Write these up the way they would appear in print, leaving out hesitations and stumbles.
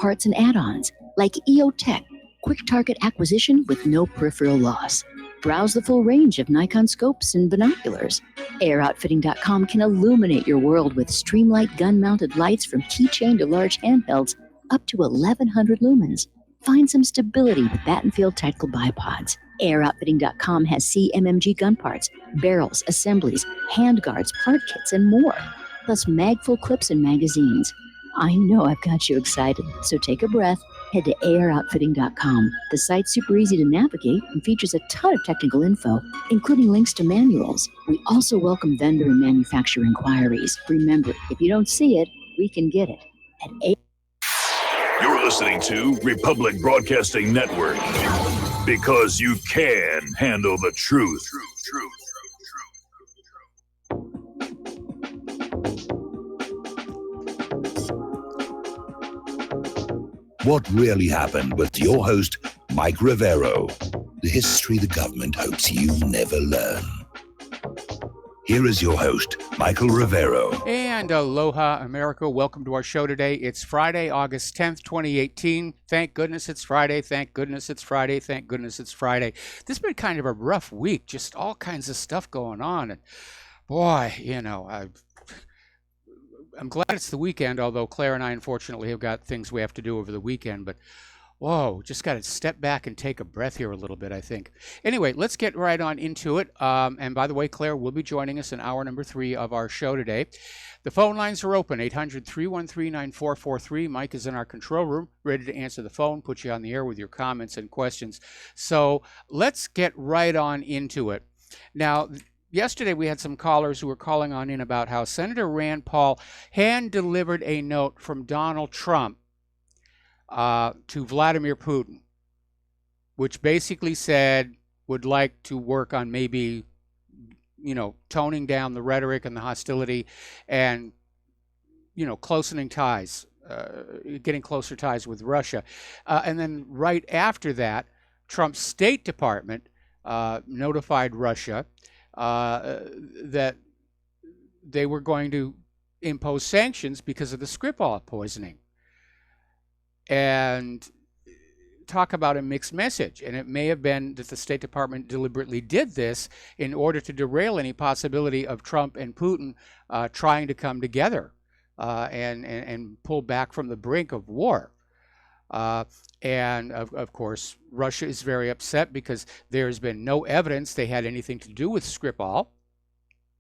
parts and add-ons, like EOTech, quick target acquisition with no peripheral loss. Browse the full range of Nikon scopes and binoculars. Airoutfitting.com can illuminate your world with Streamlight gun-mounted lights from keychain to large handhelds up to 1,100 lumens. Find some stability with Battenfield Tactical Bipods. Airoutfitting.com has CMMG gun parts, barrels, assemblies, handguards, part kits, and more. Plus mag-full clips and magazines. I know I've got you excited, so take a breath. Head to Airoutfitting.com. The site's super easy to navigate and features a ton of technical info, including links to manuals. We also welcome vendor and manufacturer inquiries. Remember, if you don't see it, we can get it at You're listening to Republic Broadcasting Network, because you can handle the truth. What really happened with your host, Mike Rivero. The history the government hopes you never learn. Here is your host, Michael Rivero. And aloha, America. Welcome to our show today. It's Friday, August 10th, 2018. Thank goodness it's Friday. Thank goodness it's Friday. Thank goodness it's Friday. This has been kind of a rough week. Just all kinds of stuff going on. And boy, you know, I'm glad it's the weekend, although Claire and I, unfortunately, have got things we have to do over the weekend. But whoa, just got to step back and take a breath here a little bit, I think. Anyway, let's get right on into it. And by the way, Claire will be joining us in hour number 3 of our show today. The phone lines are open, 800-313-9443. Mike is in our control room, ready to answer the phone, put you on the air with your comments and questions. So let's get right on into it. Now, yesterday we had some callers who were calling on in about how Senator Rand Paul hand-delivered a note from Donald Trump to Vladimir Putin, which basically said would like to work on maybe, you know, toning down the rhetoric and the hostility and, you know, closening ties, getting closer ties with Russia. And then right after that, Trump's State Department notified Russia that they were going to impose sanctions because of the Skripal poisoning. And talk about a mixed message. And it may have been that the State Department deliberately did this in order to derail any possibility of Trump and Putin trying to come together and pull back from the brink of war. And of course, Russia is very upset because there's been no evidence they had anything to do with Skripal.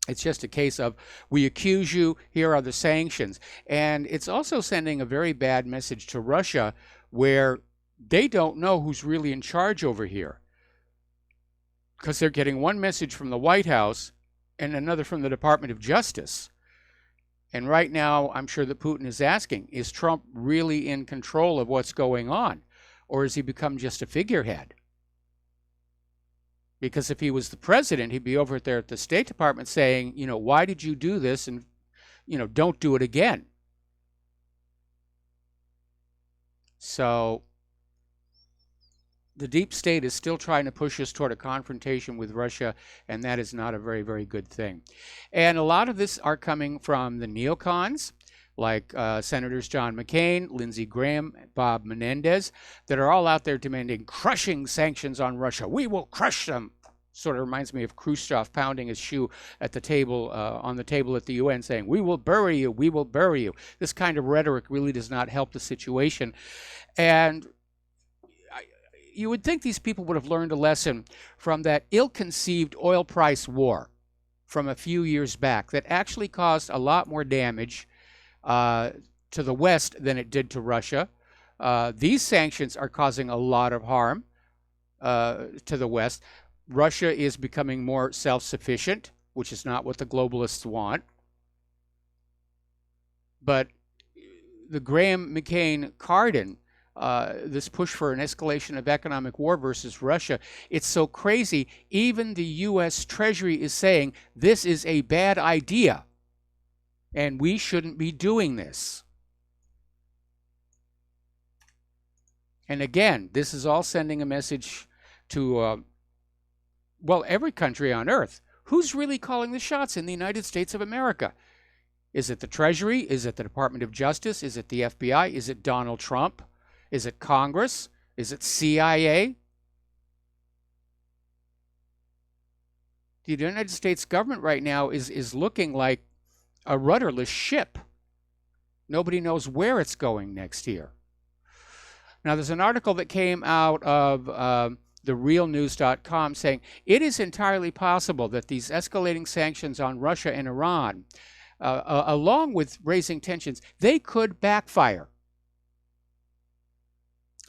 It's just a case of, we accuse you, here are the sanctions. And it's also sending a very bad message to Russia, where they don't know who's really in charge over here, because they're getting one message from the White House and another from the Department of Justice. And right now, I'm sure that Putin is asking, is Trump really in control of what's going on? Or has he become just a figurehead? Because if he was the president, he'd be over there at the State Department saying, you know, why did you do this? And, you know, don't do it again. So the deep state is still trying to push us toward a confrontation with Russia, and that is not a very, very good thing. And a lot of this are coming from the neocons, like Senators John McCain, Lindsey Graham, Bob Menendez, that are all out there demanding crushing sanctions on Russia. We will crush them. Sort of reminds me of Khrushchev pounding his shoe at the table, on the table at the UN, saying, we will bury you, we will bury you. This kind of rhetoric really does not help the situation. And you would think these people would have learned a lesson from that ill-conceived oil price war from a few years back that actually caused a lot more damage to the West than it did to Russia. These sanctions are causing a lot of harm to the West. Russia is becoming more self-sufficient, which is not what the globalists want. But the Graham-McCain-Cardin, this push for an escalation of economic war versus Russia, it's so crazy. Even the U.S. Treasury is saying this is a bad idea, and we shouldn't be doing this. And again, this is all sending a message to, well, every country on earth. Who's really calling the shots in the United States of America? Is it the Treasury? Is it the Department of Justice? Is it the FBI? Is it Donald Trump? Is it Congress? Is it CIA? The United States government right now is looking like a rudderless ship. Nobody knows where it's going next year. Now, there's an article that came out of therealnews.com saying it is entirely possible that these escalating sanctions on Russia and Iran, along with raising tensions, they could backfire.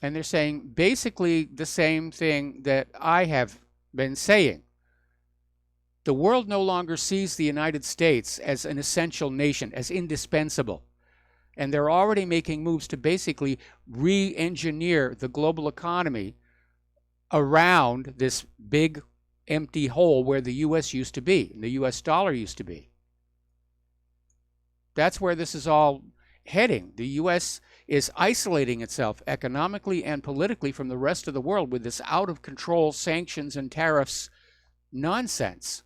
And they're saying basically the same thing that I have been saying. The world no longer sees the United States as an essential nation, as indispensable. And they're already making moves to basically re-engineer the global economy around this big empty hole where the U.S. used to be, and the U.S. dollar used to be. That's where this is all heading. The U.S. is isolating itself economically and politically from the rest of the world with this out-of-control sanctions and tariffs nonsense.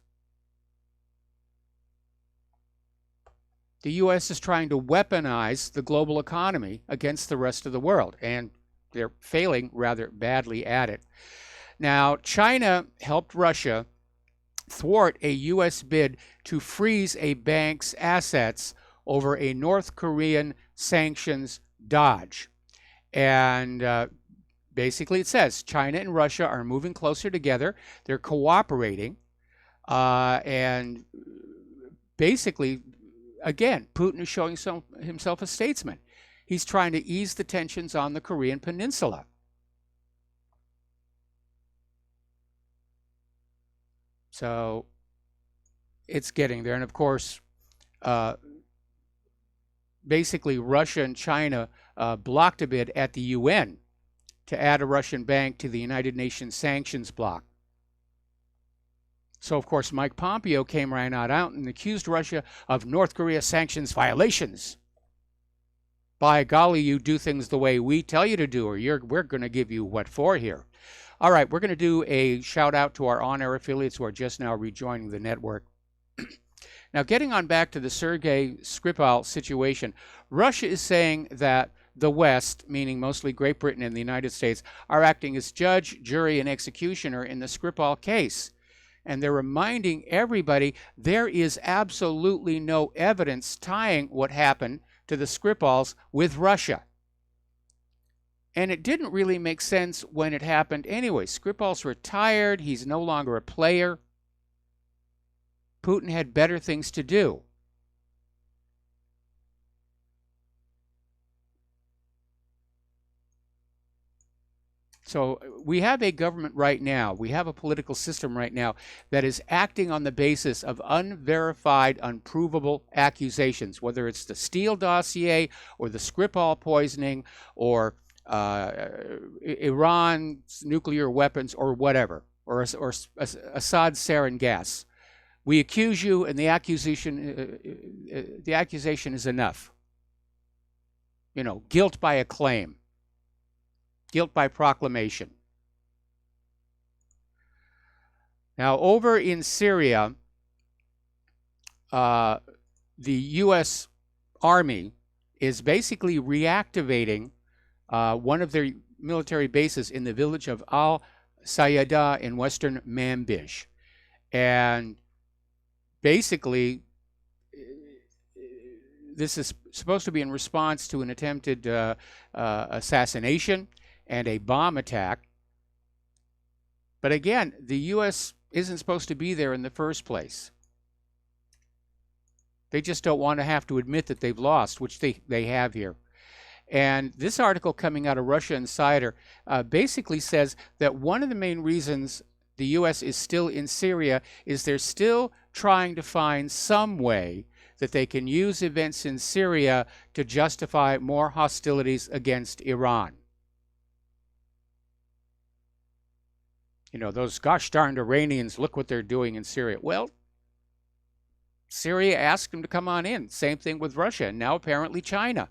The U.S. is trying to weaponize the global economy against the rest of the world, and they're failing rather badly at it. Now, China helped Russia thwart a U.S. bid to freeze a bank's assets over a North Korean sanctions dodge. And basically it says China and Russia are moving closer together. They're cooperating. And basically, again, Putin is showing himself a statesman. He's trying to ease the tensions on the Korean Peninsula. So it's getting there. And of course, basically Russia and China blocked a bid at the UN to add a Russian bank to the United Nations sanctions bloc. So, of course, Mike Pompeo came right out and accused Russia of North Korea sanctions violations. By golly, you do things the way we tell you to do, or we're going to give you what for here. All right, we're going to do a shout out to our on-air affiliates who are just now rejoining the network. Now, getting on back to the Sergei Skripal situation, Russia is saying that the West, meaning mostly Great Britain and the United States, are acting as judge, jury, and executioner in the Skripal case. And they're reminding everybody there is absolutely no evidence tying what happened to the Skripals with Russia. And it didn't really make sense when it happened anyway. Skripal's retired. He's no longer a player. Putin had better things to do. So we have a government right now, we have a political system right now that is acting on the basis of unverified, unprovable accusations, whether it's the Steele dossier or the Skripal poisoning or Iran's nuclear weapons or whatever, or Assad's sarin gas. We accuse you, and the accusation is enough. You know, guilt by acclaim. Guilt by proclamation. Now, over in Syria, the U.S. Army is basically reactivating one of their military bases in the village of Al-Sayada in western Manbij. And basically, this is supposed to be in response to an attempted assassination and a bomb attack. But again, the U.S. isn't supposed to be there in the first place. They just don't want to have to admit that they've lost, which they have here. And this article coming out of Russia Insider basically says that one of the main reasons the U.S. is still in Syria is they're still trying to find some way that they can use events in Syria to justify more hostilities against Iran. You know, those gosh darned Iranians, look what they're doing in Syria. Well, Syria asked them to come on in. Same thing with Russia, and now apparently China.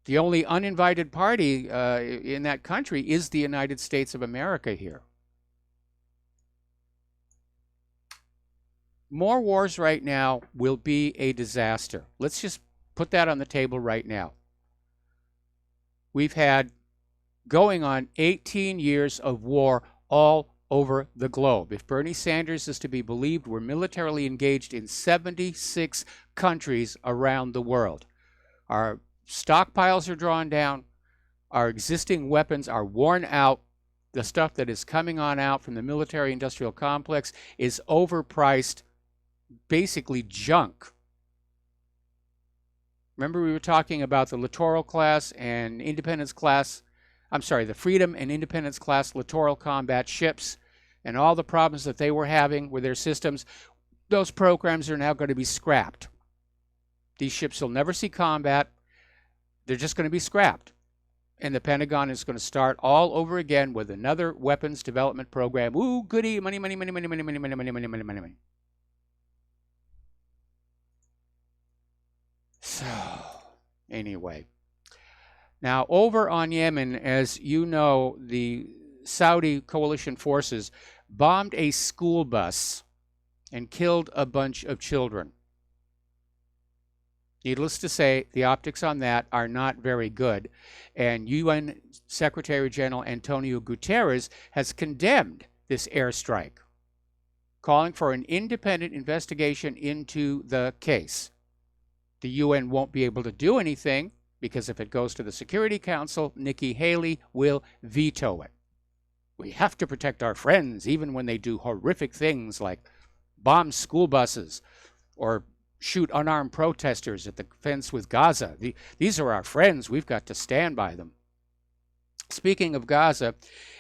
The only uninvited party in that country is the United States of America here. More wars right now will be a disaster. Let's just put that on the table right now. we've had going on 18 years of war all over the globe. If Bernie Sanders is to be believed, we're militarily engaged in 76 countries around the world. Our stockpiles are drawn down. Our existing weapons are worn out. The stuff that is coming on out from the military-industrial complex is overpriced, basically junk. Remember we were talking about the Littoral class and Independence class, the Freedom and Independence class littoral combat ships and all the problems that they were having with their systems. Those programs are now going to be scrapped. These ships will never see combat. They're just going to be scrapped. And the Pentagon is going to start all over again with another weapons development program. Ooh, goody, money, money, money, money, money, money, money, money, money, money, money, money. So, anyway. Now, over on Yemen, as you know, the Saudi coalition forces bombed a school bus and killed a bunch of children. Needless to say, the optics on that are not very good. And UN Secretary General Antonio Guterres has condemned this airstrike, calling for an independent investigation into the case. The UN won't be able to do anything because if it goes to the Security Council, Nikki Haley will veto it. We have to protect our friends even when they do horrific things like bomb school buses or shoot unarmed protesters at the fence with Gaza. These are our friends. We've got to stand by them. Speaking of Gaza,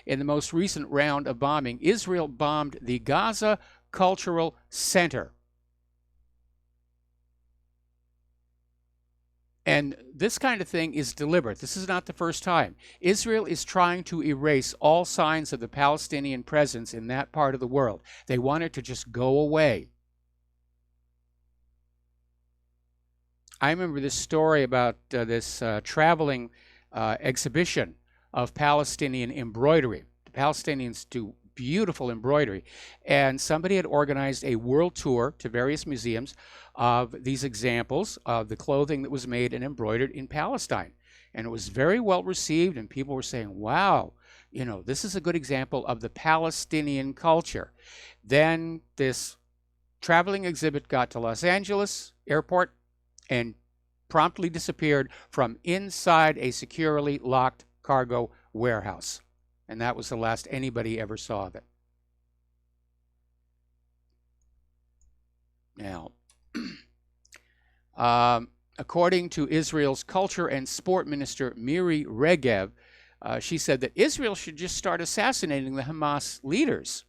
in the most recent round of bombing, Israel bombed the Gaza Cultural Center. And this kind of thing is deliberate. This is not the first time. Israel is trying to erase all signs of the Palestinian presence in that part of the world. They want it to just go away. I remember this story about this traveling exhibition of Palestinian embroidery. The Palestinians do beautiful embroidery. And somebody had organized a world tour to various museums of these examples of the clothing that was made and embroidered in Palestine. And it was very well received, and people were saying, wow, you know, this is a good example of the Palestinian culture. Then this traveling exhibit got to Los Angeles airport and promptly disappeared from inside a securely locked cargo warehouse. And that was the last anybody ever saw of it. Now, according to Israel's culture and sport minister Miri Regev, she said that Israel should just start assassinating the Hamas leaders.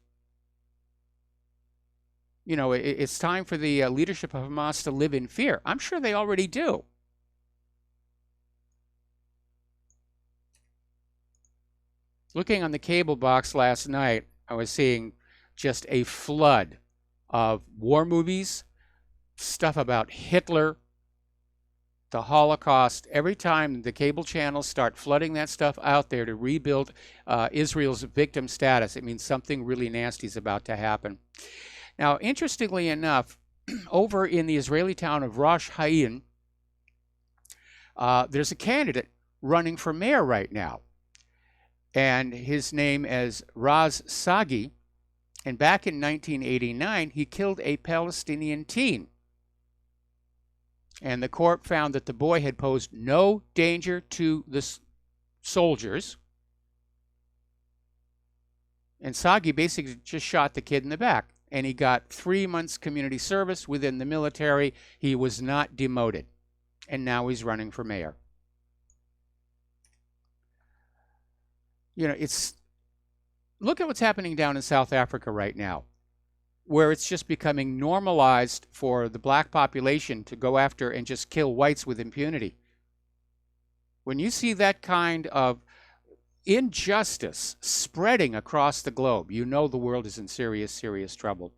You know, it's time for the leadership of Hamas to live in fear. I'm sure they already do. Looking on the cable box last night, I was seeing just a flood of war movies, stuff about Hitler, the Holocaust. Every time the cable channels start flooding that stuff out there to rebuild Israel's victim status, it means something really nasty is about to happen. Now, interestingly enough, over in the Israeli town of Rosh Hain, there's a candidate running for mayor right now. And his name is Raz Sagi. And back in 1989, he killed a Palestinian teen. And the court found that the boy had posed no danger to the soldiers. And Sagi basically just shot the kid in the back. And he got 3 months community service within the military. He was not demoted. And now he's running for mayor. You know, look at what's happening down in South Africa right now, where it's just becoming normalized for the black population to go after and just kill whites with impunity. When you see that kind of injustice spreading across the globe, you know the world is in serious, serious trouble.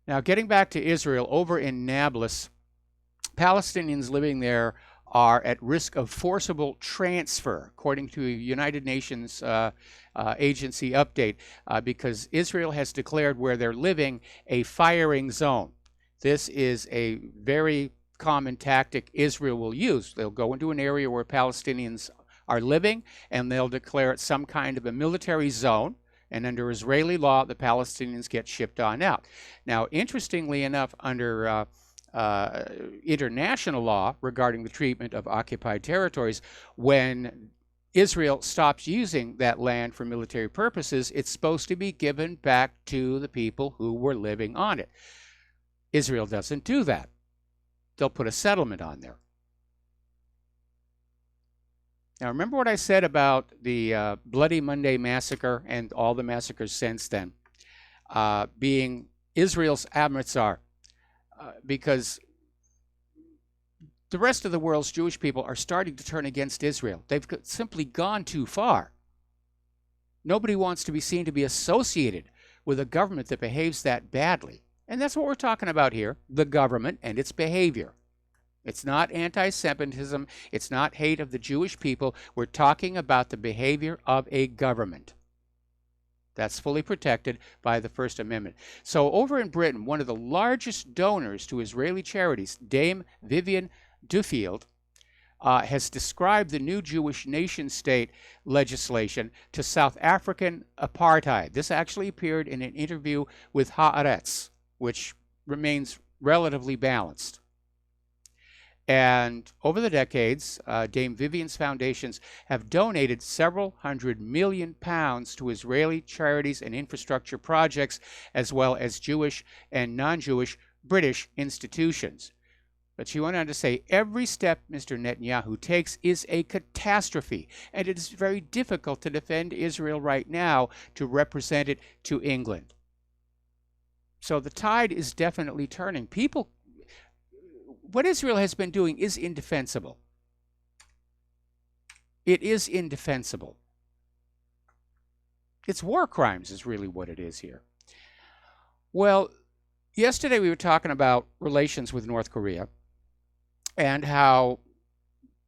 Now, getting back to Israel, over in Nablus, Palestinians living there are at risk of forcible transfer, according to a United Nations agency update, because Israel has declared where they're living a firing zone. This is a very common tactic Israel will use. They'll go into an area where Palestinians are living, and they'll declare it some kind of a military zone, and under Israeli law, the Palestinians get shipped on out. Now, interestingly enough, under international law regarding the treatment of occupied territories, when Israel stops using that land for military purposes, it's supposed to be given back to the people who were living on it. Israel doesn't do that. They'll put a settlement on there. Now, remember what I said about the Bloody Monday massacre and all the massacres since then being Israel's Amatzar, because the rest of the world's Jewish people are starting to turn against Israel. They've simply gone too far. Nobody wants to be seen to be associated with a government that behaves that badly. And that's what we're talking about here, the government and its behavior. It's not anti-Semitism. It's not hate of the Jewish people. We're talking about the behavior of a government. That's fully protected by the First Amendment. So over in Britain, one of the largest donors to Israeli charities, Dame Vivian Duffield, has described the new Jewish nation-state legislation to South African apartheid. This actually appeared in an interview with Haaretz, which remains relatively balanced. And over the decades, Dame Vivian's foundations have donated several £100 million to Israeli charities and infrastructure projects, as well as Jewish and non-Jewish British institutions. But she went on to say, every step Mr. Netanyahu takes is a catastrophe, and it is very difficult to defend Israel right now to represent it to England. So the tide is definitely turning. What Israel has been doing is indefensible. It is indefensible. It's war crimes is really what it is here. Well, yesterday we were talking about relations with North Korea and how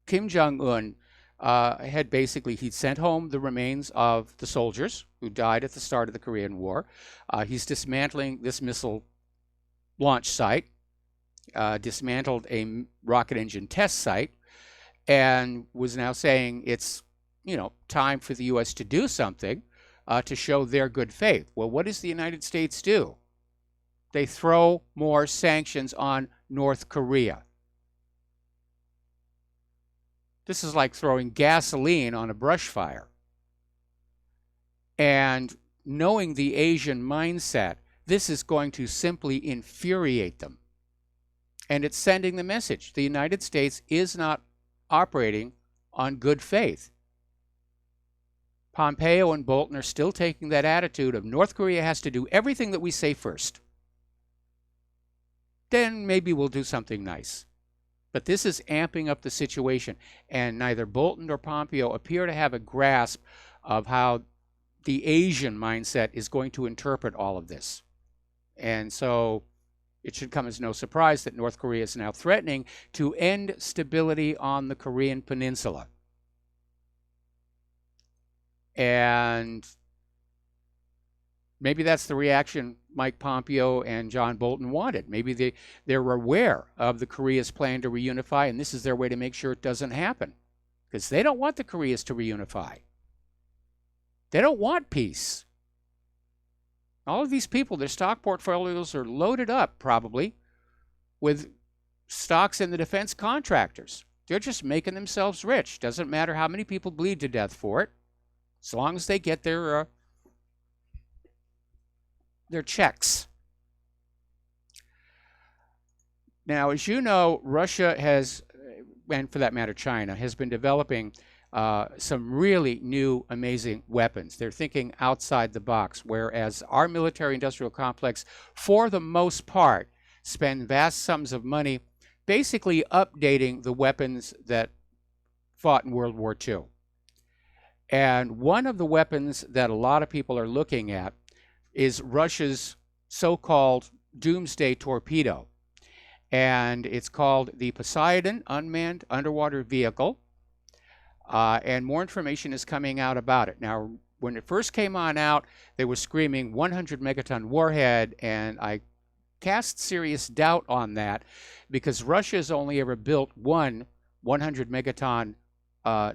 Kim Jong-un he'd sent home the remains of the soldiers who died at the start of the Korean War. He's dismantling this missile launch site, dismantled a rocket engine test site, and was now saying it's, time for the U.S. to do something to show their good faith. Well, what does the United States do? They throw more sanctions on North Korea. This is like throwing gasoline on a brush fire. And knowing the Asian mindset, this is going to simply infuriate them. And it's sending the message. The United States is not operating on good faith. Pompeo and Bolton are still taking that attitude of North Korea has to do everything that we say first. Then maybe we'll do something nice. But this is amping up the situation, and neither Bolton nor Pompeo appear to have a grasp of how the Asian mindset is going to interpret all of this. And so it should come as no surprise that North Korea is now threatening to end stability on the Korean Peninsula. And maybe that's the reaction Mike Pompeo and John Bolton wanted. Maybe they're aware of the Koreas' plan to reunify, and this is their way to make sure it doesn't happen. Because they don't want the Koreas to reunify. They don't want peace. All of these people, their stock portfolios are loaded up, probably, with stocks in the defense contractors. They're just making themselves rich. Doesn't matter how many people bleed to death for it, as long as they get their checks. Now, as you know, Russia has, and for that matter China, has been developing some really new, amazing weapons. They're thinking outside the box, whereas our military-industrial complex, for the most part, spend vast sums of money basically updating the weapons that fought in World War II. And one of the weapons that a lot of people are looking at is Russia's so-called doomsday torpedo. And it's called the Poseidon Unmanned Underwater Vehicle. And more information is coming out about it. Now, when it first came on out, they were screaming 100 megaton warhead, and I cast serious doubt on that, because Russia has only ever built one 100 megaton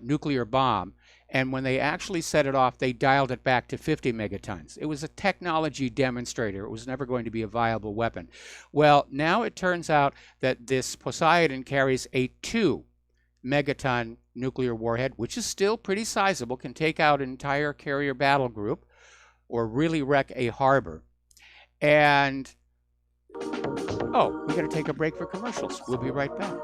nuclear bomb. And when they actually set it off, they dialed it back to 50 megatons. It was a technology demonstrator. It was never going to be a viable weapon. Well, now it turns out that this Poseidon carries a 2 megaton nuclear warhead, which is still pretty sizable, can take out an entire carrier battle group or really wreck a harbor. And, oh, we got to take a break for commercials. We'll be right back.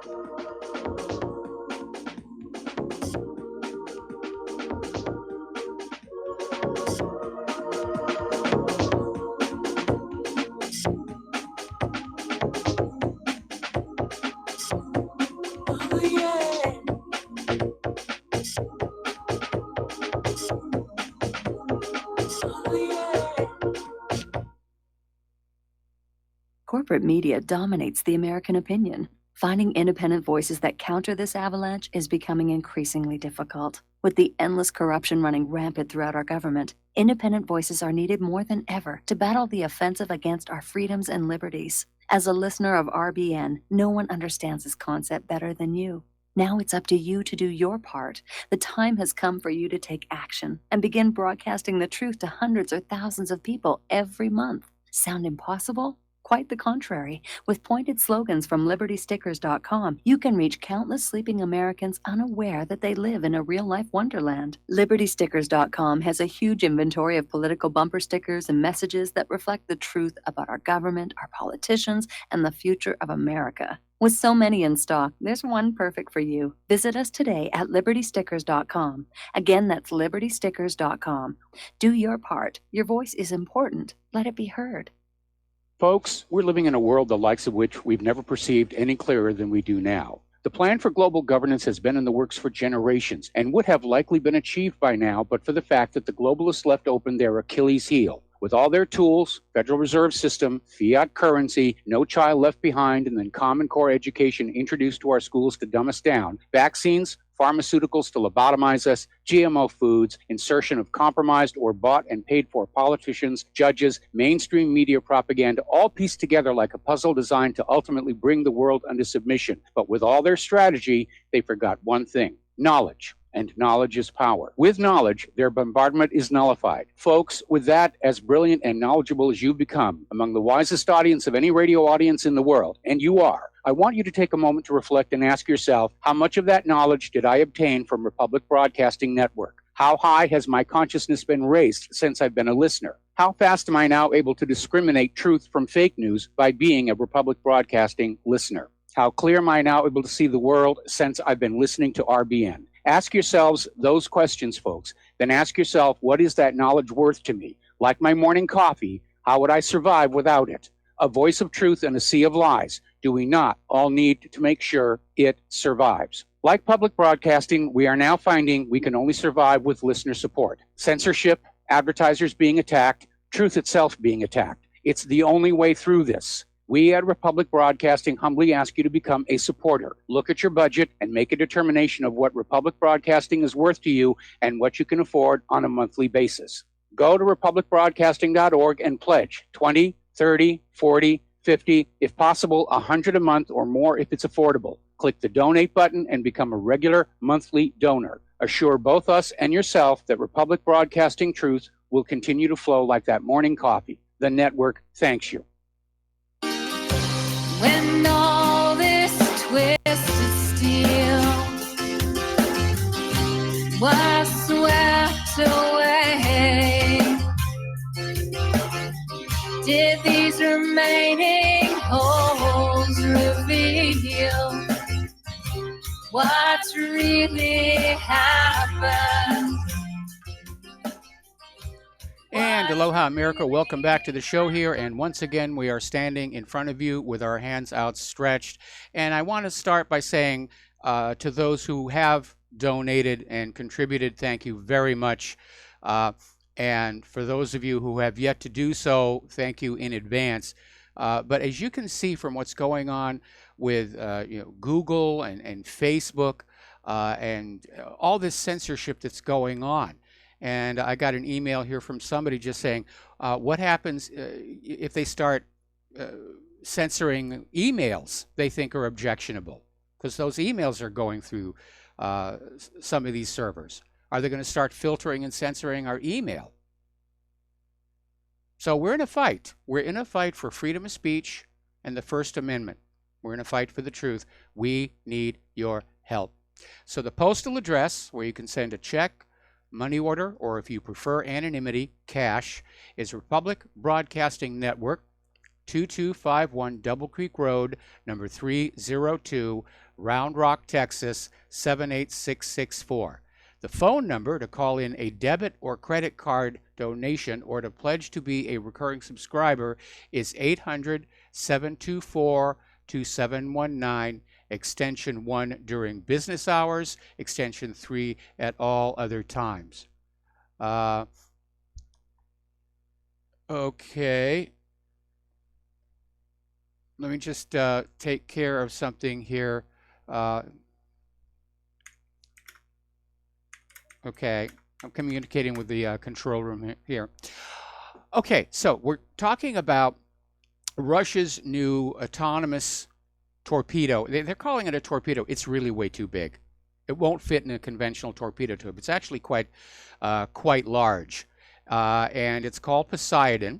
Corporate media dominates the American opinion. Finding independent voices that counter this avalanche is becoming increasingly difficult. With the endless corruption running rampant throughout our government, independent voices are needed more than ever to battle the offensive against our freedoms and liberties. As a listener of RBN, no one understands this concept better than you. Now it's up to you to do your part. The time has come for you to take action and begin broadcasting the truth to hundreds or thousands of people every month. Sound impossible? Quite the contrary. With pointed slogans from LibertyStickers.com, you can reach countless sleeping Americans unaware that they live in a real-life wonderland. LibertyStickers.com has a huge inventory of political bumper stickers and messages that reflect the truth about our government, our politicians, and the future of America. With so many in stock, there's one perfect for you. Visit us today at LibertyStickers.com. Again, that's LibertyStickers.com. Do your part. Your voice is important. Let it be heard. Folks, we're living in a world the likes of which we've never perceived any clearer than we do now. The plan for global governance has been in the works for generations and would have likely been achieved by now, but for the fact that the globalists left open their Achilles heel. With all their tools, Federal Reserve System, fiat currency, no child left behind, and then Common Core education introduced to our schools to dumb us down, vaccines, pharmaceuticals to lobotomize us, GMO foods, insertion of compromised or bought and paid for politicians, judges, mainstream media propaganda, all pieced together like a puzzle designed to ultimately bring the world under submission. But with all their strategy, they forgot one thing: knowledge. And knowledge is power. With knowledge, their bombardment is nullified. Folks, with that, as brilliant and knowledgeable as you've become, among the wisest audience of any radio audience in the world, and you are, I want you to take a moment to reflect and ask yourself, how much of that knowledge did I obtain from Republic Broadcasting Network? How high has my consciousness been raised since I've been a listener? How fast am I now able to discriminate truth from fake news by being a Republic Broadcasting listener? How clear am I now able to see the world since I've been listening to RBN? Ask yourselves those questions, folks. Then ask yourself, what is that knowledge worth to me? Like my morning coffee, how would I survive without it? A voice of truth in a sea of lies. Do we not all need to make sure it survives? Like public broadcasting, we are now finding we can only survive with listener support. Censorship, advertisers being attacked, truth itself being attacked. It's the only way through this. We at Republic Broadcasting humbly ask you to become a supporter. Look at your budget and make a determination of what Republic Broadcasting is worth to you and what you can afford on a monthly basis. Go to republicbroadcasting.org and pledge 20, 30, 40, 50, if possible, 100 a month or more if it's affordable. Click the donate button and become a regular monthly donor. Assure both us and yourself that Republic Broadcasting truth will continue to flow like that morning coffee. The network thanks you. When all this twisted steel was swept away, did these remaining holes reveal what's really happened? And aloha, America. Welcome back to the show here. And once again, we are standing in front of you with our hands outstretched. And I want to start by saying to those who have donated and contributed, thank you very much. And for those of you who have yet to do so, thank you in advance. But as you can see from what's going on with Google and Facebook and all this censorship that's going on, and I got an email here from somebody just saying, what happens if they start censoring emails they think are objectionable, because those emails are going through some of these servers. Are they going to start filtering and censoring our email? So we're in a fight. We're in a fight for freedom of speech and the First Amendment. We're in a fight for the truth. We need your help. So the postal address where you can send a check, money order, or if you prefer anonymity, cash, is Republic Broadcasting Network, 2251 Double Creek Road, number 302, Round Rock, Texas, 78664. The phone number to call in a debit or credit card donation or to pledge to be a recurring subscriber is 800-724-2719, extension 1 during business hours, extension 3 at all other times. Okay. Let me just take care of something here. Okay, I'm communicating with the control room here. Okay, so we're talking about Russia's new autonomous torpedo. They're calling it a torpedo. It's really way too big. It won't fit in a conventional torpedo tube. It's actually quite large, and it's called Poseidon.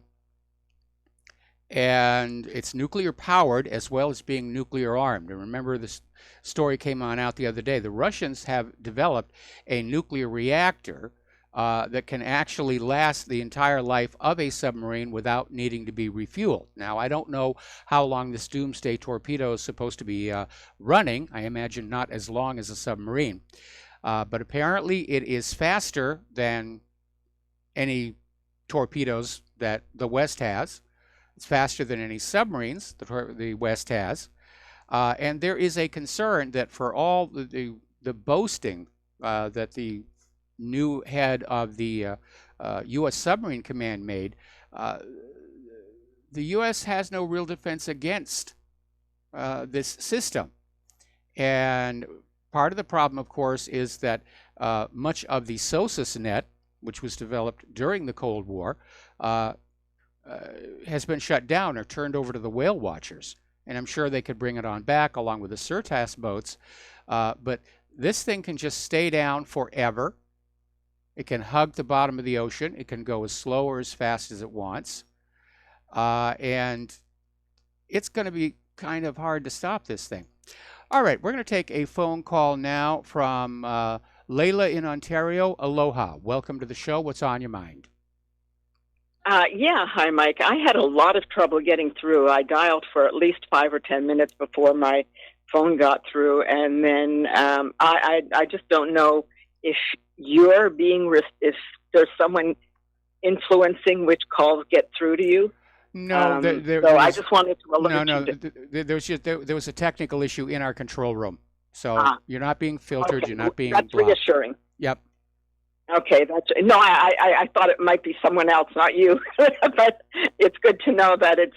And it's nuclear powered as well as being nuclear armed. And remember, this story came out the other day. The Russians have developed a nuclear reactor that can actually last the entire life of a submarine without needing to be refueled. Now, I don't know how long this doomsday torpedo is supposed to be running. I imagine not as long as a submarine. But apparently it is faster than any torpedoes that the West has. It's faster than any submarines the West has. And there is a concern that for all the boasting that the new head of the U.S. Submarine Command made, the U.S. has no real defense against this system. And part of the problem, of course, is that much of the SOSUS net, which was developed during the Cold War, has been shut down or turned over to the whale watchers. And I'm sure they could bring it on back along with the Surtas boats. But this thing can just stay down forever. It can hug the bottom of the ocean. It can go as slow or as fast as it wants. And it's going to be kind of hard to stop this thing. All right, we're going to take a phone call now from Layla in Ontario. Aloha. Welcome to the show. What's on your mind? Yeah, hi, Mike. I had a lot of trouble getting through. I dialed for at least 5 or 10 minutes before my phone got through, and then I just don't know if you're if there's someone influencing which calls get through to you. No, so I just wanted to alert you. There was a technical issue in our control room, so you're not being filtered. Okay. You're not being blocked. Reassuring. Yep. Okay, I thought it might be someone else, not you. But it's good to know that it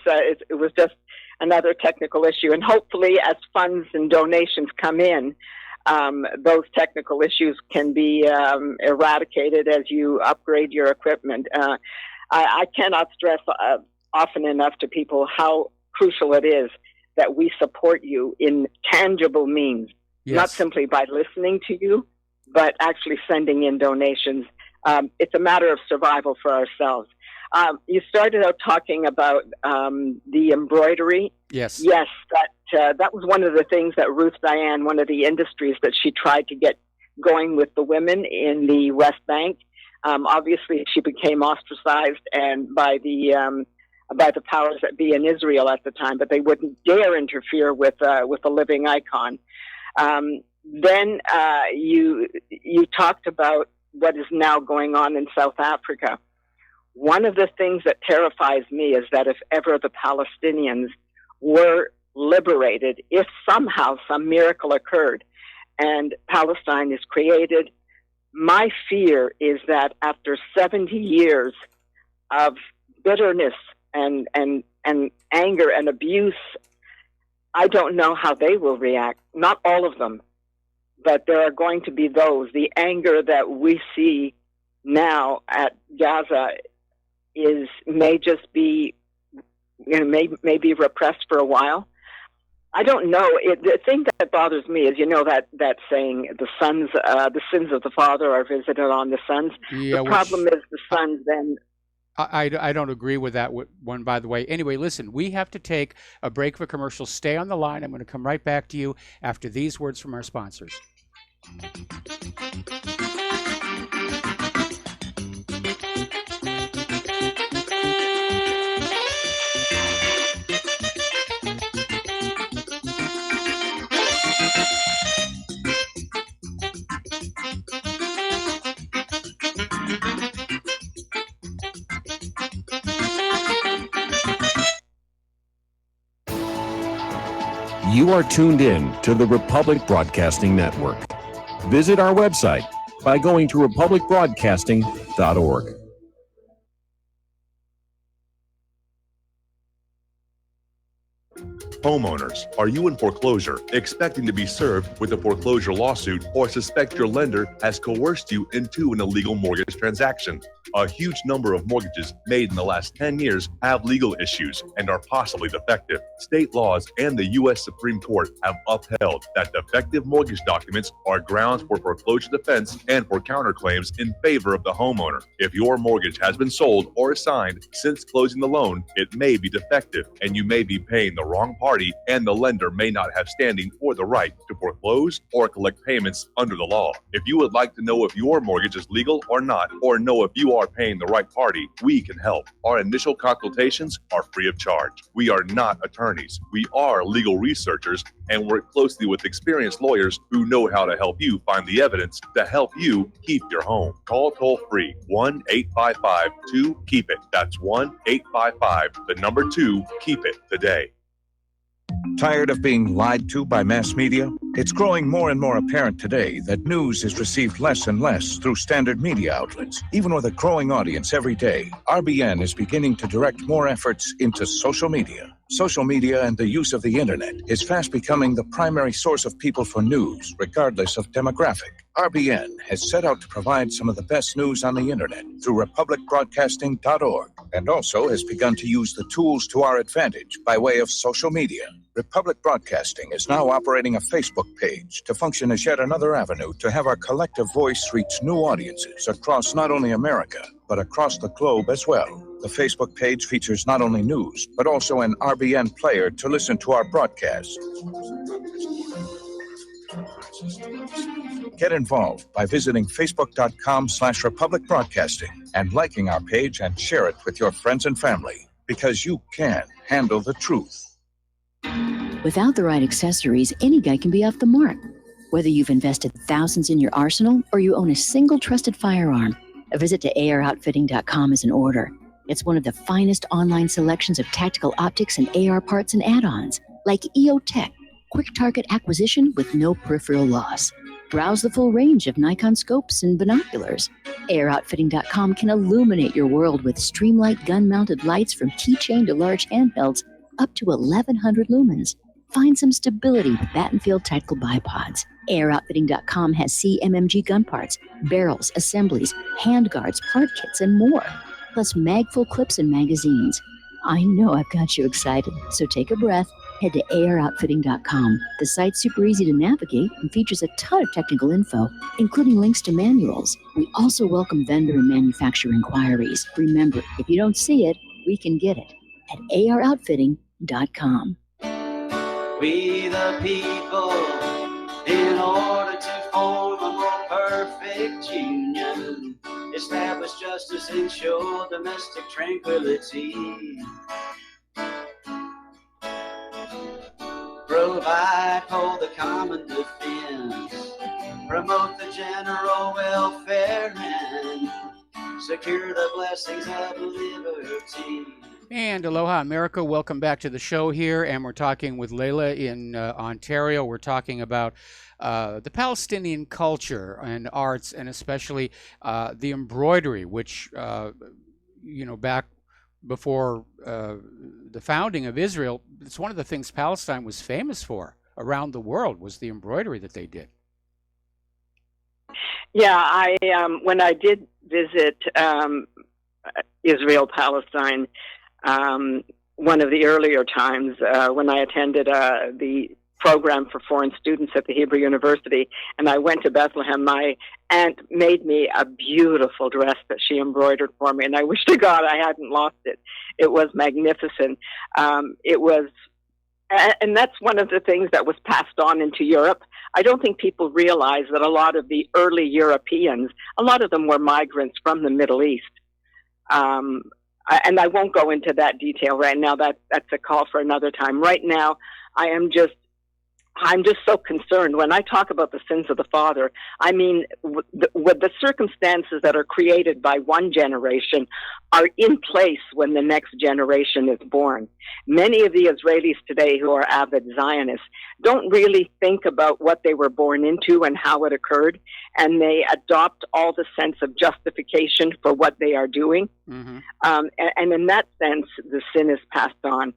was just another technical issue. And hopefully, as funds and donations come in, those technical issues can be eradicated as you upgrade your equipment. I cannot stress often enough to people how crucial it is that we support you in tangible means, not simply by listening to you, but actually sending in donations. It's a matter of survival for ourselves. You started out talking about the embroidery. Yes. Yes, that was one of the things that Ruth Diane, one of the industries that she tried to get going with the women in the West Bank. Obviously, she became ostracized and by the powers that be in Israel at the time, but they wouldn't dare interfere with a living icon. Then you talked about what is now going on in South Africa. One of the things that terrifies me is that if ever the Palestinians were liberated, if somehow some miracle occurred and Palestine is created, my fear is that after 70 years of bitterness and anger and abuse, I don't know how they will react. Not all of them, but there are going to be those. The anger that we see now at Gaza may just be may be repressed for a while. I don't know. The thing that bothers me is, that saying, the sins of the father are visited on the sons. Yeah, the problem is the sons then. I don't agree with that one, by the way. Anyway, listen, we have to take a break for commercial. Stay on the line. I'm going to come right back to you after these words from our sponsors. You are tuned in to the Republic Broadcasting Network. Visit our website by going to republicbroadcasting.org. Homeowners, are you in foreclosure, expecting to be served with a foreclosure lawsuit, or suspect your lender has coerced you into an illegal mortgage transaction? A huge number of mortgages made in the last 10 years have legal issues and are possibly defective. State laws and the U.S. Supreme Court have upheld that defective mortgage documents are grounds for foreclosure defense and for counterclaims in favor of the homeowner. If your mortgage has been sold or assigned since closing the loan, it may be defective and you may be paying the wrong party, and the lender may not have standing or the right to foreclose or collect payments under the law. If you would like to know if your mortgage is legal or not, or know if you are paying the right party, we can help. Our initial consultations are free of charge. We are not attorneys. We are legal researchers and work closely with experienced lawyers who know how to help you find the evidence to help you keep your home. Call toll free 1-855-2-KEEP-IT. That's 1-855-2-KEEP-IT today. Tired of being lied to by mass media? It's growing more and more apparent today that news is received less and less through standard media outlets. Even with a growing audience every day, RBN is beginning to direct more efforts into social media. Social media and the use of the internet is fast becoming the primary source of people for news, regardless of demographic. RBN has set out to provide some of the best news on the internet through republicbroadcasting.org, and also has begun to use the tools to our advantage by way of social media. Republic Broadcasting is now operating a Facebook page to function as yet another avenue to have our collective voice reach new audiences across not only America, but across the globe as well. The Facebook page features not only news, but also an RBN player to listen to our broadcasts. Get involved by visiting facebook.com/Republic Broadcasting and liking our page and share it with your friends and family, because you can handle the truth. Without the right accessories, any guy can be off the mark. Whether you've invested thousands in your arsenal or you own a single trusted firearm, a visit to AROutfitting.com is in order. It's one of the finest online selections of tactical optics and AR parts and add-ons, like EOTech, quick target acquisition with no peripheral loss. Browse the full range of Nikon scopes and binoculars. AROutfitting.com can illuminate your world with Streamlight gun-mounted lights from keychain to large handhelds up to 1,100 lumens. Find some stability with Battenfield tactical bipods. AROutfitting.com has CMMG gun parts, barrels, assemblies, handguards, part kits, and more. Plus mag-full clips and magazines. I know I've got you excited, so take a breath. Head to AROutfitting.com. The site's super easy to navigate and features a ton of technical info, including links to manuals. We also welcome vendor and manufacturer inquiries. Remember, if you don't see it, we can get it at AROutfitting.com. We the people, in order to form a more perfect union, establish justice, ensure domestic tranquility, provide for the common defense, promote the general welfare, and secure the blessings of liberty. And aloha, America. Welcome back to the show here. And we're talking with Layla in Ontario. We're talking about the Palestinian culture and arts, and especially the embroidery, which, back before the founding of Israel, it's one of the things Palestine was famous for around the world, was the embroidery that they did. Yeah, I when I did visit Israel, Palestine, one of the earlier times when I attended the program for foreign students at the Hebrew University, and I went to Bethlehem. My aunt made me a beautiful dress that she embroidered for me, and I wish to God I hadn't lost it. It was magnificent. And that's one of the things that was passed on into Europe. I don't think people realize that a lot of the early Europeans, a lot of them were migrants from the Middle East. And I won't go into that detail right now. That's a call for another time. Right now, I'm just so concerned. When I talk about the sins of the father, I mean, with the circumstances that are created by one generation are in place when the next generation is born. Many of the Israelis today who are avid Zionists don't really think about what they were born into and how it occurred, and they adopt all the sense of justification for what they are doing. Mm-hmm. And in that sense, the sin is passed on.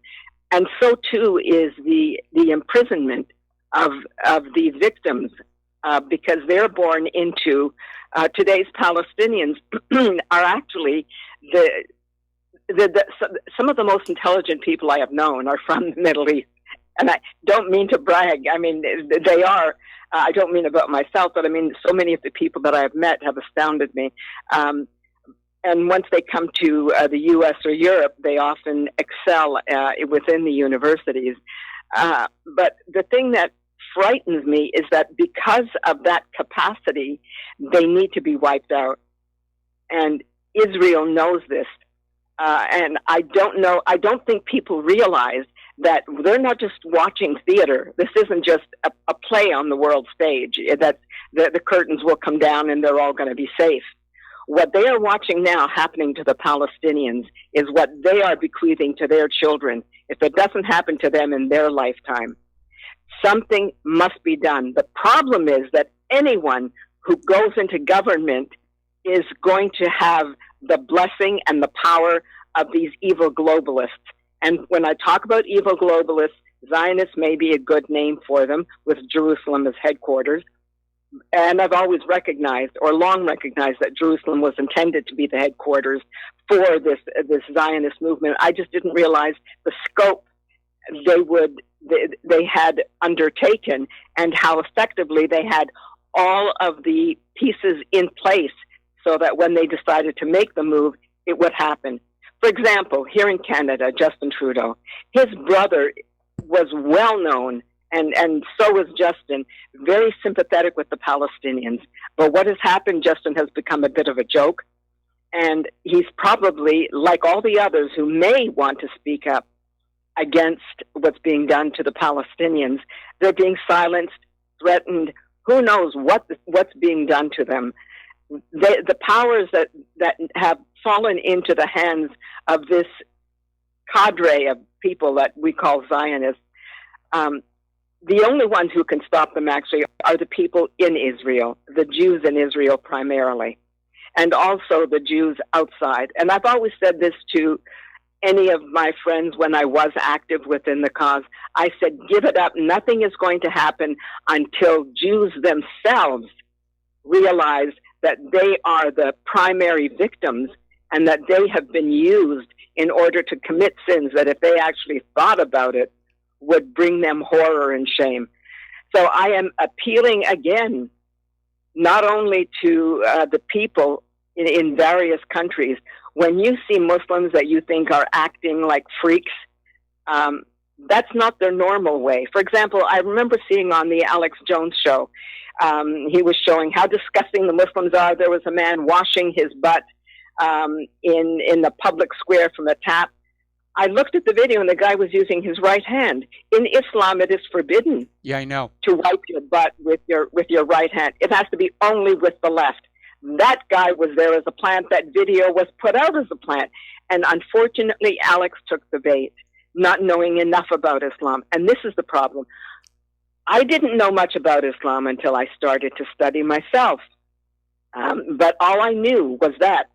And so too is the imprisonment of the victims, because they're born into today's Palestinians are actually some of the most intelligent people I have known are from the Middle East. And I don't mean to brag. I mean, they are. I don't mean about myself, but I mean, so many of the people that I have met have astounded me. And once they come to the U.S. or Europe, they often excel within the universities. But the thing that frightens me is that because of that capacity, they need to be wiped out. And Israel knows this. And I don't think people realize that they're not just watching theater. This isn't just a play on the world stage, that the curtains will come down and they're all going to be safe. What they are watching now happening to the Palestinians is what they are bequeathing to their children if it doesn't happen to them in their lifetime. Something must be done. The problem is that anyone who goes into government is going to have the blessing and the power of these evil globalists. And when I talk about evil globalists, Zionists may be a good name for them, with Jerusalem as headquarters. And I've always recognized, or long recognized, that Jerusalem was intended to be the headquarters for this Zionist movement. I just didn't realize the scope they had undertaken and how effectively they had all of the pieces in place so that when they decided to make the move, it would happen. For example, here in Canada, Justin Trudeau, his brother was well known, and so was Justin, very sympathetic with the Palestinians. But what has happened, Justin has become a bit of a joke, and he's probably, like all the others who may want to speak up against what's being done to the Palestinians, they're being silenced, threatened. Who knows what's being done to them? The powers that have fallen into the hands of this cadre of people that we call Zionists, the only ones who can stop them actually are the people in Israel, the Jews in Israel primarily, and also the Jews outside. And I've always said this to any of my friends when I was active within the cause. I said, give it up. Nothing is going to happen until Jews themselves realize that they are the primary victims and that they have been used in order to commit sins that if they actually thought about it would bring them horror and shame. So I am appealing again, not only to the people in various countries. When you see Muslims that you think are acting like freaks, that's not their normal way. For example, I remember seeing on the Alex Jones show, he was showing how disgusting the Muslims are. There was a man washing his butt in the public square from a tap. I looked at the video and the guy was using his right hand. In Islam, it is forbidden. Yeah, I know. To wipe your butt with your right hand. It has to be only with the left. That guy was there as a plant. That video was put out as a plant. And unfortunately, Alex took the bait, not knowing enough about Islam. And this is the problem. I didn't know much about Islam until I started to study myself. But all I knew was that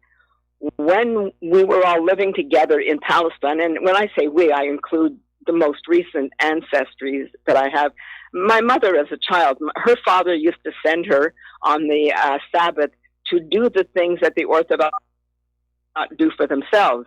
when we were all living together in Palestine, and when I say we, I include the most recent ancestries that I have. My mother as a child, her father used to send her on the Sabbath to do the things that the Orthodox do for themselves.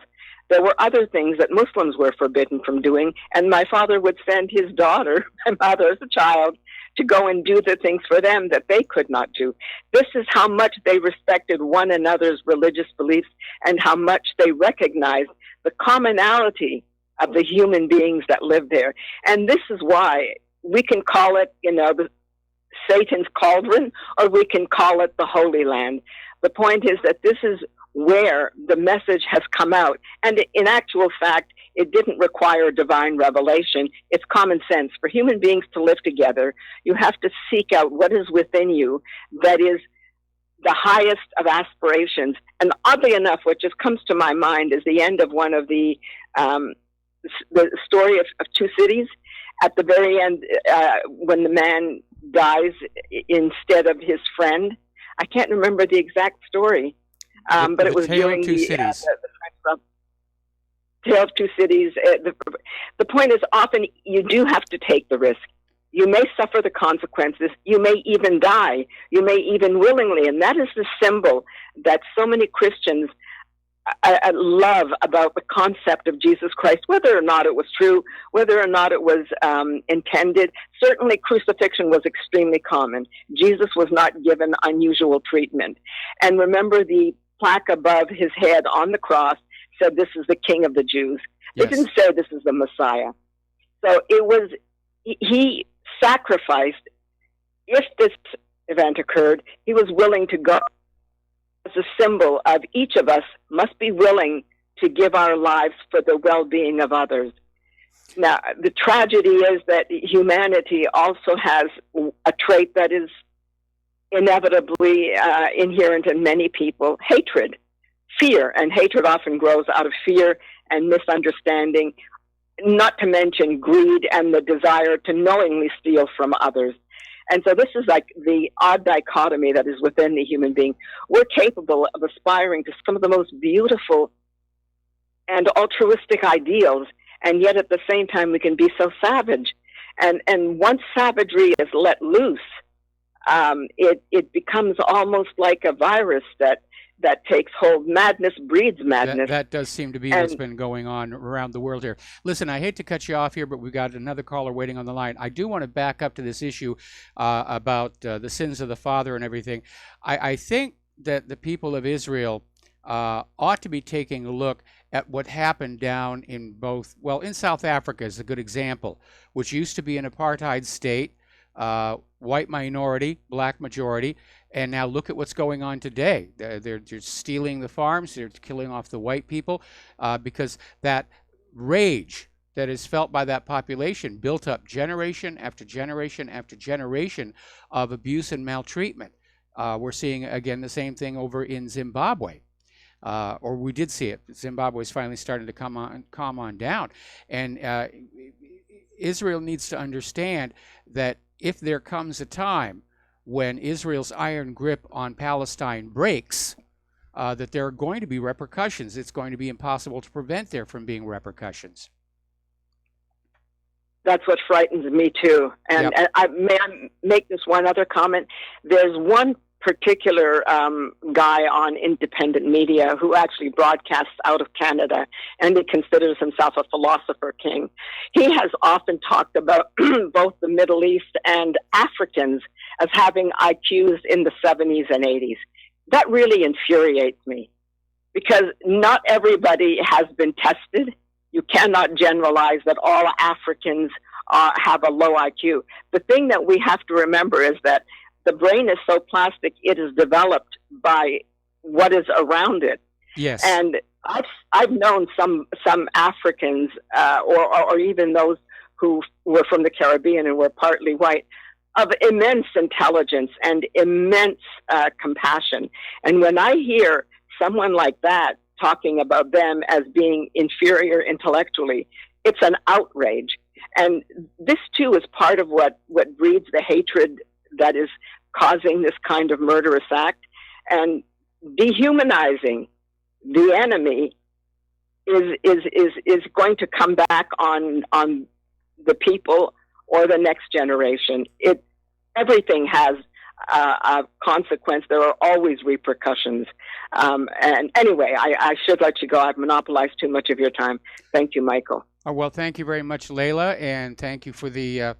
There were other things that Muslims were forbidden from doing, and my father would send his daughter, my mother as a child, to go and do the things for them that they could not do. This is how much they respected one another's religious beliefs and how much they recognized the commonality of the human beings that lived there. And this is why we can call it, the Satan's cauldron, or we can call it the Holy Land. The point is that this is where the message has come out. And in actual fact, it didn't require divine revelation. It's common sense. For human beings to live together, you have to seek out what is within you that is the highest of aspirations. And oddly enough, what just comes to my mind is the end of one of the story of two cities. At the very end, when the man dies instead of his friend, I can't remember the exact story, but it was during the Tale of Two Cities. The point is, often you do have to take the risk. You may suffer the consequences. You may even die. You may even willingly. And that is the symbol that so many Christians love about the concept of Jesus Christ, whether or not it was true, whether or not it was intended. Certainly crucifixion was extremely common. Jesus was not given unusual treatment. And remember, the plaque above his head on the cross said, "This is the King of the Jews." Yes. It didn't say this is the Messiah. So it was, he sacrificed. If this event occurred, he was willing to go. As a symbol of each of us must be willing to give our lives for the well-being of others. Now, the tragedy is that humanity also has a trait that is inevitably inherent in many people: hatred, fear, and hatred often grows out of fear and misunderstanding, not to mention greed and the desire to knowingly steal from others. And so this is like the odd dichotomy that is within the human being. We're capable of aspiring to some of the most beautiful and altruistic ideals, and yet at the same time we can be so savage. And once savagery is let loose, it becomes almost like a virus that takes hold. Madness breeds madness. That does seem to be what's been going on around the world here. Listen, I hate to cut you off here, but we've got another caller waiting on the line. I do want to back up to this issue about the sins of the father and everything. I think that the people of Israel ought to be taking a look at what happened down in in South Africa is a good example, which used to be an apartheid state, white minority, black majority. And now look at what's going on today. They're stealing the farms. They're killing off the white people because that rage that is felt by that population built up generation after generation after generation of abuse and maltreatment. We're seeing, again, the same thing over in Zimbabwe. Or we did see it. Zimbabwe is finally starting to calm on down. And Israel needs to understand that if there comes a time when Israel's iron grip on Palestine breaks, that there are going to be repercussions. It's going to be impossible to prevent there from being repercussions. That's what frightens me too. And, Yep. may I make this one other comment? There's one particular guy on independent media who actually broadcasts out of Canada, and he considers himself a philosopher king. He has often talked about both the Middle East and Africans as having IQs in the 70s and 80s. That really infuriates me, because not everybody has been tested. You cannot generalize that all Africans have a low IQ. The thing that we have to remember is that the brain is so plastic, it is developed by what is around it. Yes. And I've known some Africans, or even those who were from the Caribbean and were partly white, of immense intelligence and immense compassion. And when I hear someone like that talking about them as being inferior intellectually, it's an outrage. And this too is part of what breeds the hatred that is causing this kind of murderous act. And dehumanizing the enemy is going to come back on the people or the next generation. Everything has consequence. There are always repercussions. And anyway, I should let you go. I've monopolized too much of your time. Thank you, Michael. Oh, well, thank you very much, Layla, and thank you for the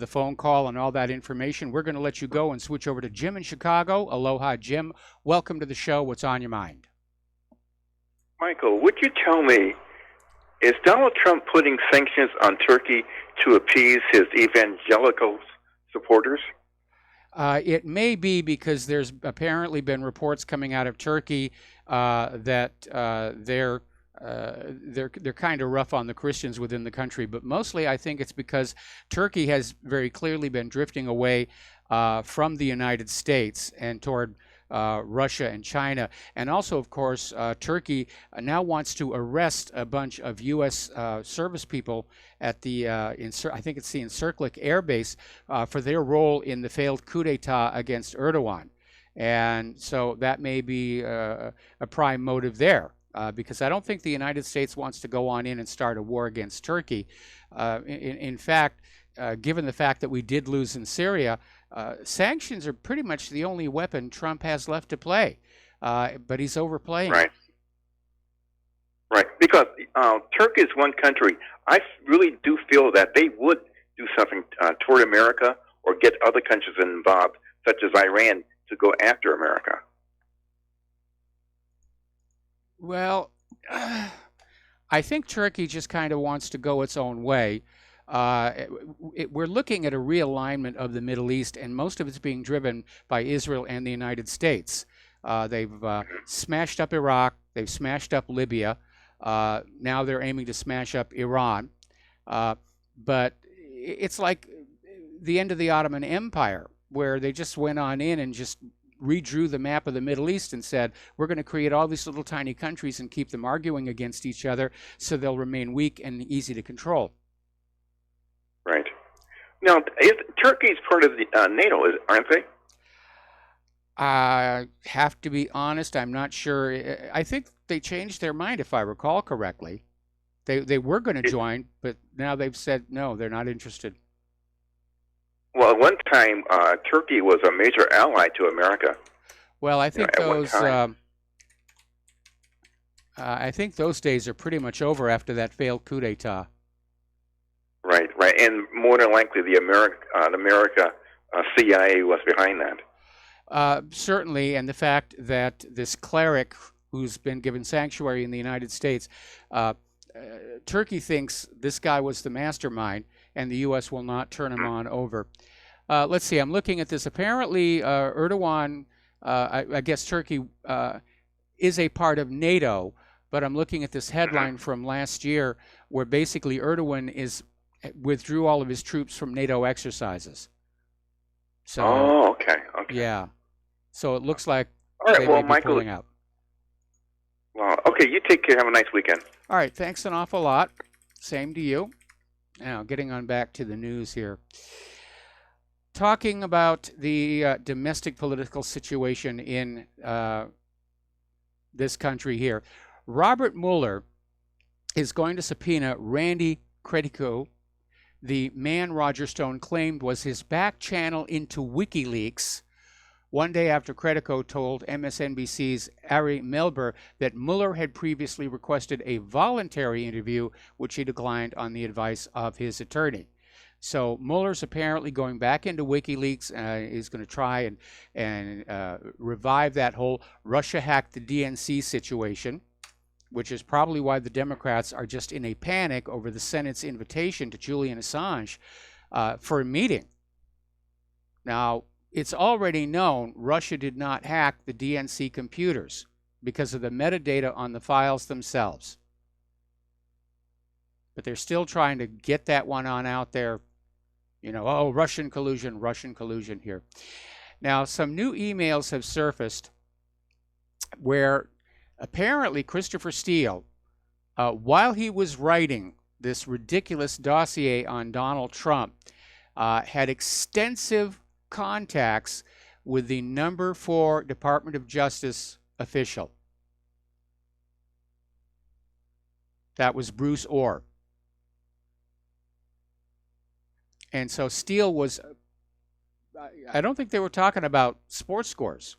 phone call and all that information. We're going to let you go and switch over to Jim in Chicago. Aloha, Jim. Welcome to the show. What's on your mind? Michael, would you tell me, is Donald Trump putting sanctions on Turkey to appease his evangelical supporters? It may be, because there's apparently been reports coming out of Turkey that they're kind of rough on the Christians within the country, but mostly I think it's because Turkey has very clearly been drifting away from the United States and toward Russia and China. And also, of course, Turkey now wants to arrest a bunch of U.S. service people at the, I think it's the Incirlik Air Base, for their role in the failed coup d'etat against Erdogan. And so that may be a prime motive there. Because I don't think the United States wants to go on in and start a war against Turkey. In fact, given the fact that we did lose in Syria, sanctions are pretty much the only weapon Trump has left to play. But he's overplaying. Right. Right. Because Turkey is one country. I really do feel that they would do something toward America or get other countries involved, such as Iran, to go after America. Well, I think Turkey just kind of wants to go its own way. We're looking at a realignment of the Middle East, and most of it's being driven by Israel and the United States. They've smashed up Iraq. They've smashed up Libya. Now they're aiming to smash up Iran. But it's like the end of the Ottoman Empire, where they just went on in and just redrew the map of the Middle East and said, we're going to create all these little tiny countries and keep them arguing against each other so they'll remain weak and easy to control. Right. Now, Turkey's part of the NATO, aren't they? I have to be honest, I'm not sure. I think they changed their mind, if I recall correctly. They were going to join, but now they've said no, they're not interested. Well, at one time, Turkey was a major ally to America. Well, I think I think those days are pretty much over after that failed coup d'etat. Right, right, and more than likely, the America CIA was behind that. Certainly, and the fact that this cleric who's been given sanctuary in the United States, Turkey thinks this guy was the mastermind, and the U.S. will not turn him on over. Let's see, I'm looking at this. Apparently, Erdogan, I guess Turkey is a part of NATO, but I'm looking at this headline from last year where basically Erdogan withdrew all of his troops from NATO exercises. So, okay. Yeah. So it looks like all right, they well, may be Michael, pulling out. Well, okay, you take care. Have a nice weekend. All right, thanks an awful lot. Same to you. Now, getting on back to the news here. Talking about the domestic political situation in this country here. Robert Mueller is going to subpoena Randy Credico, the man Roger Stone claimed was his back channel into WikiLeaks, one day after Credico told MSNBC's Ari Melber that Mueller had previously requested a voluntary interview, which he declined on the advice of his attorney. So Mueller's apparently going back into WikiLeaks. He's going to try and revive that whole Russia hacked the DNC situation, which is probably why the Democrats are just in a panic over the Senate's invitation to Julian Assange for a meeting. Now, it's already known Russia did not hack the DNC computers because of the metadata on the files themselves. But they're still trying to get that one on out there. You know, oh, Russian collusion here. Now, some new emails have surfaced where apparently Christopher Steele, while he was writing this ridiculous dossier on Donald Trump, had extensive contacts with the number 4 Department of Justice official. That was Bruce Orr. And so Steele was I don't think they were talking about sports scores.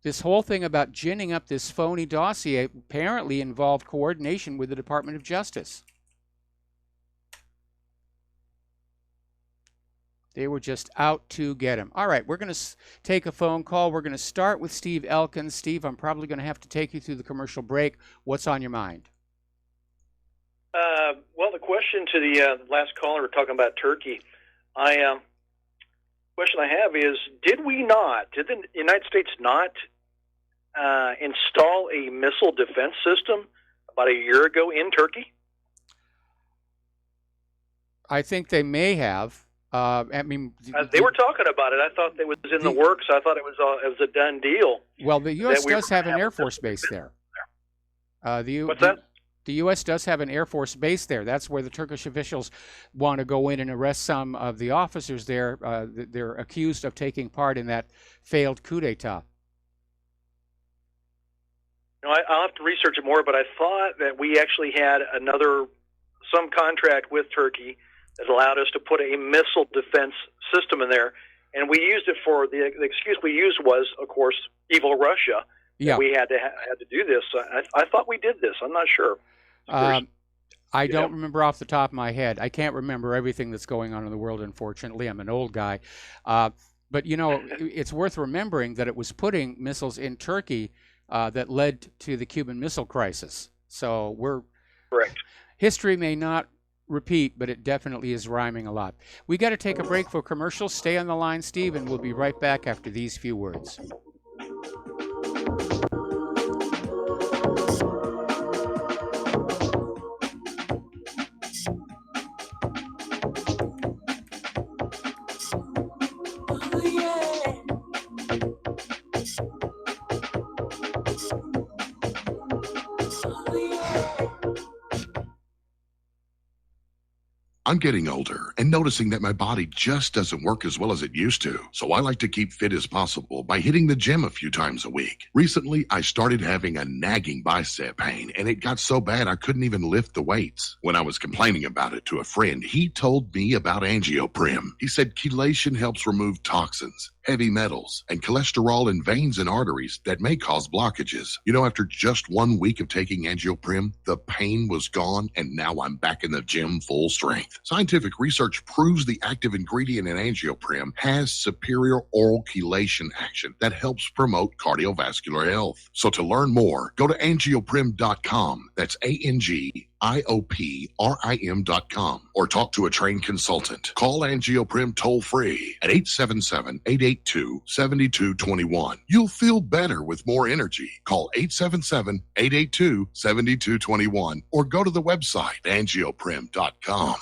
This whole thing about ginning up this phony dossier apparently involved coordination with the Department of Justice. They were just out to get him. All right, we're going to take a phone call. We're going to start with Steve Elkins. Steve, I'm probably going to have to take you through the commercial break. What's on your mind? Well, the question to the last caller, we're talking about Turkey. Question I have is, did the United States not install a missile defense system about a year ago in Turkey? I think they may have. I mean, they were talking about it. I thought it was in the works. I thought it was a done deal. Well, the U.S. does have an Air Force base there. What's that? The U.S. does have an Air Force base there. That's where the Turkish officials want to go in and arrest some of the officers there. They're accused of taking part in that failed coup d'etat. I'll have to research it more, but I thought that we actually had some contract with Turkey that allowed us to put a missile defense system in there, and we used it for the excuse we used was, of course, evil Russia. Yeah, we had to do this. I thought we did this. I'm not sure. I don't remember off the top of my head. I can't remember everything that's going on in the world, unfortunately. I'm an old guy. But, it's worth remembering that it was putting missiles in Turkey that led to the Cuban Missile Crisis. So we're correct. History may not repeat, but it definitely is rhyming a lot. We got to take a break for commercials. Stay on the line, Steve, and we'll be right back after these few words. I'm getting older and noticing that my body just doesn't work as well as it used to. So I like to keep fit as possible by hitting the gym a few times a week. Recently, I started having a nagging bicep pain, and it got so bad I couldn't even lift the weights. When I was complaining about it to a friend, he told me about Angioprim. He said chelation helps remove toxins, heavy metals, and cholesterol in veins and arteries that may cause blockages. After just 1 week of taking Angioprim, the pain was gone, and now I'm back in the gym full strength. Scientific research proves the active ingredient in Angioprim has superior oral chelation action that helps promote cardiovascular health. So to learn more, go to angioprim.com. That's ANGIOPRIM.com, or talk to a trained consultant. Call Angioprim toll free at 877-882-7221. You'll feel better with more energy. Call 877-882-7221 or go to the website angioprim.com.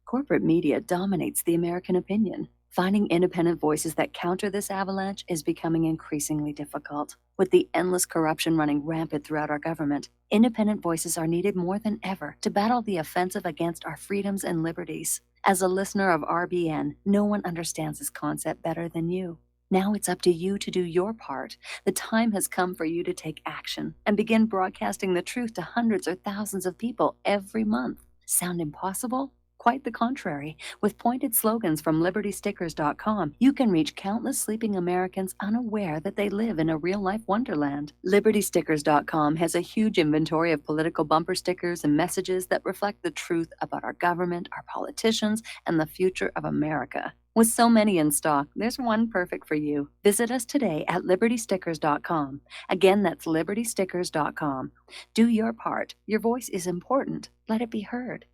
Corporate media dominates the American opinion. Finding independent voices that counter this avalanche is becoming increasingly difficult. With the endless corruption running rampant throughout our government, independent voices are needed more than ever to battle the offensive against our freedoms and liberties. As a listener of RBN, no one understands this concept better than you. Now it's up to you to do your part. The time has come for you to take action and begin broadcasting the truth to hundreds or thousands of people every month. Sound impossible? Quite the contrary. With pointed slogans from LibertyStickers.com, you can reach countless sleeping Americans unaware that they live in a real-life wonderland. LibertyStickers.com has a huge inventory of political bumper stickers and messages that reflect the truth about our government, our politicians, and the future of America. With so many in stock, there's one perfect for you. Visit us today at LibertyStickers.com. Again, that's LibertyStickers.com. Do your part. Your voice is important. Let it be heard.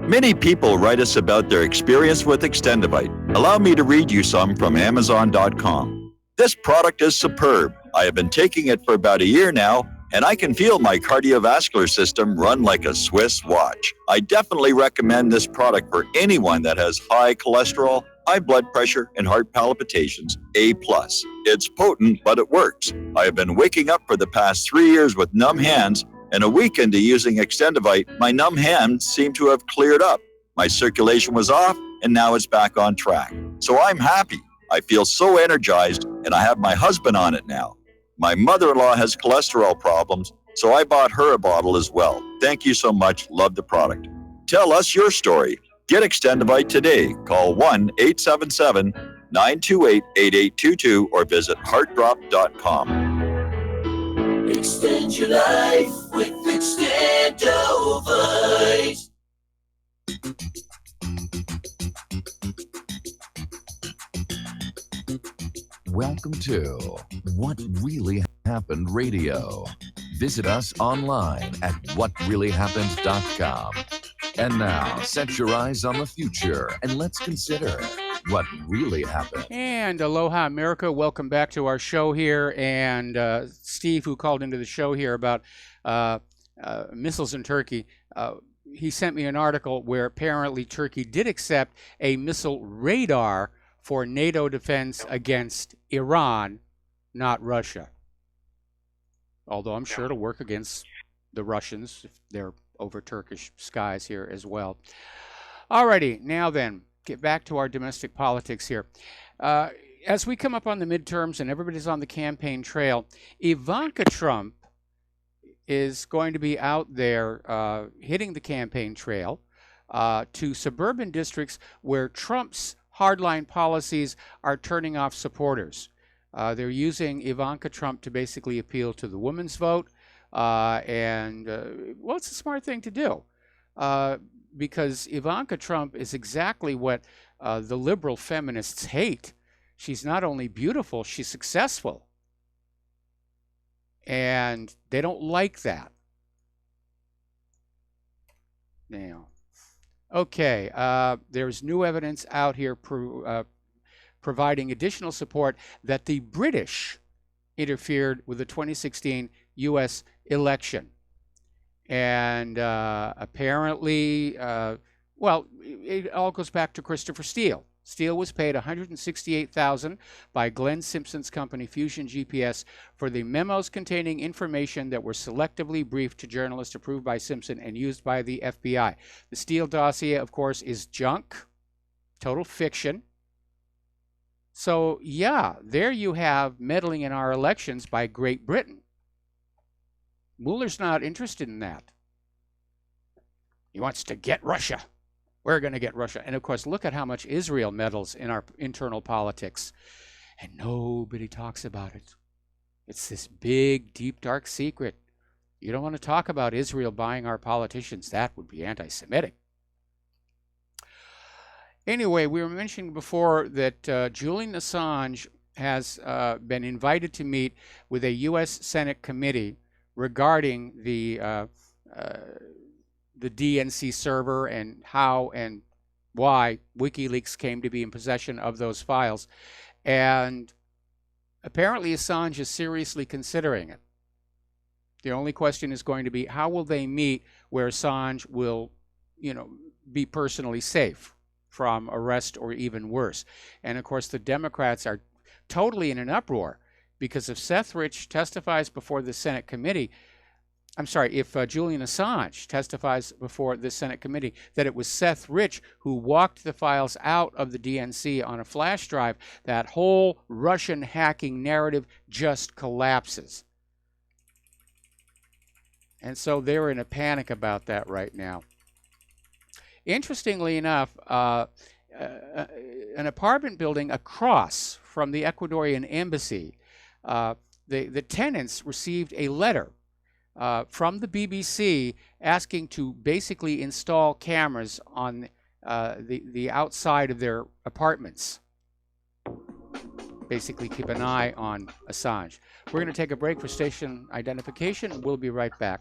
Many people write us about their experience with Extendivite. Allow me to read you some from Amazon.com. This product is superb. I have been taking it for about a year now, and I can feel my cardiovascular system run like a Swiss watch. I definitely recommend this product for anyone that has high cholesterol, high blood pressure, and heart palpitations. A+. It's potent, but it works. I have been waking up for the past 3 years with numb hands, and a week into using Extendivite, my numb hands seem to have cleared up. My circulation was off, and now it's back on track. So I'm happy. I feel so energized, and I have my husband on it now. My mother-in-law has cholesterol problems, so I bought her a bottle as well. Thank you so much. Love the product. Tell us your story. Get Extendivite today. Call 1-877-928-8822 or visit heartdrop.com. Extend your life with Extendovite. Welcome to What Really Happened Radio. Visit us online at whatreallyhappened.com. And now, set your eyes on the future and let's consider what really happened. And aloha, America. Welcome back to our show here. And Steve, who called into the show here about missiles in Turkey, he sent me an article where apparently Turkey did accept a missile radar for NATO defense against Iran, not Russia. Although I'm sure it'll work against the Russians if they're over Turkish skies here as well. Alrighty, now then, get back to our domestic politics here. As we come up on the midterms and everybody's on the campaign trail, Ivanka Trump is going to be out there hitting the campaign trail to suburban districts where Trump's hardline policies are turning off supporters. They're using Ivanka Trump to basically appeal to the women's vote. Well, it's a smart thing to do because Ivanka Trump is exactly what the liberal feminists hate. She's not only beautiful, she's successful. And they don't like that. Now, okay, there's new evidence out here providing additional support that the British interfered with the 2016 U.S. election. And apparently, well, it all goes back to Christopher Steele. Steele was paid $168,000 by Glenn Simpson's company Fusion GPS for the memos containing information that were selectively briefed to journalists approved by Simpson and used by the FBI. The Steele dossier, of course, is junk, total fiction. So, yeah, there you have meddling in our elections by Great Britain. Mueller's not interested in that. He wants to get Russia. We're going to get Russia. And, of course, look at how much Israel meddles in our internal politics. And nobody talks about it. It's this big, deep, dark secret. You don't want to talk about Israel buying our politicians. That would be anti-Semitic. Anyway, we were mentioning before that Julian Assange has been invited to meet with a U.S. Senate committee regarding the DNC server and how and why WikiLeaks came to be in possession of those files. And apparently Assange is seriously considering it. The only question is going to be, how will they meet where Assange will, be personally safe from arrest or even worse? And of course, the Democrats are totally in an uproar because if Seth Rich testifies before the Senate committee, if Julian Assange testifies before the Senate committee that it was Seth Rich who walked the files out of the DNC on a flash drive, that whole Russian hacking narrative just collapses. And so they're in a panic about that right now. Interestingly enough, an apartment building across from the Ecuadorian embassy, the tenants received a letter from the BBC asking to basically install cameras on the outside of their apartments. Basically keep an eye on Assange. We're going to take a break for station identification. We'll be right back.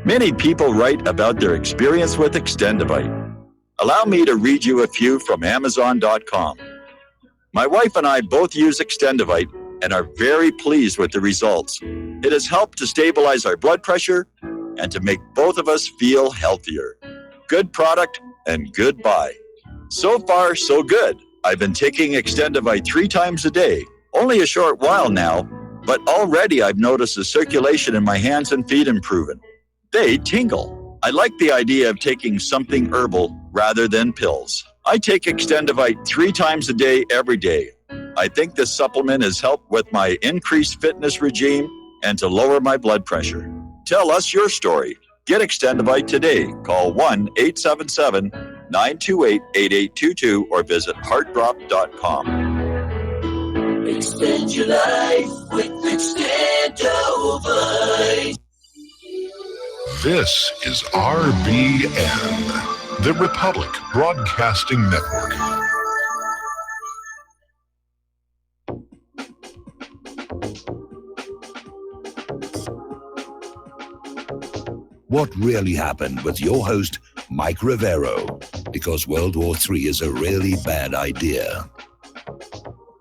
Many people write about their experience with Extendivite. Allow me to read you a few from Amazon.com. My wife and I both use Extendivite and are very pleased with the results. It has helped to stabilize our blood pressure and to make both of us feel healthier. Good product and good buy. So far, so good. I've been taking Extendivite 3 times a day, only a short while now, but already I've noticed the circulation in my hands and feet improving. They tingle. I like the idea of taking something herbal rather than pills. I take Extendivite 3 times a day, every day. I think this supplement has helped with my increased fitness regime and to lower my blood pressure. Tell us your story. Get Extendivite today. Call 1-877-928-8822 or visit heartdrop.com. Extend your life with Extendivite. This is RBN, the Republic Broadcasting Network. What really happened with your host, Mike Rivero, because World War III is a really bad idea.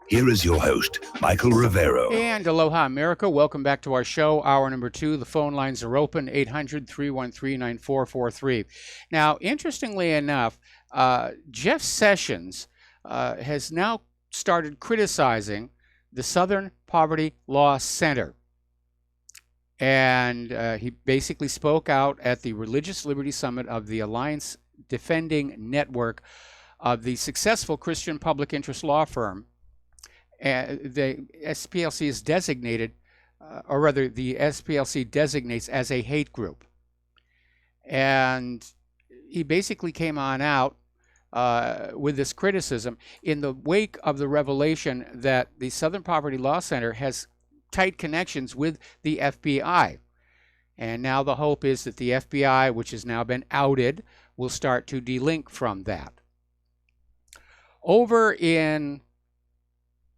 Here is your host, Michael Rivero. And aloha, America. Welcome back to our show, hour number 2. The phone lines are open, 800-313-9443. Now, interestingly enough, Jeff Sessions has now started criticizing the Southern Poverty Law Center. And he basically spoke out at the Religious Liberty Summit of the Alliance Defending Network of the successful Christian public interest law firm. The SPLC is designated, or rather the SPLC designates as a hate group. And he basically came on out with this criticism in the wake of the revelation that the Southern Poverty Law Center has tight connections with the FBI. And now the hope is that the FBI, which has now been outed, will start to delink from that. Over in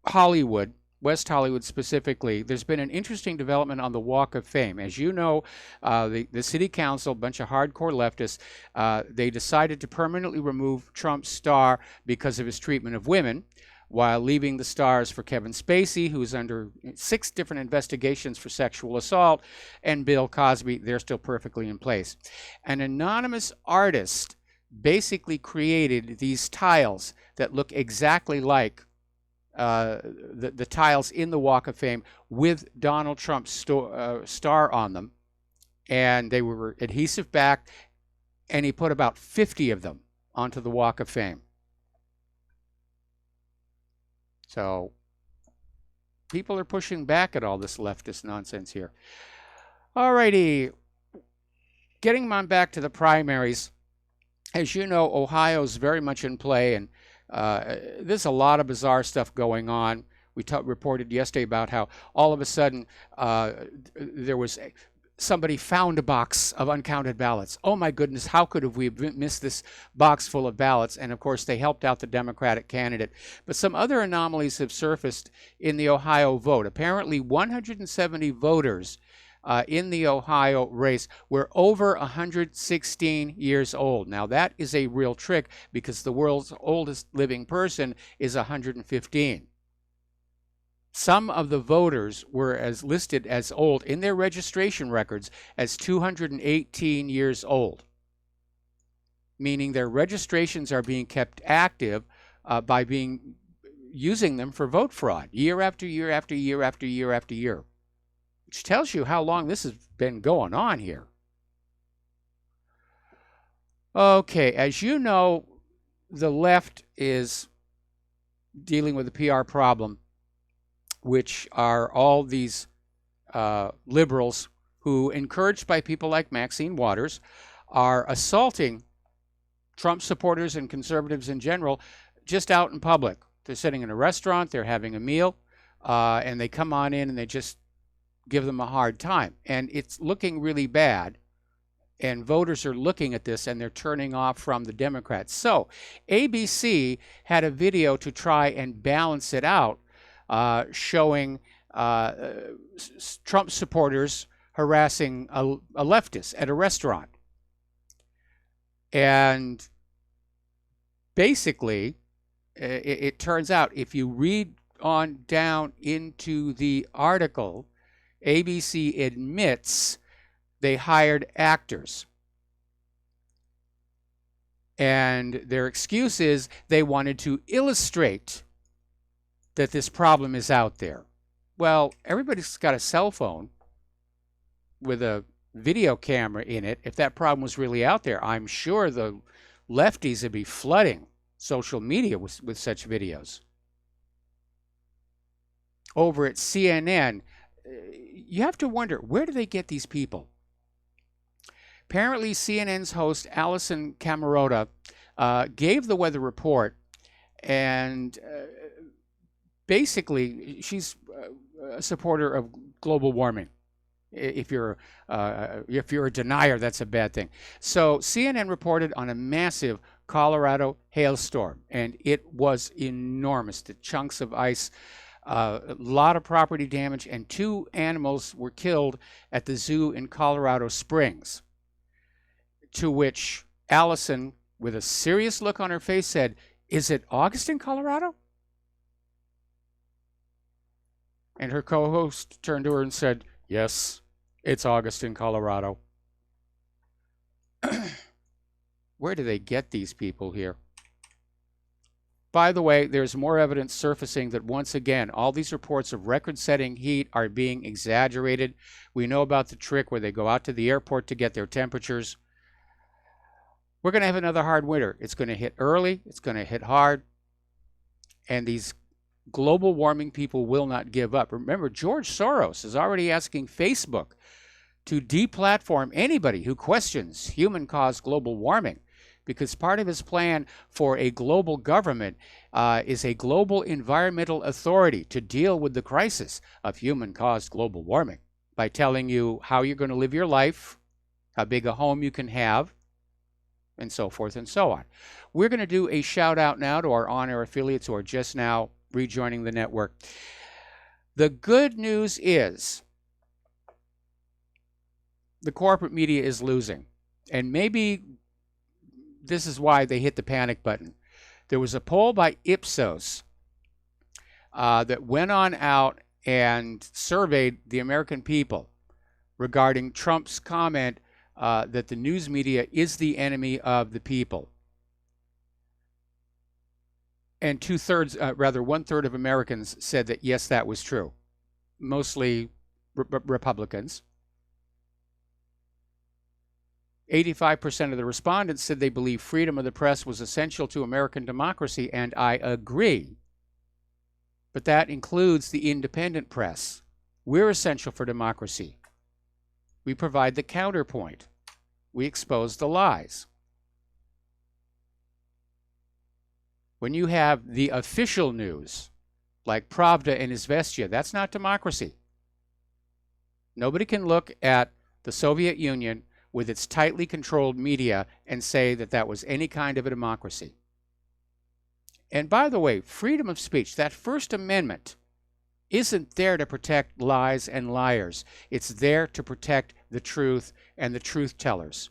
Hollywood, West Hollywood specifically, there's been an interesting development on the Walk of Fame. As you know, the city council, a bunch of hardcore leftists, they decided to permanently remove Trump's star because of his treatment of women, while leaving the stars for Kevin Spacey, who's under 6 different investigations for sexual assault, and Bill Cosby. They're still perfectly in place. An anonymous artist basically created these tiles that look exactly like the tiles in the Walk of Fame with Donald Trump's star on them. And they were adhesive backed, and he put about 50 of them onto the Walk of Fame. So people are pushing back at all this leftist nonsense here. All righty. Getting on back to the primaries. As you know, Ohio's very much in play, and there's a lot of bizarre stuff going on. We reported yesterday about how all of a sudden there was somebody found a box of uncounted ballots. Oh my goodness, how could we have missed this box full of ballots? And of course, they helped out the Democratic candidate. But some other anomalies have surfaced in the Ohio vote. Apparently, 170 voters in the Ohio race were over 116 years old. Now, that is a real trick because the world's oldest living person is 115. Some of the voters were listed as old in their registration records as 218 years old, meaning their registrations are being kept active by using them for vote fraud year after year after year after year after year, which tells you how long this has been going on here. Okay, as you know, the left is dealing with a PR problem, which are all these liberals who, encouraged by people like Maxine Waters, are assaulting Trump supporters and conservatives in general just out in public. They're sitting in a restaurant, they're having a meal, and they come on in and they just give them a hard time. And it's looking really bad. And voters are looking at this and they're turning off from the Democrats. So ABC had a video to try and balance it out, showing Trump supporters harassing a leftist at a restaurant. And basically, it turns out, if you read on down into the article, ABC admits they hired actors. And their excuse is they wanted to illustrate that this problem is out there. Well, everybody's got a cell phone with a video camera in it. If that problem was really out there, I'm sure the lefties would be flooding social media with such videos. Over at CNN, you have to wonder, where do they get these people? Apparently, CNN's host, Alison Camerota, gave the weather report, and basically, she's a supporter of global warming. If you're a denier, that's a bad thing. So CNN reported on a massive Colorado hailstorm, and it was enormous. The chunks of ice, a lot of property damage, and 2 animals were killed at the zoo in Colorado Springs. To which Allison, with a serious look on her face, said, "Is it August in Colorado?" And her co-host turned to her and said, "Yes, it's August in Colorado." Where do they get these people here? By the way, there's more evidence surfacing that once again, all these reports of record-setting heat are being exaggerated. We know about the trick where they go out to the airport to get their temperatures. We're going to have another hard winter. It's going to hit early. It's going to hit hard. And these global warming people will not give up. Remember, George Soros is already asking Facebook to deplatform anybody who questions human-caused global warming, because part of his plan for a global government is a global environmental authority to deal with the crisis of human-caused global warming by telling you how you're going to live your life, how big a home you can have, and so forth and so on. We're going to do a shout out now to our on-air affiliates who are just now rejoining the network. The good news is the corporate media is losing, and maybe this is why they hit the panic button. There was a poll by Ipsos that went on out and surveyed the American people regarding Trump's comment that the news media is the enemy of the people. And 1/3 of Americans said that, yes, that was true. Mostly Republicans. 85% of the respondents said they believe freedom of the press was essential to American democracy, and I agree. But that includes the independent press. We're essential for democracy. We provide the counterpoint. We expose the lies. When you have the official news, like Pravda and Izvestia, that's not democracy. Nobody can look at the Soviet Union with its tightly controlled media and say that that was any kind of a democracy. And by the way, freedom of speech, that First Amendment, isn't there to protect lies and liars. It's there to protect the truth and the truth tellers,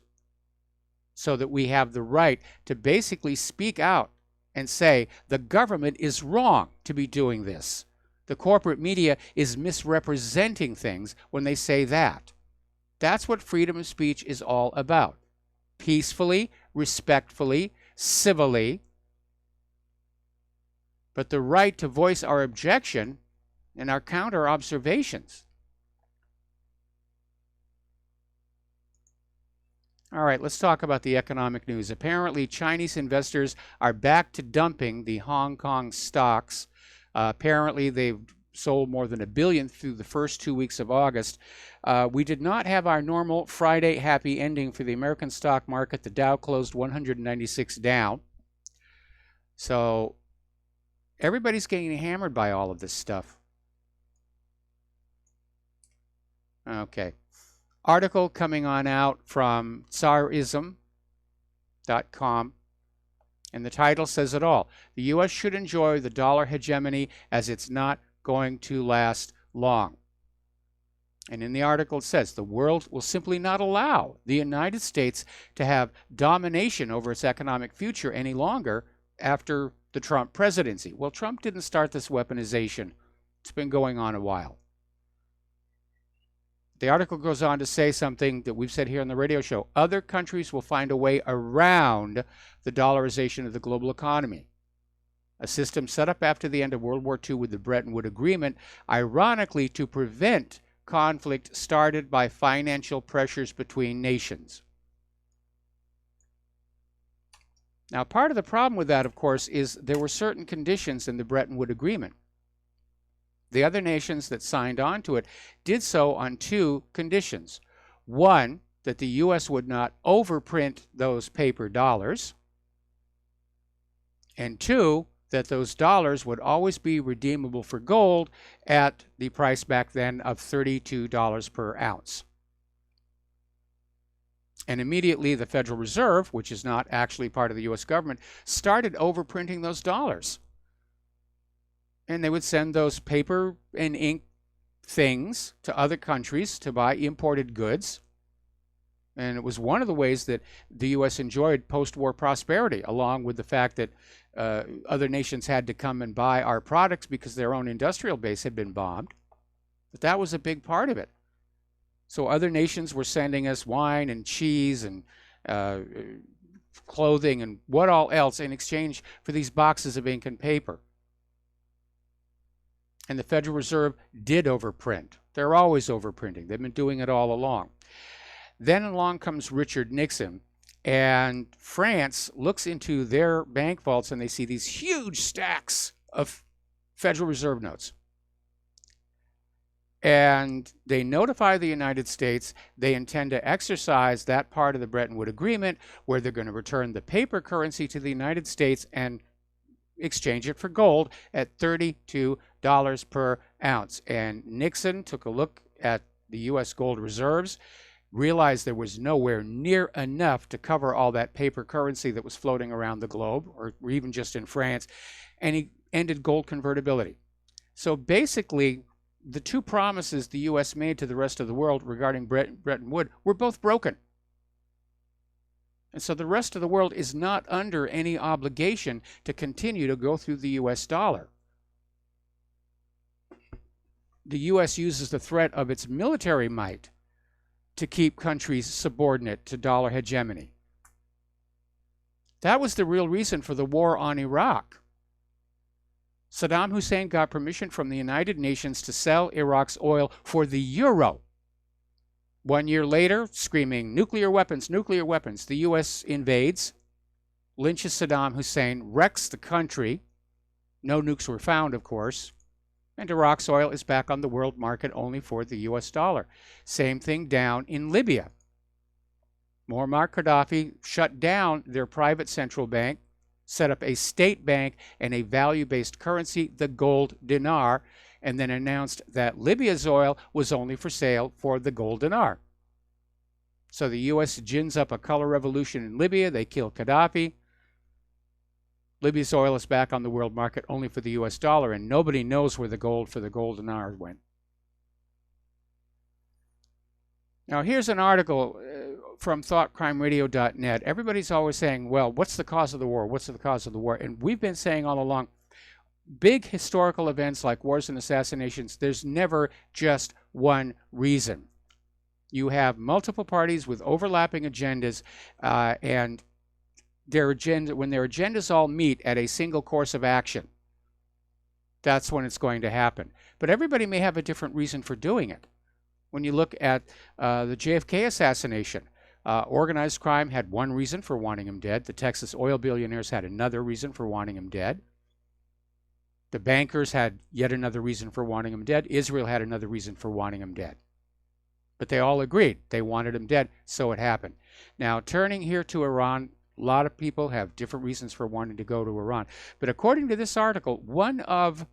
so that we have the right to basically speak out and say the government is wrong to be doing this. The corporate media is misrepresenting things when they say that. That's what freedom of speech is all about. Peacefully, respectfully, civilly, but the right to voice our objection and our counter observations. All right, let's talk about the economic news. Apparently, Chinese investors are back to dumping the Hong Kong stocks. Apparently, they've sold more than $1 billion through the first 2 weeks of August. We did not have our normal Friday happy ending for the American stock market. The Dow closed 196 down. So everybody's getting hammered by all of this stuff. Okay. Article coming on out from Tsarism.com. And the title says it all. The U.S. should enjoy the dollar hegemony as it's not going to last long. And in the article it says, the world will simply not allow the United States to have domination over its economic future any longer after the Trump presidency. Well, Trump didn't start this weaponization. It's been going on a while. The article goes on to say something that we've said here on the radio show. Other countries will find a way around the dollarization of the global economy. A system set up after the end of World War II with the Bretton Woods Agreement, ironically to prevent conflict started by financial pressures between nations. Now, part of the problem with that, of course, is there were certain conditions in the Bretton Woods Agreement. The other nations that signed on to it did so on two conditions. One, that the U.S. would not overprint those paper dollars. And two, that those dollars would always be redeemable for gold at the price back then of $32 per ounce. And immediately the Federal Reserve, which is not actually part of the U.S. government, started overprinting those dollars. And they would send those paper and ink things to other countries to buy imported goods. And it was one of the ways that the U.S. enjoyed post-war prosperity, along with the fact that other nations had to come and buy our products because their own industrial base had been bombed. But that was a big part of it. So other nations were sending us wine and cheese and clothing and what all else in exchange for these boxes of ink and paper. And the Federal Reserve did overprint. They're always overprinting. They've been doing it all along. Then along comes Richard Nixon, and France looks into their bank vaults and they see these huge stacks of Federal Reserve notes. And they notify the United States they intend to exercise that part of the Bretton Woods Agreement where they're going to return the paper currency to the United States and exchange it for gold at $32 per ounce. And Nixon took a look at the U.S. gold reserves, realized there was nowhere near enough to cover all that paper currency that was floating around the globe, or even just in France, and he ended gold convertibility. So basically, the two promises the U.S. made to the rest of the world regarding Bretton Woods were both broken. And so the rest of the world is not under any obligation to continue to go through the U.S. dollar. The U.S. uses the threat of its military might to keep countries subordinate to dollar hegemony. That was the real reason for the war on Iraq. Saddam Hussein got permission from the United Nations to sell Iraq's oil for the euro. 1 year later, screaming, nuclear weapons, the U.S. invades, lynches Saddam Hussein, wrecks the country. No nukes were found, of course. And Iraq's oil is back on the world market only for the U.S. dollar. Same thing down in Libya. Muammar Gaddafi shut down their private central bank, set up a state bank and a value-based currency, the gold dinar, and then announced that Libya's oil was only for sale for the gold dinar. So the U.S. gins up a color revolution in Libya. They kill Gaddafi. Libya's oil is back on the world market only for the U.S. dollar, and nobody knows where the gold for the gold dinar went. Now, here's an article from thoughtcrimeradio.net. Everybody's always saying, well, what's the cause of the war? What's the cause of the war? And we've been saying all along, big historical events like wars and assassinations, there's never just one reason. You have multiple parties with overlapping agendas, and when their agendas all meet at a single course of action, that's when it's going to happen. But everybody may have a different reason for doing it. When you look at the JFK assassination, organized crime had one reason for wanting him dead. The Texas oil billionaires had another reason for wanting him dead. The bankers had yet another reason for wanting him dead. Israel had another reason for wanting him dead. But they all agreed they wanted him dead, so it happened. Now, turning here to Iran, a lot of people have different reasons for wanting to go to Iran. But according to this article, one of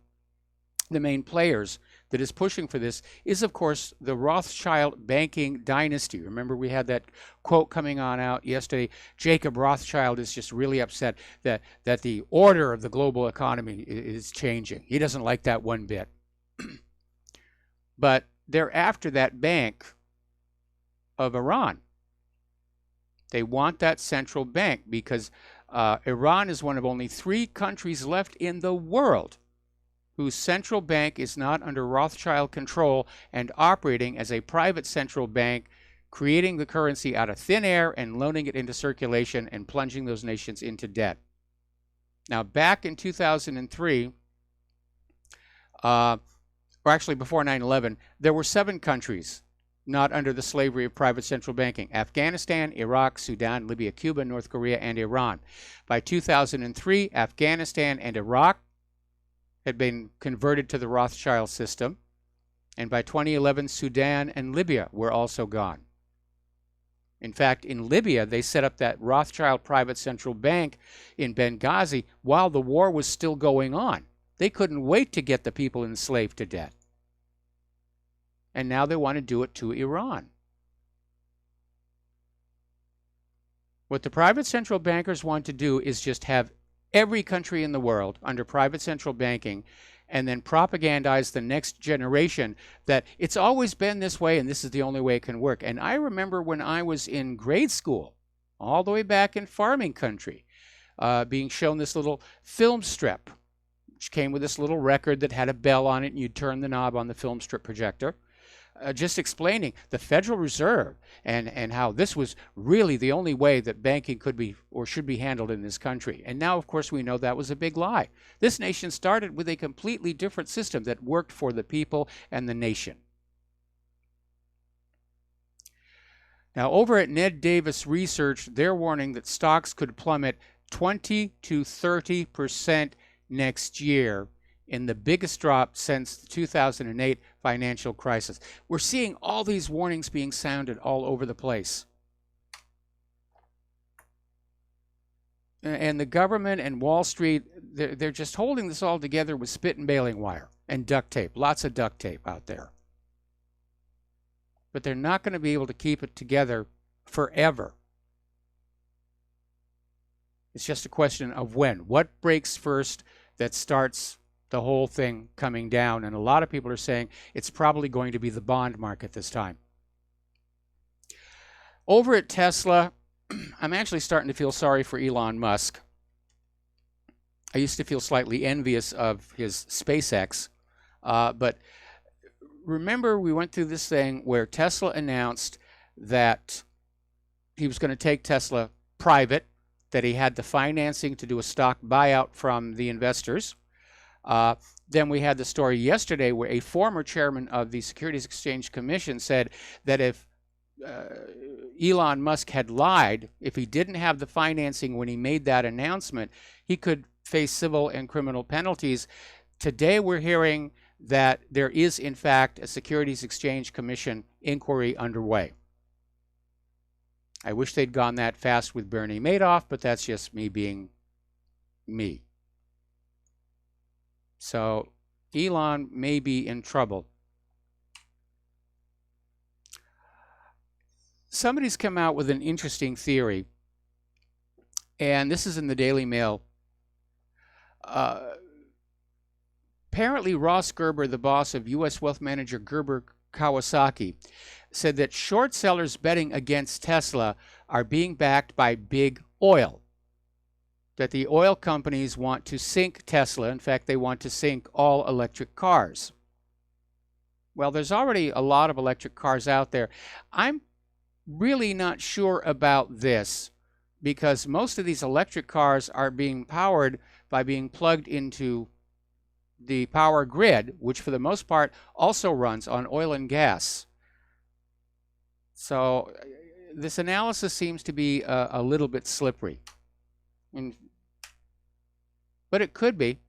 the main players that is pushing for this is, of course, the Rothschild banking dynasty. Remember, we had that quote coming on out yesterday. Jacob Rothschild is just really upset that the order of the global economy is changing. He doesn't like that one bit. But they're after that bank of Iran. They want that central bank because Iran is one of only 3 countries left in the world whose central bank is not under Rothschild control and operating as a private central bank, creating the currency out of thin air and loaning it into circulation and plunging those nations into debt. Now, back in 2003, or actually before 9/11, there were 7 countries not under the slavery of private central banking: Afghanistan, Iraq, Sudan, Libya, Cuba, North Korea, and Iran. By 2003, Afghanistan and Iraq had been converted to the Rothschild system, and by 2011, Sudan and Libya were also gone. In fact, in Libya, they set up that Rothschild private central bank in Benghazi while the war was still going on. They couldn't wait to get the people enslaved to death. And now they want to do it to Iran. What the private central bankers want to do is just have every country in the world under private central banking and then propagandize the next generation that it's always been this way and this is the only way it can work. And I remember when I was in grade school, all the way back in farming country, being shown this little film strip, which came with this little record that had a bell on it, and you'd turn the knob on the film strip projector. Just explaining the Federal Reserve and how this was really the only way that banking could be or should be handled in this country. And now, of course, we know that was a big lie. This nation started with a completely different system that worked for the people and the nation. Now, over at Ned Davis Research, they're warning that stocks could plummet 20 to 30% next year, in the biggest drop since the 2008 financial crisis. We're seeing all these warnings being sounded all over the place. And the government and Wall Street, they're just holding this all together with spit and baling wire and duct tape. Lots of duct tape out there. But they're not going to be able to keep it together forever. It's just a question of when. What breaks first that starts the whole thing coming down? And a lot of people are saying it's probably going to be the bond market this time. Over at Tesla, I'm actually starting to feel sorry for Elon Musk. I used to feel slightly envious of his SpaceX, but remember we went through this thing where Tesla announced that he was going to take Tesla private, that he had the financing to do a stock buyout from the investors. Then we had the story yesterday where a former chairman of the Securities Exchange Commission said that if Elon Musk had lied, if he didn't have the financing when he made that announcement, he could face civil and criminal penalties. Today we're hearing that there is, in fact, a Securities Exchange Commission inquiry underway. I wish they'd gone that fast with Bernie Madoff, but that's just me being me. So Elon may be in trouble. Somebody's come out with an interesting theory, and this is in the Daily Mail. Apparently Ross Gerber, the boss of U.S. wealth manager Gerber Kawasaki, said that short sellers betting against Tesla are being backed by big oil. That the oil companies want to sink Tesla. In fact, they want to sink all electric cars. Well, there's already a lot of electric cars out there. I'm really not sure about this because most of these electric cars are being powered by being plugged into the power grid, which for the most part also runs on oil and gas. So this analysis seems to be a little bit slippery. But it could be.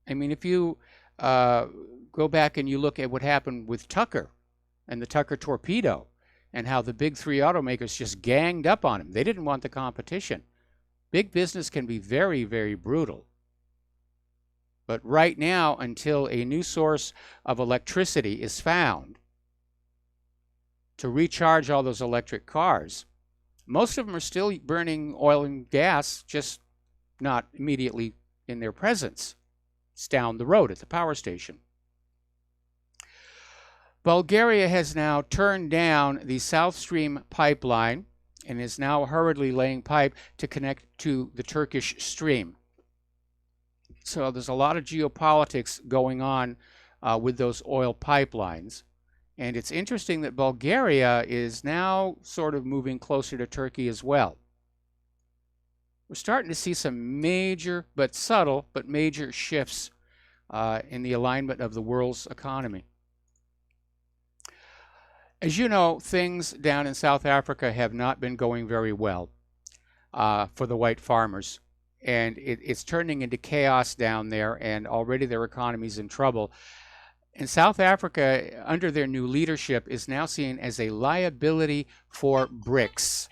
I mean, if you go back and you look at what happened with Tucker and the Tucker torpedo and how the big 3 automakers just ganged up on him. They didn't want the competition. Big business can be very, very brutal. But right now, until a new source of electricity is found to recharge all those electric cars, most of them are still burning oil and gas, just not immediately in their presence. It's down the road at the power station. Bulgaria has now turned down the South Stream pipeline and is now hurriedly laying pipe to connect to the Turkish Stream. So there's a lot of geopolitics going on with those oil pipelines. And it's interesting that Bulgaria is now sort of moving closer to Turkey as well. We're starting to see some major, but subtle, but major shifts in the alignment of the world's economy. As you know, things down in South Africa have not been going very well for the white farmers. And it's turning into chaos down there, and already their economy's in trouble. And South Africa, under their new leadership, is now seen as a liability for BRICS.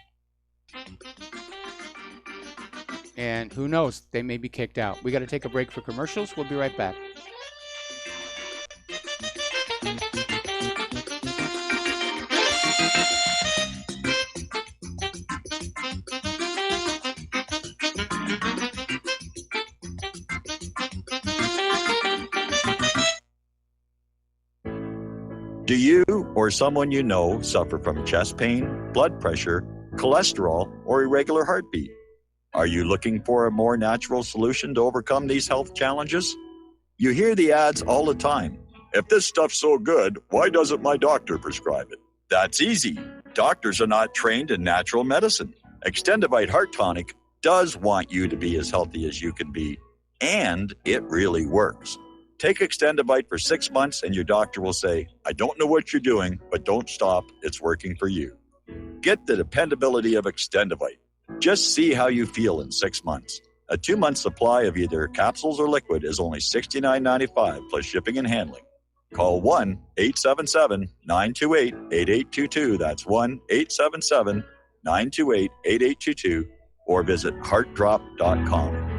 And who knows, they may be kicked out. We got to take a break for commercials. We'll be right back. Do you or someone you know suffer from chest pain, blood pressure, cholesterol, or irregular heartbeat? Are you looking for a more natural solution to overcome these health challenges? You hear the ads all the time. If this stuff's so good, why doesn't my doctor prescribe it? That's easy. Doctors are not trained in natural medicine. Extendivite Heart Tonic does want you to be as healthy as you can be, and it really works. Take Extendivite for 6 months and your doctor will say, I don't know what you're doing, but don't stop. It's working for you. Get the dependability of Extendivite. Just see how you feel in 6 months. A 2-month supply of either capsules or liquid is only $69.95 plus shipping and handling. Call 1-877-928-8822. That's 1-877-928-8822 or visit heartdrop.com.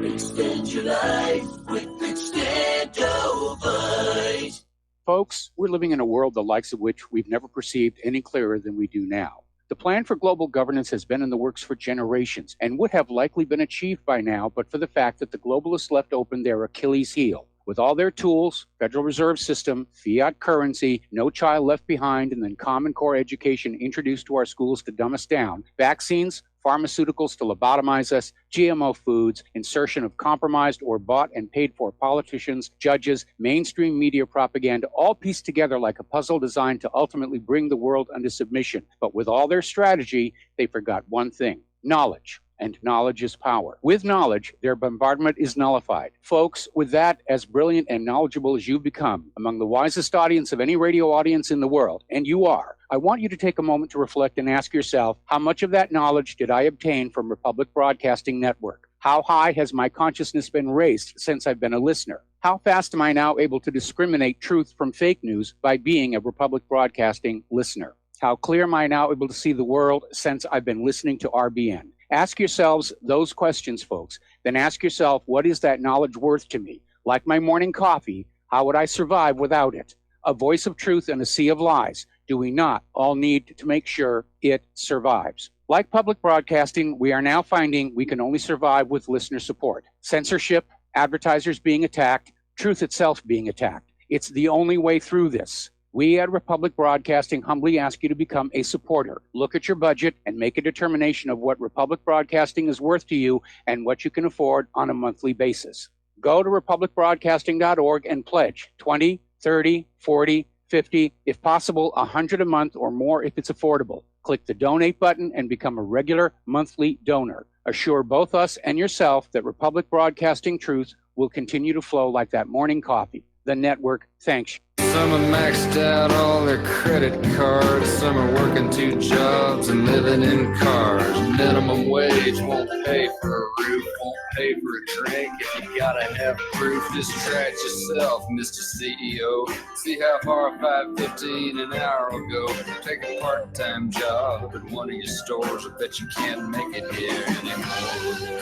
Extend your life with Extendovite. Folks, we're living in a world the likes of which we've never perceived any clearer than we do now. The plan for global governance has been in the works for generations and would have likely been achieved by now, but for the fact that the globalists left open their Achilles heel. With all their tools, Federal Reserve System, fiat currency, no child left behind, and then Common Core education introduced to our schools to dumb us down, vaccines, pharmaceuticals to lobotomize us, GMO foods, insertion of compromised or bought and paid for politicians, judges, mainstream media propaganda, all pieced together like a puzzle designed to ultimately bring the world under submission. But with all their strategy, they forgot one thing: knowledge. And knowledge is power. With knowledge, their bombardment is nullified. Folks, with that, as brilliant and knowledgeable as you've become, among the wisest audience of any radio audience in the world, and you are, I want you to take a moment to reflect and ask yourself, how much of that knowledge did I obtain from Republic Broadcasting Network? How high has my consciousness been raised since I've been a listener? How fast am I now able to discriminate truth from fake news by being a Republic Broadcasting listener? How clear am I now able to see the world since I've been listening to RBN? Ask yourselves those questions, folks. Then ask yourself, what is that knowledge worth to me? Like my morning coffee, how would I survive without it? A voice of truth in a sea of lies. Do we not all need to make sure it survives? Like public broadcasting, we are now finding we can only survive with listener support. Censorship, advertisers being attacked, truth itself being attacked. It's the only way through this. We at Republic Broadcasting humbly ask you to become a supporter. Look at your budget and make a determination of what Republic Broadcasting is worth to you and what you can afford on a monthly basis. Go to republicbroadcasting.org and pledge 20, 30, 40, 50, if possible, 100 a month or more if it's affordable. Click the donate button and become a regular monthly donor. Assure both us and yourself that Republic Broadcasting truth will continue to flow like that morning coffee. The network thanks you. Some are maxed out all their credit cards. Some are working 2 jobs and living in cars. Minimum wage won't pay for a roof, won't pay for a drink. If you gotta have proof, distract yourself, Mr. CEO. See how far $5.15 an hour will go. Take a part-time job at one of your stores. I bet you can't make it here anymore.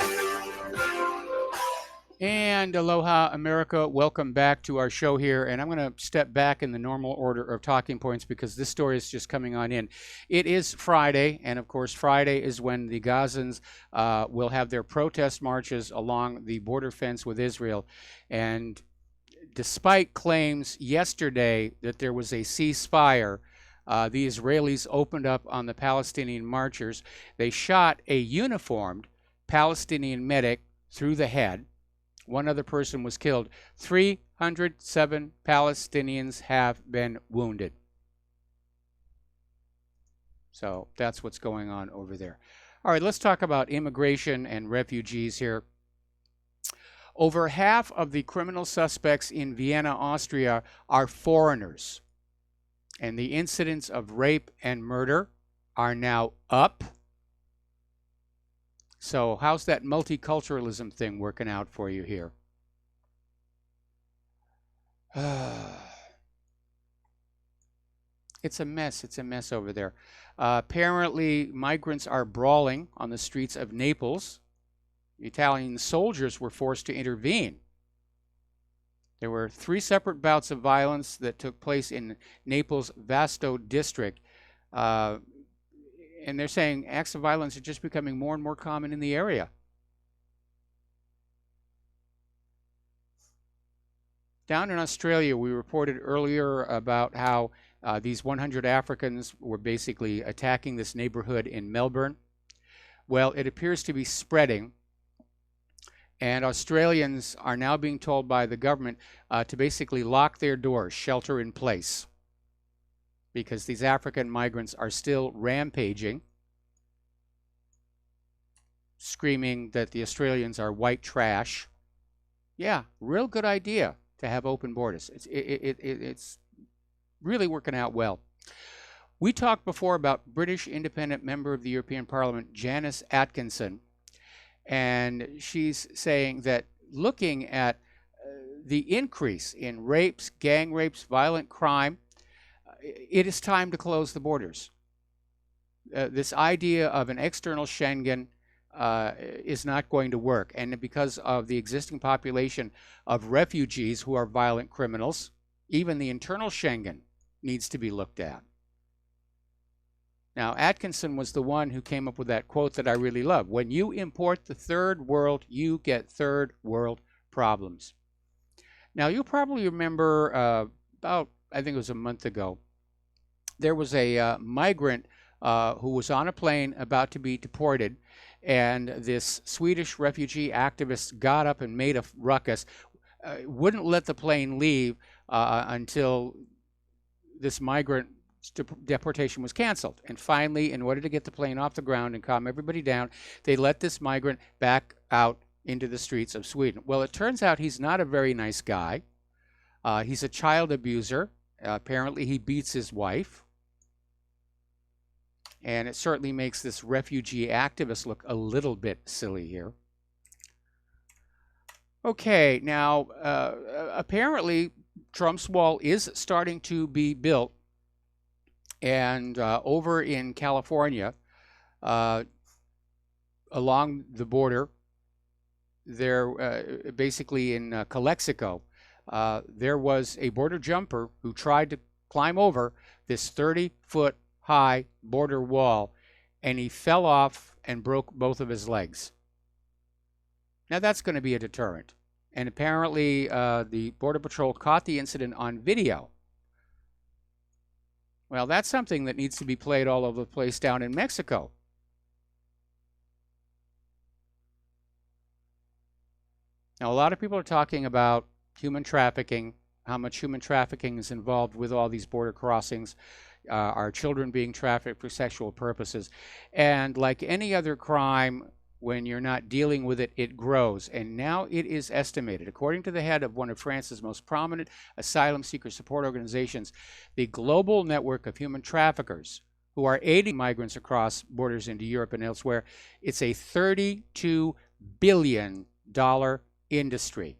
And aloha, America. Welcome back to our show here. And I'm going to step back in the normal order of talking points because this story is just coming on in. It is Friday. And of course, Friday is when the Gazans will have their protest marches along the border fence with Israel. And despite claims yesterday that there was a ceasefire, the Israelis opened up on the Palestinian marchers. They shot a uniformed Palestinian medic through the head. One other person was killed. 307 Palestinians have been wounded. So that's what's going on over there. All right, let's talk about immigration and refugees here. Over half of the criminal suspects in Vienna, Austria are foreigners. And the incidents of rape and murder are now up. So how's that multiculturalism thing working out for you here? It's a mess. It's a mess over there. Apparently, migrants are brawling on the streets of Naples. Italian soldiers were forced to intervene. There were 3 separate bouts of violence that took place in Naples' Vasto district. And they're saying acts of violence are just becoming more and more common in the area. Down in Australia, we reported earlier about how these 100 Africans were basically attacking this neighborhood in Melbourne. Well, it appears to be spreading. And Australians are now being told by the government to basically lock their doors, shelter in place, because these African migrants are still rampaging, screaming that the Australians are white trash. Yeah, real good idea to have open borders. It's really working out well. We talked before about British independent member of the European Parliament, Janice Atkinson. And she's saying that looking at the increase in rapes, gang rapes, violent crime, it is time to close the borders. This idea of an external Schengen is not going to work. And because of the existing population of refugees who are violent criminals, even the internal Schengen needs to be looked at. Now, Atkinson was the one who came up with that quote that I really love. When you import the third world, you get third world problems. Now, you'll probably remember about, I think it was a month ago, there was a migrant who was on a plane about to be deported, and this Swedish refugee activist got up and made a ruckus, wouldn't let the plane leave until this migrant deportation was canceled. And finally, in order to get the plane off the ground and calm everybody down, they let this migrant back out into the streets of Sweden. Well, it turns out he's not a very nice guy. He's a child abuser. Apparently, he beats his wife. And it certainly makes this refugee activist look a little bit silly here. Okay, now, apparently, Trump's wall is starting to be built. And over in California, along the border, there basically in Calexico, there was a border jumper who tried to climb over this 30-foot high border wall, and he fell off and broke both of his legs. Now that's going to be a deterrent. And apparently the Border Patrol caught the incident on video. Well, that's something that needs to be played all over the place down in Mexico. Now, a lot of people are talking about human trafficking, how much human trafficking is involved with all these border crossings, our children being trafficked for sexual purposes. And like any other crime, when you're not dealing with it, it grows. And now it is estimated, according to the head of one of France's most prominent asylum seeker support organizations, the global network of human traffickers who are aiding migrants across borders into Europe and elsewhere, it's a $32 billion industry.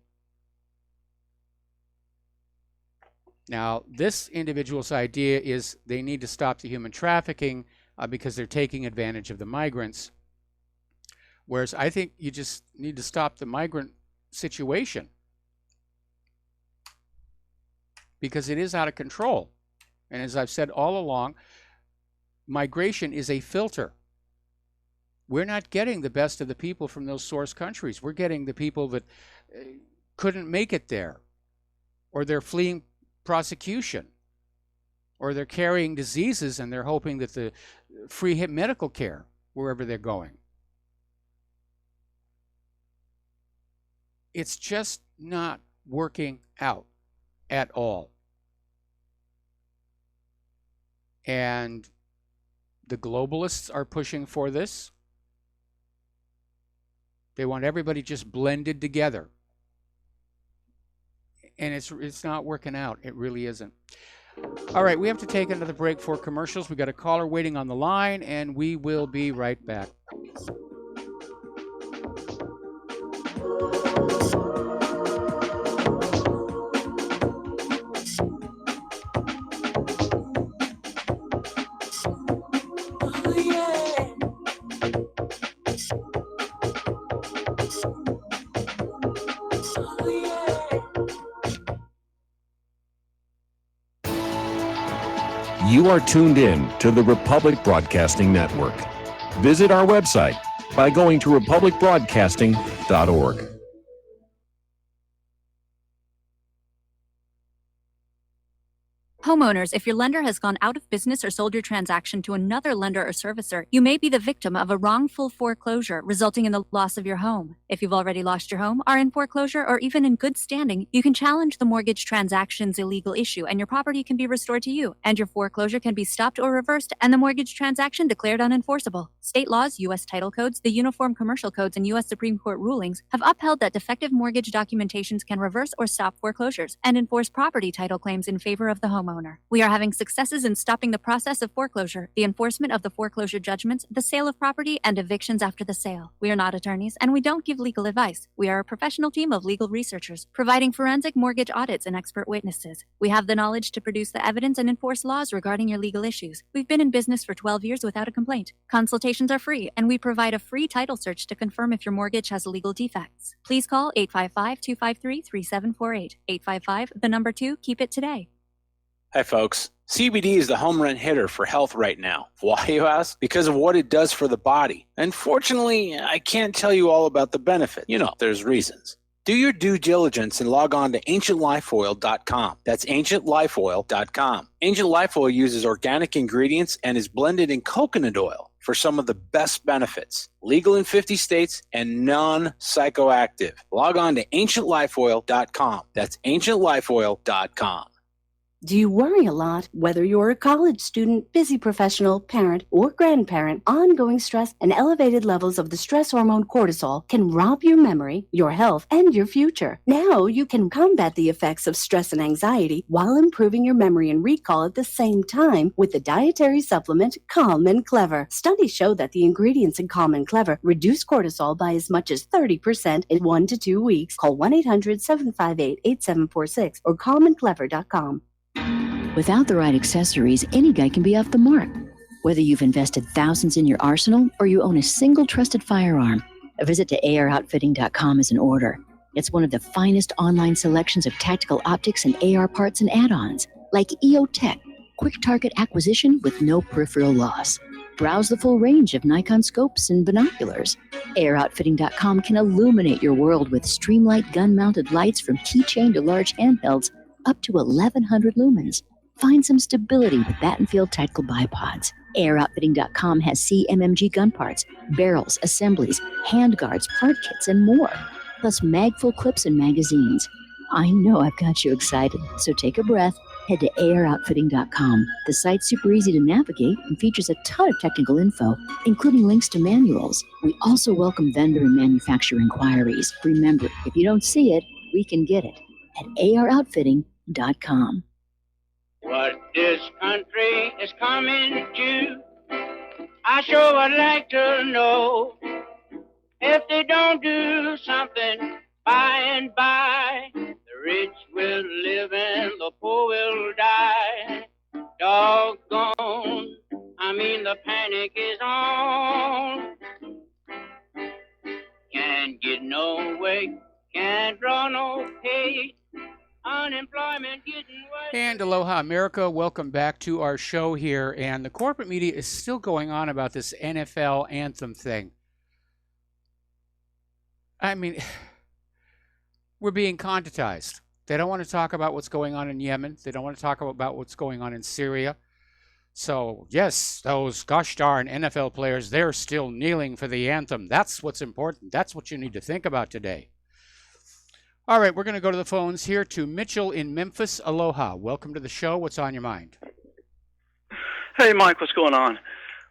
Now, this individual's idea is they need to stop the human trafficking because they're taking advantage of the migrants. Whereas I think you just need to stop the migrant situation because it is out of control. And as I've said all along, migration is a filter. We're not getting the best of the people from those source countries. We're getting the people that couldn't make it there. or they're fleeing prosecution, or they're carrying diseases and they're hoping that the free medical care wherever they're going. It's just not working out at all. And the globalists are pushing for this. They want everybody just blended together. And it's not working out. It really isn't. All right, we have to take another break for commercials. We got a caller waiting on the line, and we will be right back. You are tuned in to the Republic Broadcasting Network. Visit our website by going to republicbroadcasting.org. Homeowners, if your lender has gone out of business or sold your transaction to another lender or servicer, you may be the victim of a wrongful foreclosure, resulting in the loss of your home. If you've already lost your home, are in foreclosure, or even in good standing, you can challenge the mortgage transaction's illegal issue, and your property can be restored to you, and your foreclosure can be stopped or reversed, and the mortgage transaction declared unenforceable. State laws, U.S. title codes, the Uniform Commercial Codes, and U.S. Supreme Court rulings have upheld that defective mortgage documentations can reverse or stop foreclosures and enforce property title claims in favor of the homeowner. We are having successes in stopping the process of foreclosure, the enforcement of the foreclosure judgments, the sale of property, and evictions after the sale. We are not attorneys, and we don't give legal advice. We are a professional team of legal researchers, providing forensic mortgage audits and expert witnesses. We have the knowledge to produce the evidence and enforce laws regarding your legal issues. We've been in business for 12 years without a complaint. Consultations are free, and we provide a free title search to confirm if your mortgage has legal defects. Please call 855-253-3748. 855, 2, keep it today. Hi, folks. CBD is the home run hitter for health right now. Why, you ask? Because of what it does for the body. Unfortunately, I can't tell you all about the benefit. You know, there's reasons. Do your due diligence and log on to ancientlifeoil.com. That's ancientlifeoil.com. Ancient Life Oil uses organic ingredients and is blended in coconut oil for some of the best benefits. Legal in 50 states and non-psychoactive. Log on to ancientlifeoil.com. That's ancientlifeoil.com. Do you worry a lot? Whether you're a college student, busy professional, parent, or grandparent, ongoing stress and elevated levels of the stress hormone cortisol can rob your memory, your health, and your future. Now you can combat the effects of stress and anxiety while improving your memory and recall at the same time with the dietary supplement Calm and Clever. Studies show that the ingredients in Calm and Clever reduce cortisol by as much as 30% in 1 to 2 weeks. Call 1-800-758-8746 or calmandclever.com. Without the right accessories, any guy can be off the mark. Whether you've invested thousands in your arsenal or you own a single trusted firearm, a visit to AROutfitting.com is in order. It's one of the finest online selections of tactical optics and AR parts and add-ons, like EOTech, quick target acquisition with no peripheral loss. Browse the full range of Nikon scopes and binoculars. AROutfitting.com can illuminate your world with Streamlight gun-mounted lights from keychain to large handhelds up to 1,100 lumens. Find some stability with Battenfield tactical bipods. AirOutfitting.com has CMMG gun parts, barrels, assemblies, handguards, part kits, and more, plus mag-full clips and magazines. I know I've got you excited, so take a breath. Head to AirOutfitting.com. The site's super easy to navigate and features a ton of technical info, including links to manuals. We also welcome vendor and manufacturer inquiries. Remember, if you don't see it, we can get it at AirOutfitting.com. What this country is coming to, I sure would like to know. If they don't do something by and by, the rich will live and the poor will die. Doggone, the panic is on. Can't get no way, can't draw no pay. Unemployment getting worse. And aloha, America. Welcome back to our show here. And the corporate media is still going on about this NFL anthem thing. I mean, we're being contentized. They don't want to talk about what's going on in Yemen. They don't want to talk about what's going on in Syria. So, yes, those gosh darn NFL players, they're still kneeling for the anthem. That's what's important. That's what you need to think about today. All right, we're going to go to the phones here to Mitchell in Memphis. Aloha. Welcome to the show. What's on your mind? Hey, Mike, what's going on?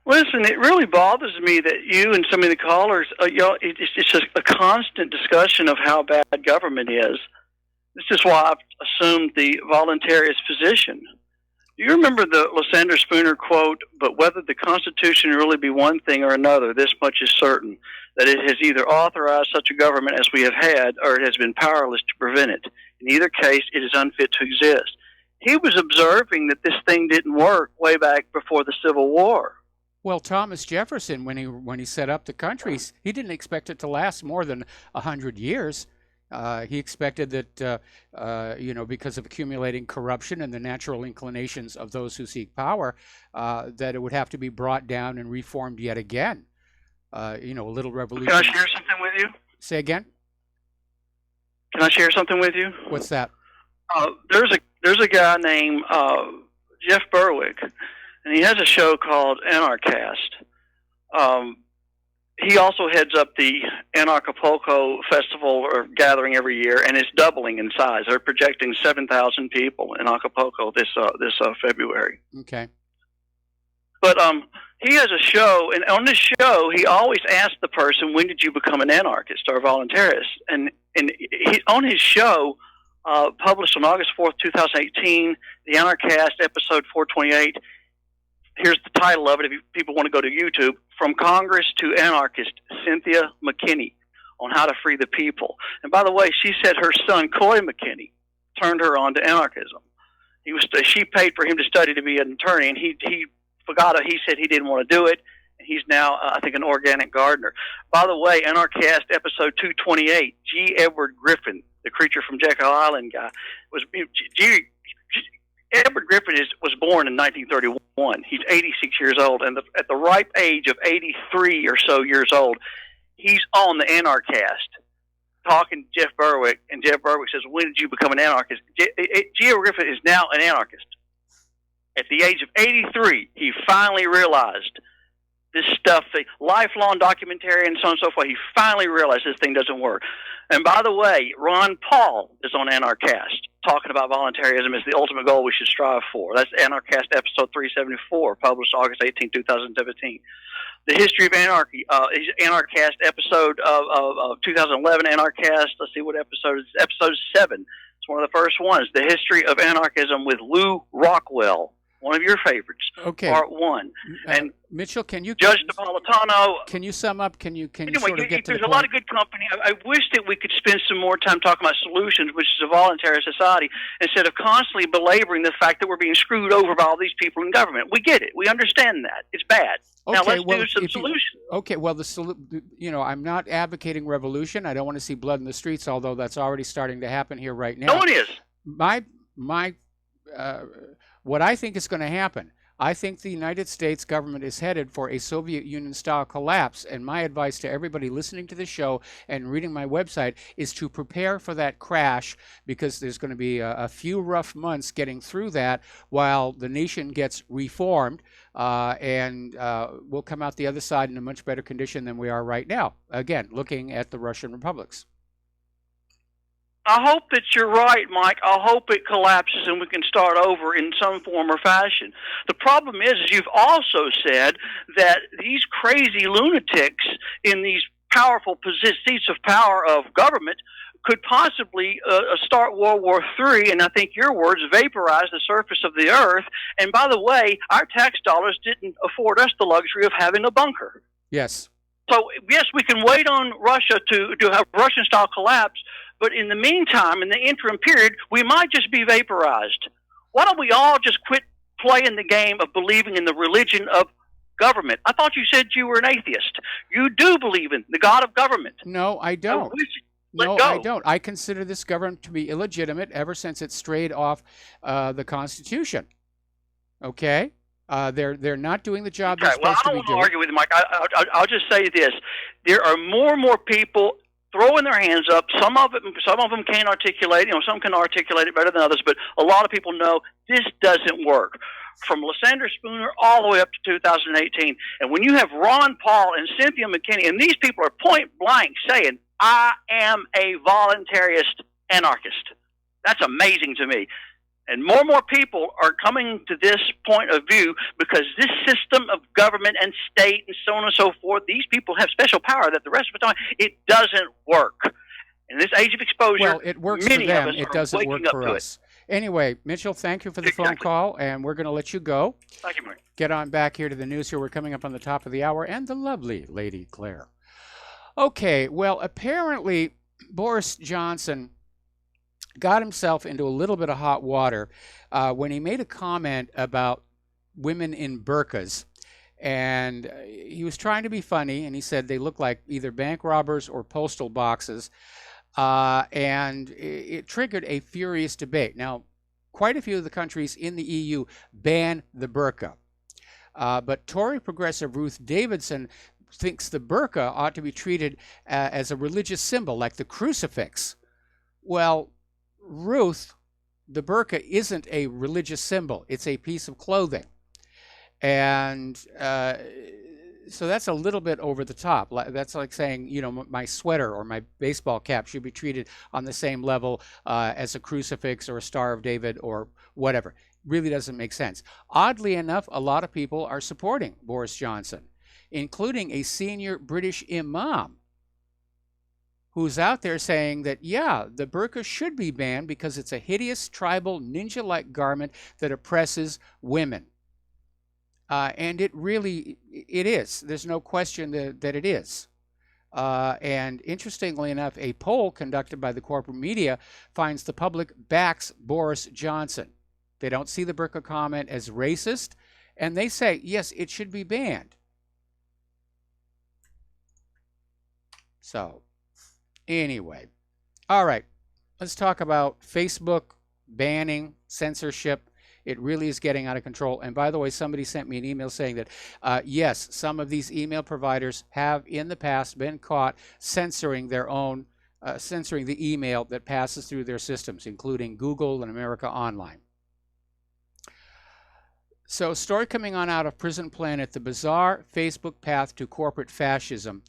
Listen, it really bothers me that you and some of the callers, it's just a constant discussion of how bad government is. This is why I've assumed the voluntarist position. Do you remember the Lysander Spooner quote, "But whether the Constitution really be one thing or another, this much is certain, that it has either authorized such a government as we have had, or it has been powerless to prevent it. In either case, it is unfit to exist." He was observing that this thing didn't work way back before the Civil War. Well, Thomas Jefferson, when he set up the countries, he didn't expect it to last more than 100 years. He expected that, because of accumulating corruption and the natural inclinations of those who seek power, that it would have to be brought down and reformed yet again. A little revolution. Can I share something with you? Say again? Can I share something with you? What's that? There's a guy named Jeff Berwick, and he has a show called Anarchast. He also heads up the Anarchapulco Festival or gathering every year, and it's doubling in size. They're projecting 7,000 people in Acapulco this February. Okay. But he has a show, and on this show, he always asks the person, "When did you become an anarchist or a voluntarist?" And he, on his show, published on August 4th, 2018, the Anarchast episode 428. Here's the title of it if people want to go to YouTube. From Congress to Anarchist, Cynthia McKinney, on how to free the people. And by the way, she said her son, Coy McKinney, turned her on to anarchism. She paid for him to study to be an attorney, and he forgot it. He said he didn't want to do it, and he's now, I think, an organic gardener. By the way, Anarchast episode 228, G. Edward Griffin, the creature from Jekyll Island guy, Edward Griffin was born in 1931. He's 86 years old, and at the ripe age of 83 or so years old, he's on the Anarchast talking to Jeff Berwick, and Jeff Berwick says, "When did you become an anarchist?" G. Edward Griffin is now an anarchist. At the age of 83, he finally realized this stuff, the lifelong documentarian and so on and so forth, he finally realized this thing doesn't work. And by the way, Ron Paul is on Anarchast, talking about voluntarism is the ultimate goal we should strive for. That's Anarchast episode 374, published August 18, 2017. The History of Anarchy, Anarchast episode of 2011, Anarchast, let's see what episode it is, episode 7. It's one of the first ones, The History of Anarchism with Lou Rockwell, one of your favorites, okay. Part 1. And Mitchell, Judge Napolitano. Can you sum up? Can you anyway, sort of get to the there's point? a lot of good company. I wish that we could spend some more time talking about solutions, which is a voluntary society, instead of constantly belaboring the fact that we're being screwed over by all these people in government. We get it. We understand that. It's bad. Okay, now let's well, do some solutions. Okay, well, I'm not advocating revolution. I don't want to see blood in the streets, although that's already starting to happen here right now. No one is. What I think is going to happen, I think the United States government is headed for a Soviet Union-style collapse, and my advice to everybody listening to the show and reading my website is to prepare for that crash, because there's going to be a few rough months getting through that while the nation gets reformed, and we'll come out the other side in a much better condition than we are right now, again, looking at the Russian republics. I hope that you're right, Mike. I hope it collapses and we can start over in some form or fashion. The problem is you've also said that these crazy lunatics in these powerful seats of power of government could possibly start World War III, and I think your words, vaporize the surface of the earth. And by the way, our tax dollars didn't afford us the luxury of having a bunker. Yes. So, yes, we can wait on Russia to have Russian-style collapse, but in the meantime, in the interim period, we might just be vaporized. Why don't we all just quit playing the game of believing in the religion of government? I thought you said you were an atheist. You do believe in the God of government. No, I don't. No, I don't. I consider this government to be illegitimate ever since it strayed off the Constitution. Okay? They're not doing the job they're supposed to be doing. I don't want to argue with you, Mike. I'll just say this. There are more and more people throwing their hands up. Some of them can't articulate. Some can articulate it better than others, but a lot of people know this doesn't work. From Lysander Spooner all the way up to 2018. And when you have Ron Paul and Cynthia McKinney, and these people are point blank saying, I am a voluntarist anarchist. That's amazing to me. And more people are coming to this point of view because this system of government and state and so on and so forth, these people have special power that the rest of the time, it doesn't work. In this age of exposure, well, it works many for them. of us It are doesn't waking work up for to us. Anyway, Mitchell, thank you for the phone call, and we're going to let you go. Thank you, Mike. Get on back here to the news here. We're coming up on the top of the hour, and the lovely Lady Claire. Okay, well, apparently Boris Johnson got himself into a little bit of hot water when he made a comment about women in burqas. And he was trying to be funny, and he said they look like either bank robbers or postal boxes. And it triggered a furious debate. Now, quite a few of the countries in the EU ban the burqa. But Tory progressive Ruth Davidson thinks the burqa ought to be treated as a religious symbol, like the crucifix. Well, Ruth, the burqa isn't a religious symbol. It's a piece of clothing. And so that's a little bit over the top. That's like saying, my sweater or my baseball cap should be treated on the same level as a crucifix or a Star of David or whatever. Really doesn't make sense. Oddly enough, a lot of people are supporting Boris Johnson, including a senior British imam who's out there saying that, yeah, the burqa should be banned because it's a hideous, tribal, ninja-like garment that oppresses women. And it is. There's no question that it is. And interestingly enough, a poll conducted by the corporate media finds the public backs Boris Johnson. They don't see the burqa comment as racist, and they say, yes, it should be banned. So, anyway. All right. Let's talk about Facebook banning censorship. It really is getting out of control. And by the way, somebody sent me an email saying that, yes, some of these email providers have in the past been caught censoring their own, censoring the email that passes through their systems, including Google and America Online. So, story coming on out of Prison Planet, the bizarre Facebook path to corporate fascism.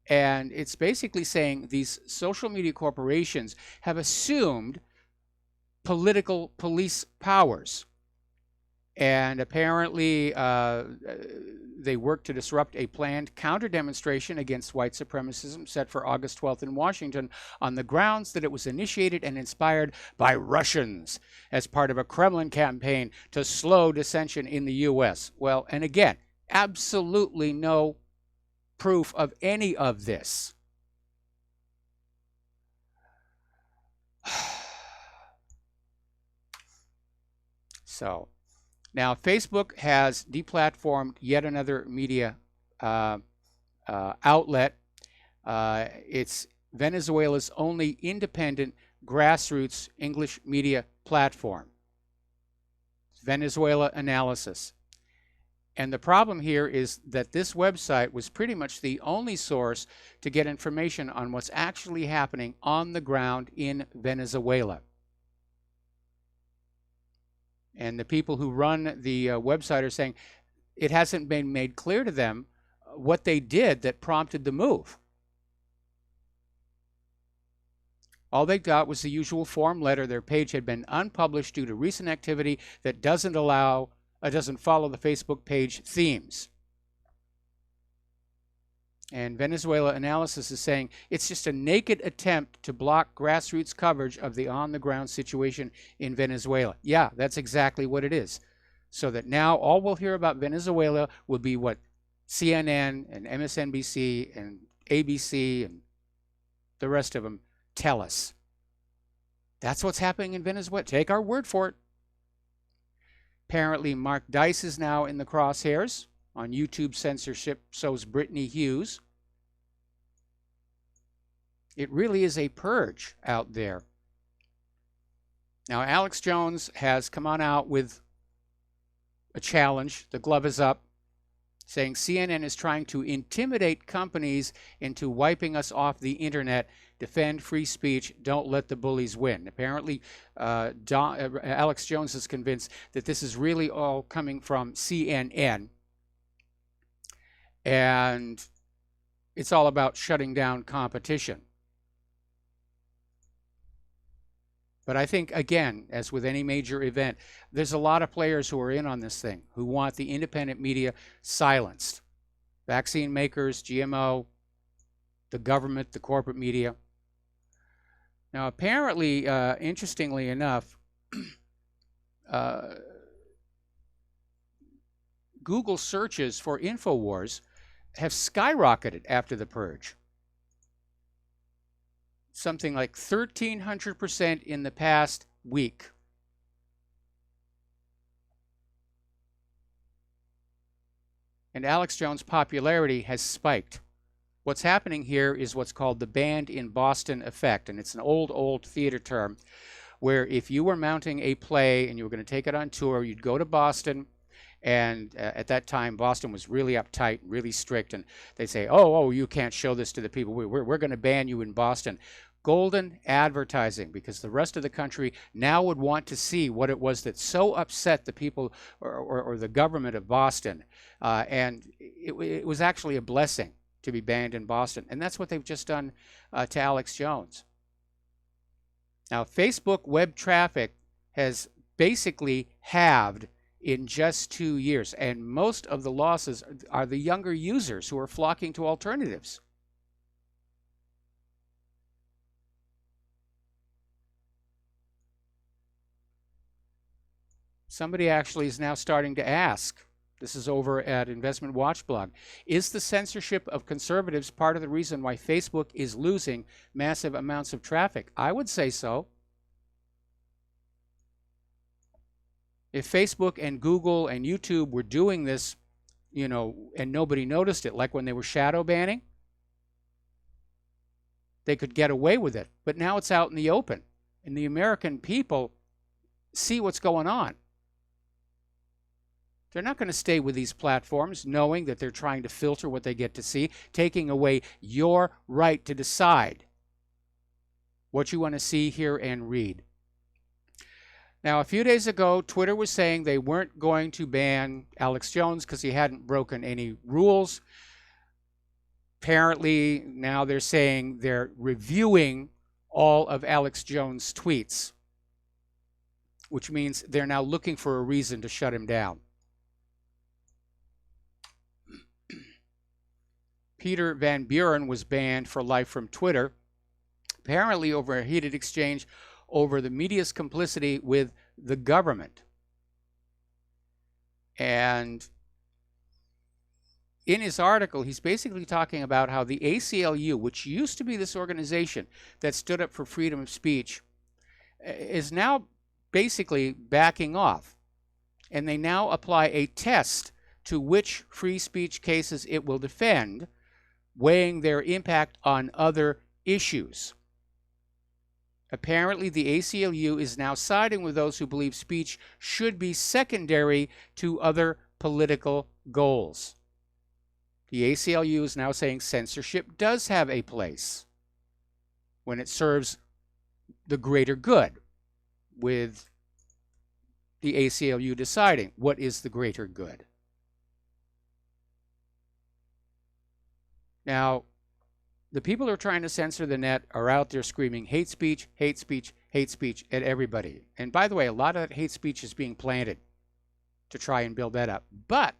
And it's basically saying these social media corporations have assumed political police powers. And apparently they work to disrupt a planned counter-demonstration against white supremacism set for August 12th in Washington on the grounds that it was initiated and inspired by Russians as part of a Kremlin campaign to slow dissension in the U.S. Well, and again, absolutely no proof of any of this. So, now Facebook has deplatformed yet another media outlet. It's Venezuela's only independent grassroots English media platform. Venezuela Analysis. And the problem here is that this website was pretty much the only source to get information on what's actually happening on the ground in Venezuela. And the people who run the website are saying it hasn't been made clear to them what they did that prompted the move. All they got was the usual form letter. Their page had been unpublished due to recent activity that doesn't follow the Facebook page themes. And Venezuela Analysis is saying it's just a naked attempt to block grassroots coverage of the on-the-ground situation in Venezuela. Yeah, that's exactly what it is. So that now all we'll hear about Venezuela will be what CNN and MSNBC and ABC and the rest of them tell us. That's what's happening in Venezuela. Take our word for it. Apparently, Mark Dice is now in the crosshairs on YouTube censorship, so's Brittany Hughes. It really is a purge out there. Now, Alex Jones has come on out with a challenge. The glove is up. saying CNN is trying to intimidate companies into wiping us off the internet. Defend free speech. Don't let the bullies win. Apparently, Alex Jones is convinced that this is really all coming from CNN. And it's all about shutting down competition. But I think, again, as with any major event, there's a lot of players who are in on this thing, who want the independent media silenced. Vaccine makers, GMO, the government, the corporate media. Now, apparently, interestingly enough, Google searches for InfoWars have skyrocketed after the purge. Something like 1,300% in the past week. And Alex Jones' popularity has spiked. What's happening here is what's called the Banned in Boston effect, and it's an old theater term, where if you were mounting a play and you were going to take it on tour, you'd go to Boston, and at that time, Boston was really uptight, really strict, and they say, oh, you can't show this to the people. We're going to ban you in Boston. Golden advertising, because the rest of the country now would want to see what it was that so upset the people or the government of Boston. And it was actually a blessing to be banned in Boston. And that's what they've just done to Alex Jones. Now, Facebook web traffic has basically halved in just 2 years, and most of the losses are the younger users who are flocking to alternatives. Somebody actually is now starting to ask, this is over at Investment Watch blog, is the censorship of conservatives part of the reason why Facebook is losing massive amounts of traffic? I would say so. If Facebook and Google and YouTube were doing this, and nobody noticed it, like when they were shadow banning, they could get away with it. But now it's out in the open, and the American people see what's going on. They're not going to stay with these platforms knowing that they're trying to filter what they get to see, taking away your right to decide what you want to see, hear, and read. Now, a few days ago, Twitter was saying they weren't going to ban Alex Jones because he hadn't broken any rules. Apparently, now they're saying they're reviewing all of Alex Jones' tweets, which means they're now looking for a reason to shut him down. Peter Van Buren was banned for life from Twitter, apparently over a heated exchange over the media's complicity with the government. And in his article, he's basically talking about how the ACLU, which used to be this organization that stood up for freedom of speech, is now basically backing off. And they now apply a test to which free speech cases it will defend, weighing their impact on other issues. Apparently, the ACLU is now siding with those who believe speech should be secondary to other political goals. The ACLU is now saying censorship does have a place when it serves the greater good, with the ACLU deciding what is the greater good. Now, the people who are trying to censor the net are out there screaming hate speech, hate speech, hate speech at everybody. And by the way, a lot of that hate speech is being planted to try and build that up. But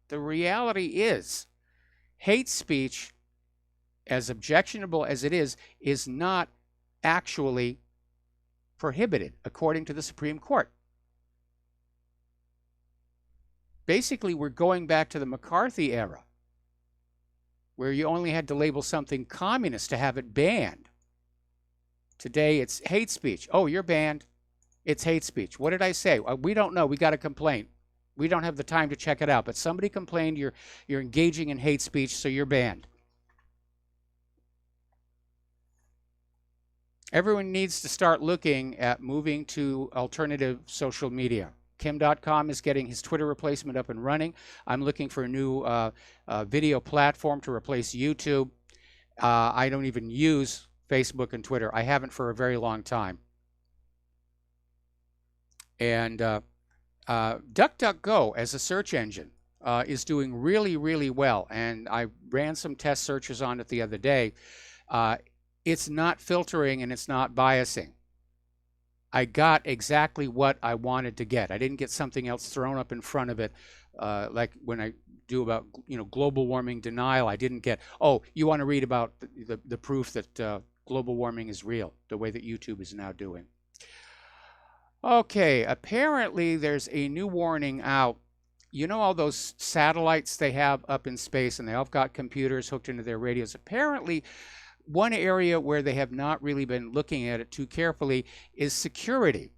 the reality is, hate speech, as objectionable as it is not actually prohibited according to the Supreme Court. Basically, we're going back to the McCarthy era, where you only had to label something communist to have it banned. Today, it's hate speech. Oh, you're banned. It's hate speech. What did I say? We don't know. We got a complaint. We don't have the time to check it out. But somebody complained you're engaging in hate speech, so you're banned. Everyone needs to start looking at moving to alternative social media. Kim.com is getting his Twitter replacement up and running. I'm looking for a new video platform to replace YouTube. I don't even use Facebook and Twitter. I haven't for a very long time. And DuckDuckGo as a search engine is doing really, really well. And I ran some test searches on it the other day. It's not filtering and it's not biasing. I got exactly what I wanted to get. I didn't get something else thrown up in front of it, like when I do about global warming denial. I didn't get, oh, you want to read about the proof that global warming is real, the way that YouTube is now doing. Okay, apparently there's a new warning out. You know all those satellites they have up in space, and they all got computers hooked into their radios. Apparently, one area where they have not really been looking at it too carefully is security.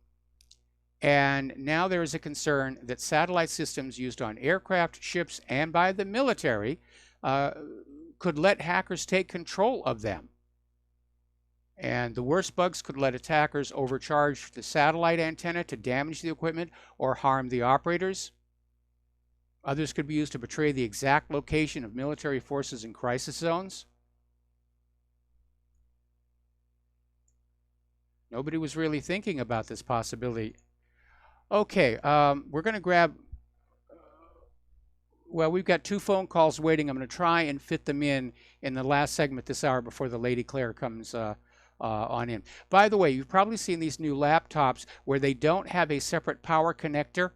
And now there is a concern that satellite systems used on aircraft, ships, and by the military could let hackers take control of them. And the worst bugs could let attackers overcharge the satellite antenna to damage the equipment or harm the operators. Others could be used to betray the exact location of military forces in crisis zones. Nobody was really thinking about this possibility. Okay, we're going to grab, well, we've got 2 phone calls waiting. I'm going to try and fit them in the last segment this hour before the Lady Claire comes on in. By the way, you've probably seen these new laptops where they don't have a separate power connector,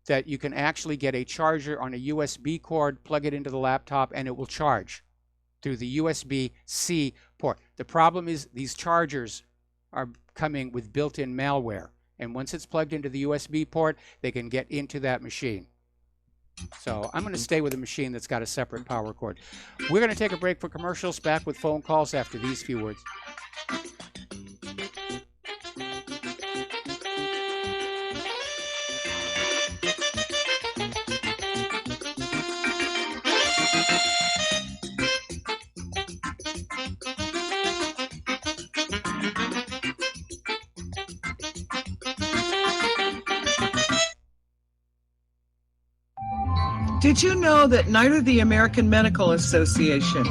that you can actually get a charger on a USB cord, plug it into the laptop, and it will charge through the USB-C port. The problem is these chargers are coming with built-in malware, and once it's plugged into the USB port, they can get into that machine. So I'm going to stay with a machine that's got a separate power cord. We're going to take a break for commercials, back with phone calls after these few words. Did you know that neither the American Medical Association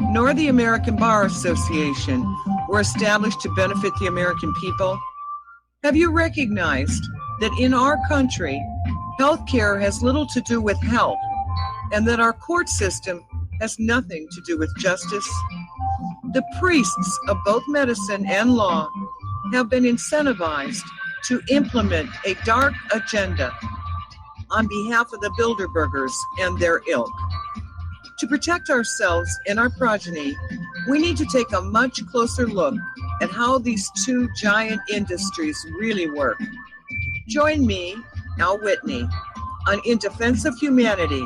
nor the American Bar Association were established to benefit the American people? Have you recognized that in our country, healthcare has little to do with health, and that our court system has nothing to do with justice? The priests of both medicine and law have been incentivized to implement a dark agenda on behalf of the Bilderbergers and their ilk. To protect ourselves and our progeny, we need to take a much closer look at how these 2 giant industries really work. Join me, Al Whitney, on In Defense of Humanity,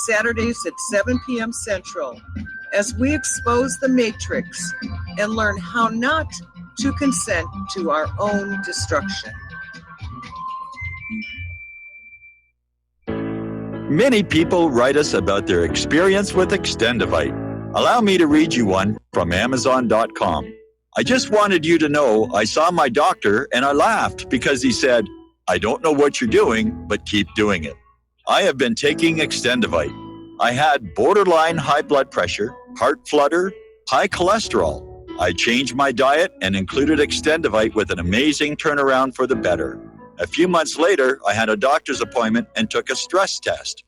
Saturdays at 7 p.m. Central, as we expose the matrix and learn how not to consent to our own destruction. Many people write us about their experience with Extendivite. Allow me to read you one from Amazon.com. I just wanted you to know I saw my doctor and I laughed because he said, "I don't know what you're doing, but keep doing it." I have been taking Extendivite. I had borderline high blood pressure, heart flutter, high cholesterol. I changed my diet and included Extendivite with an amazing turnaround for the better. A few months later, I had a doctor's appointment and took a stress test.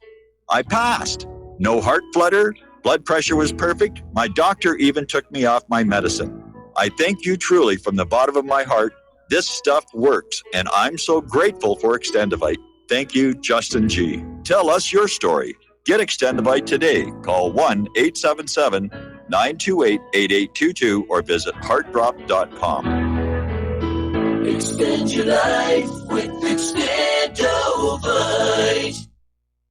I passed. No heart flutter, blood pressure was perfect. My doctor even took me off my medicine. I thank you truly from the bottom of my heart. This stuff works, and I'm so grateful for Extendivite. Thank you, Justin G. Tell us your story. Get Extendivite today. Call 1-877-928-8822 or visit heartdrop.com. Extend your life with Extendovite.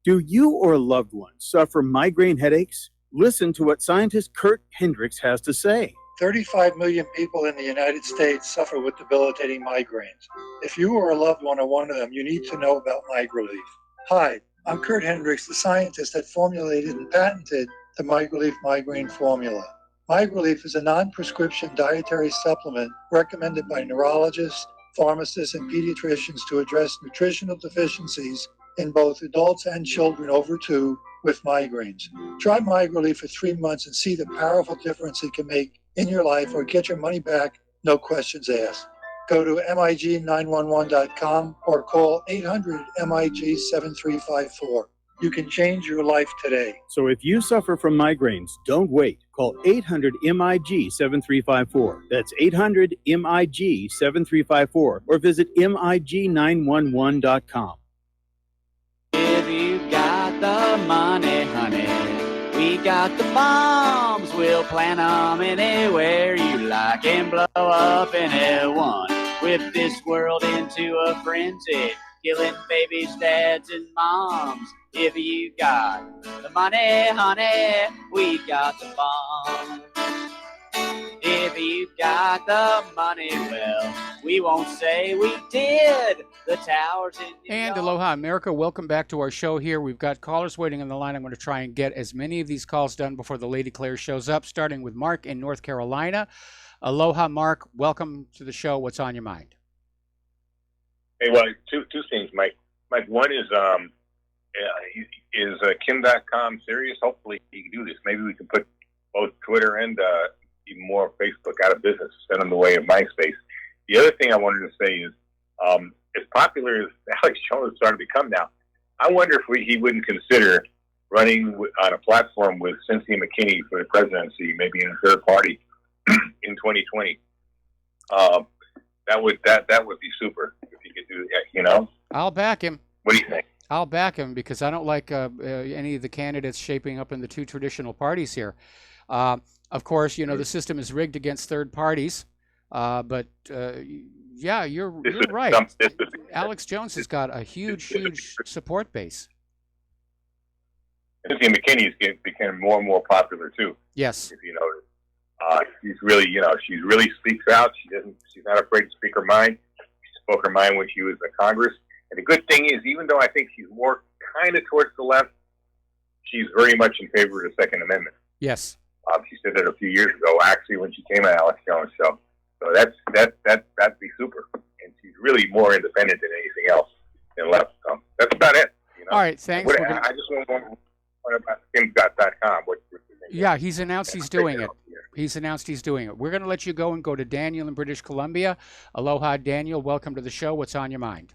Do you or a loved one suffer migraine headaches? Listen to what scientist Kurt Hendricks has to say. 35 million people in the United States suffer with debilitating migraines. If you or a loved one are one of them, you need to know about MigraLief. Hi, I'm Kurt Hendricks, the scientist that formulated and patented the MigraLief migraine formula. MigraLief is a non-prescription dietary supplement recommended by neurologists, pharmacists, and pediatricians to address nutritional deficiencies in both adults and children over 2 with migraines. Try MigraLeaf for 3 months and see the powerful difference it can make in your life, or get your money back, no questions asked. Go to MIG911.com or call 800-MIG-7354. You can change your life today. So if you suffer from migraines, don't wait. Call 800-MIG-7354. That's 800-MIG-7354 or visit MIG911.com. If you got the money, honey, we got the bombs. We'll plant 'em anywhere you like and blow up anyone. Whip this world into a frenzy, killing babies, dads, and moms. If you got the money, honey, we got the bombs. If you got the money, well, we won't say we did. The towers in New And York. aloha, America. Welcome back to our show here. We've got callers waiting on the line. I'm going to try and get as many of these calls done before the Lady Claire shows up, starting with Mark in North Carolina. Aloha, Mark. Welcome to the show. What's on your mind? Hey, well, two things, Mike. Mike, one is Kim.com serious? Hopefully he can do this. Maybe we can put both Twitter and even more Facebook out of business, send them the way of MySpace. The other thing I wanted to say is, as popular as Alex Jones is starting to become now, I wonder if he wouldn't consider running on a platform with Cynthia McKinney for the presidency, maybe in a third party in 2020. That would be super if he could do that. You know, I'll back him. What do you think? I'll back him because I don't like any of the candidates shaping up in the two traditional parties here. Of course, you know, the system is rigged against third parties, but yeah, you're right. Alex Jones has got a huge support base. Cynthia McKinney is becoming more and more popular too. Yes. If you notice, she's really speaks out. She's not afraid to speak her mind. She spoke her mind when she was in Congress. And the good thing is, even though I think she's more kind of towards the left, she's very much in favor of the Second Amendment. Yes. She said that a few years ago, actually, when she came on Alex Jones' show. So that'd be super. And she's really more independent than anything else than left. So that's about it. You know? All right, thanks. I just want about Kim.com. Yeah, he's announced he's doing it. He's announced he's doing it. We're going to let you go and go to Daniel in British Columbia. Aloha, Daniel. Welcome to the show. What's on your mind?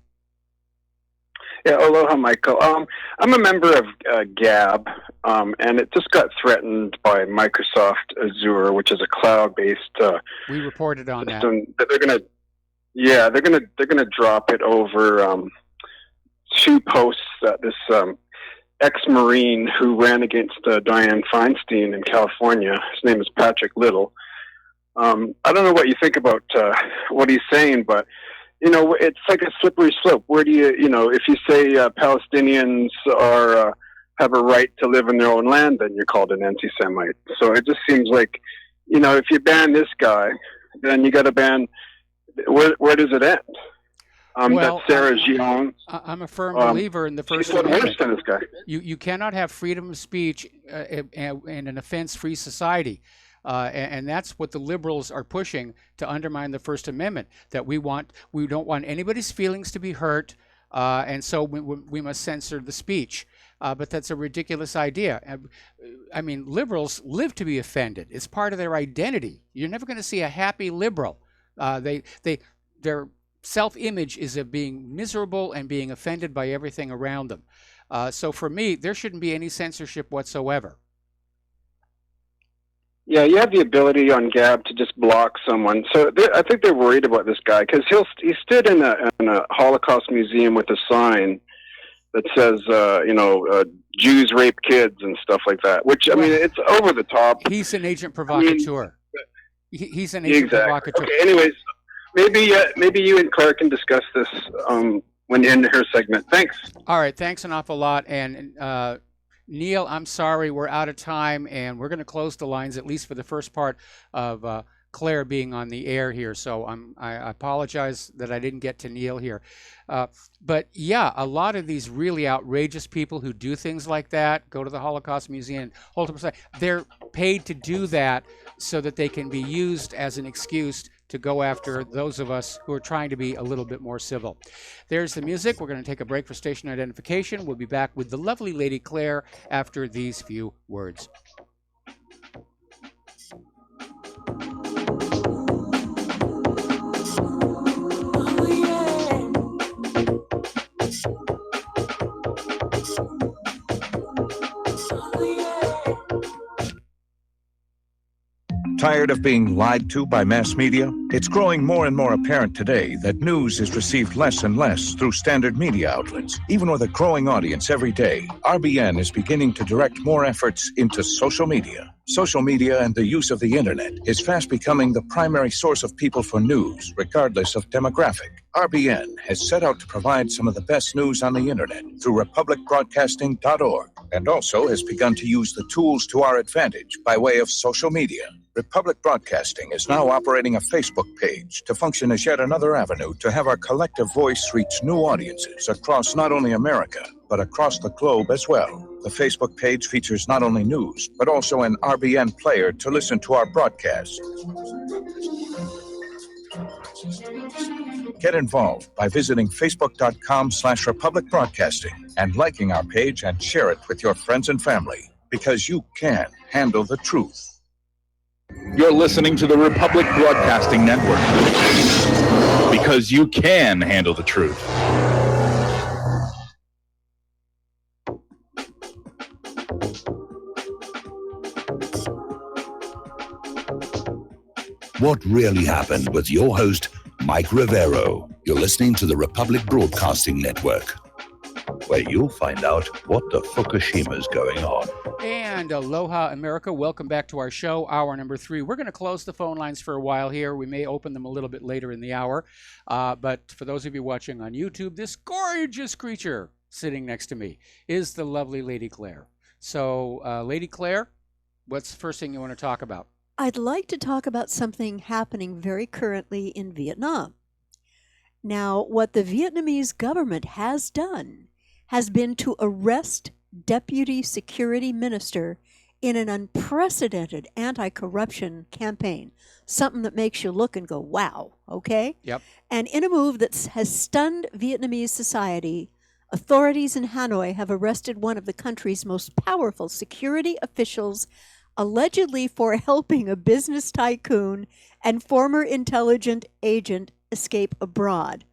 Yeah, aloha, Michael. I'm a member of Gab, and it just got threatened by Microsoft Azure, which is a cloud-based we reported on system. They're gonna drop it over 2 posts that this ex-Marine who ran against Dianne Feinstein in California. His name is Patrick Little. I don't know what you think about what he's saying, but you know, it's like a slippery slope. Where do you know, if you say Palestinians are have a right to live in their own land, then you're called an anti-Semite. So it just seems like, you know, if you ban this guy, then you got to ban. Where does it end? That's Sarah Jeong. I'm a firm believer in the First Amendment. Worse than this guy. You cannot have freedom of speech in an offense-free society. And that's what the liberals are pushing to undermine the First Amendment, that we don't want anybody's feelings to be hurt, and so we must censor the speech. But that's a ridiculous idea. I mean, liberals live to be offended. It's part of their identity. You're never going to see a happy liberal. Their self-image is of being miserable and being offended by everything around them. So for me, there shouldn't be any censorship whatsoever. Yeah, you have the ability on Gab to just block someone. So I think they're worried about this guy because he stood in a Holocaust museum with a sign that says, Jews rape kids and stuff like that. Which I mean, it's over the top. He's an agent provocateur. He's an agent provocateur. Okay. Anyways, maybe you and Claire can discuss this when in her segment. Thanks. All right. Thanks an awful lot. And Neil, I'm sorry, we're out of time, and we're going to close the lines, at least for the first part of Claire being on the air here. So I apologize that I didn't get to Neil here. But yeah, a lot of these really outrageous people who do things like that, go to the Holocaust Museum, hold up a sign, they're paid to do that so that they can be used as an excuse to go after those of us who are trying to be a little bit more civil. There's the music. We're going to take a break for station identification. We'll be back with the lovely Lady Claire after these few words. Tired of being lied to by mass media? It's growing more and more apparent today that news is received less and less through standard media outlets. Even with a growing audience every day, RBN is beginning to direct more efforts into social media. Social media and the use of the internet is fast becoming the primary source of people for news, regardless of demographic. RBN has set out to provide some of the best news on the internet through republicbroadcasting.org, and also has begun to use the tools to our advantage by way of social media. Republic Broadcasting is now operating a Facebook page to function as yet another avenue to have our collective voice reach new audiences across not only America, but across the globe as well. The Facebook page features not only news, but also an RBN player to listen to our broadcast. Get involved by visiting facebook.com/Republic Broadcasting and liking our page and share it with your friends and family, because you can handle the truth. You're listening to the Republic Broadcasting Network, because you can handle the truth. What really happened with your host, Mike Rivero. You're listening to the Republic Broadcasting Network, where you'll find out what the Fukushima's going on. And aloha, America. Welcome back to our show, hour number 3. We're going to close the phone lines for a while here. We may open them a little bit later in the hour. But for those of you watching on YouTube, this gorgeous creature sitting next to me is the lovely Lady Claire. So, Lady Claire, what's the first thing you want to talk about? I'd like to talk about something happening very currently in Vietnam. Now, what the Vietnamese government has done has been to arrest Deputy Security Minister in an unprecedented anti-corruption campaign, something that makes you look and go, wow, okay? Yep. And in a move that has stunned Vietnamese society, authorities in Hanoi have arrested one of the country's most powerful security officials, allegedly for helping a business tycoon and former intelligence agent escape abroad.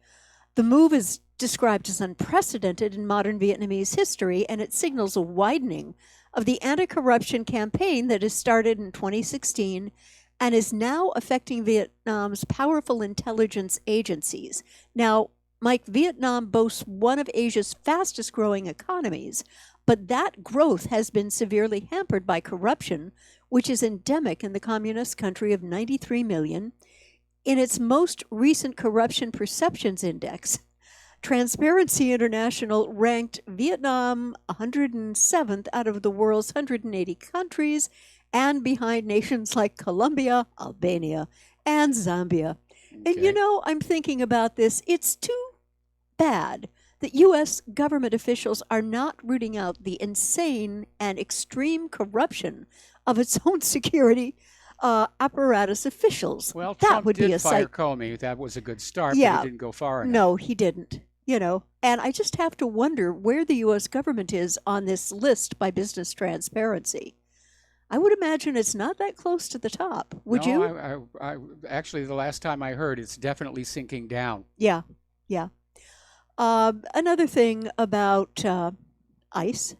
The move is described as unprecedented in modern Vietnamese history, and it signals a widening of the anti-corruption campaign that has started in 2016 and is now affecting Vietnam's powerful intelligence agencies. Now, Mike, Vietnam boasts one of Asia's fastest growing economies, but that growth has been severely hampered by corruption, which is endemic in the communist country of 93 million. In its most recent Corruption Perceptions Index, Transparency International ranked Vietnam 107th out of the world's 180 countries, and behind nations like Colombia, Albania, and Zambia. Okay. And you know, I'm thinking about this. It's too bad that U.S. government officials are not rooting out the insane and extreme corruption of its own security apparatus officials. Well, that Trump would did be a fire sight. Comey. That was a good start, Yeah. but it didn't go far enough. No, he didn't. You know, and I just have to wonder where the U.S. government is on this list by Business Transparency. I would imagine it's not that close to the top. Would you? I actually, the last time I heard, it's definitely sinking down. Yeah, yeah. Another thing about ICE.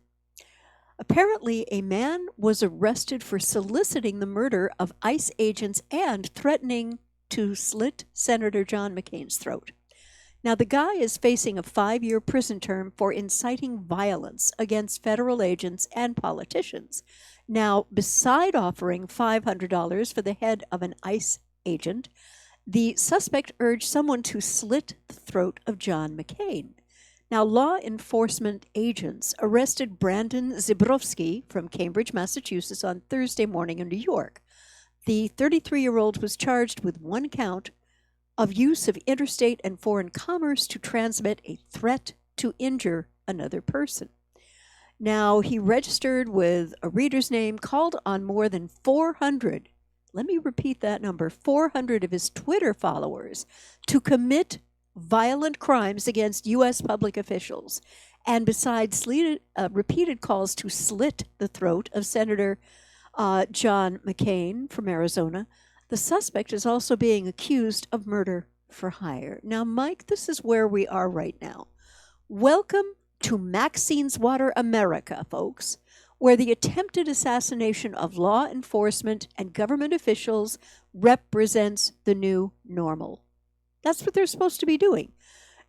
Apparently, a man was arrested for soliciting the murder of ICE agents and threatening to slit Senator John McCain's throat. Now, the guy is facing a 5-year prison term for inciting violence against federal agents and politicians. Now, beside offering $500 for the head of an ICE agent, the suspect urged someone to slit the throat of John McCain. Now, law enforcement agents arrested Brandon Zebrowski from Cambridge, Massachusetts on Thursday morning in New York. The 33-year-old was charged with 1 count of use of interstate and foreign commerce to transmit a threat to injure another person. Now, he registered with a reader's name, called on more than 400 let me repeat that number, 400 of his Twitter followers to commit violent crimes against U.S. public officials. And besides repeated calls to slit the throat of Senator John McCain from Arizona, the suspect is also being accused of murder for hire. Now, Mike, this is where we are right now. Welcome to Maxine's Water America, folks, where the attempted assassination of law enforcement and government officials represents the new normal. That's what they're supposed to be doing.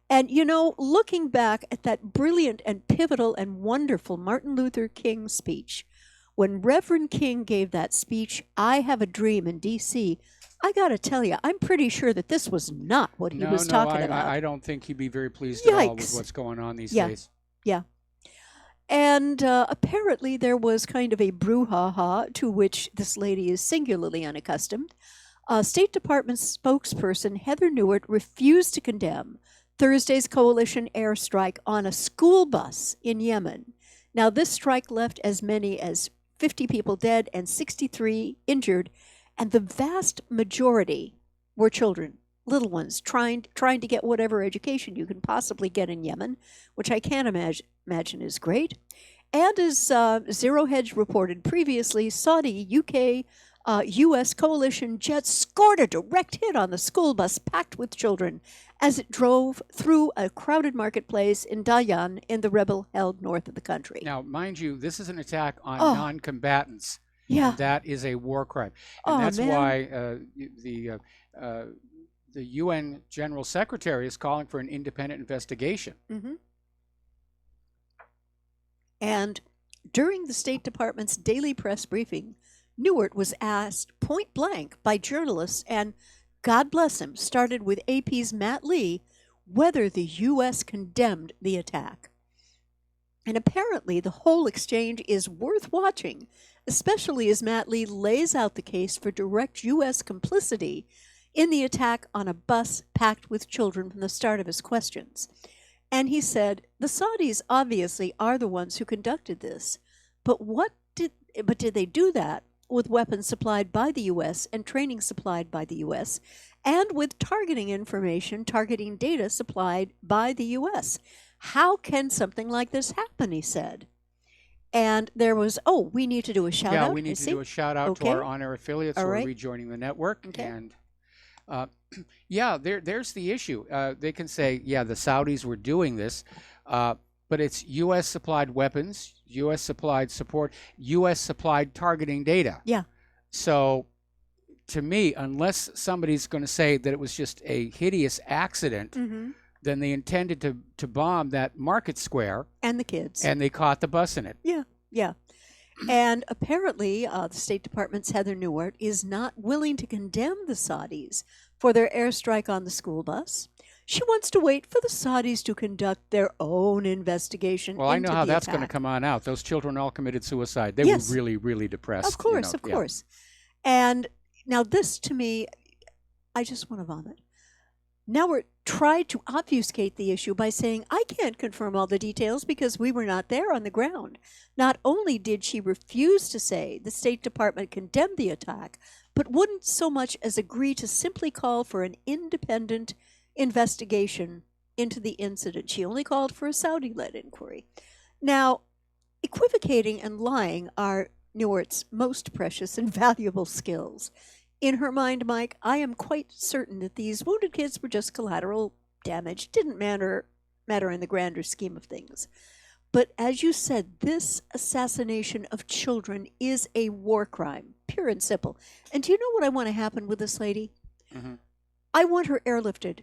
And, you know, looking back at that brilliant and pivotal and wonderful Martin Luther King speech, when Reverend King gave that speech, I Have a Dream in D.C., I got to tell you, I'm pretty sure that this was not what he was talking about. I don't think he'd be very pleased at all with what's going on these days. Yeah. And apparently there was kind of a brouhaha to which this lady is singularly unaccustomed. State Department spokesperson Heather Nauert refused to condemn Thursday's coalition airstrike on a school bus in Yemen. Now, this strike left as many as 50 people dead and 63 injured, and the vast majority were children, little ones, trying to get whatever education you can possibly get in Yemen, which I can't imagine is great. And as Zero Hedge reported previously, Saudi, UK, U.S. coalition jets scored a direct hit on the school bus packed with children as it drove through a crowded marketplace in Dayan in the rebel-held north of the country. Now, mind you, this is an attack on non-combatants. Yeah. And that is a war crime. And that's why the UN General Secretary is calling for an independent investigation. Mm-hmm. And during the State Department's daily press briefing, Nauert was asked point blank by journalists, and God bless him, started with AP's Matt Lee, whether the U.S. condemned the attack. And apparently the whole exchange is worth watching, especially as Matt Lee lays out the case for direct U.S. complicity in the attack on a bus packed with children from the start of his questions. And he said, the Saudis obviously are the ones who conducted this, but did they do that with weapons supplied by the U.S. and training supplied by the U.S., and with targeting data supplied by the U.S.? How can something like this happen, he said. And there was, we need to do a shout out. Yeah, we need to do a shout out to our on-air affiliates who are rejoining the network. Okay. And there's the issue. They can say, the Saudis were doing this, but it's U.S. supplied weapons, U.S. supplied support, U.S. supplied targeting data. Yeah. So to me, unless somebody's going to say that it was just a hideous accident, then they intended to bomb that market square. And the kids. And they caught the bus in it. Yeah. And apparently, the State Department's Heather Nauert is not willing to condemn the Saudis for their airstrike on the school bus. She wants to wait for the Saudis to conduct their own investigation. Well, I know how that's going to come on out. Those children all committed suicide. They were really, really depressed. Of course, of course. And now this, to me, I just want to vomit. Nauert tried to obfuscate the issue by saying, I can't confirm all the details because we were not there on the ground. Not only did she refuse to say the State Department condemned the attack, but wouldn't so much as agree to simply call for an independent investigation into the incident. She only called for a Saudi-led inquiry. Now, equivocating and lying are Nauert's most precious and valuable skills. In her mind, Mike, I am quite certain that these wounded kids were just collateral damage. Didn't matter in the grander scheme of things. But as you said, this assassination of children is a war crime, pure and simple. And do you know what I want to happen with this lady? Mm-hmm. I want her airlifted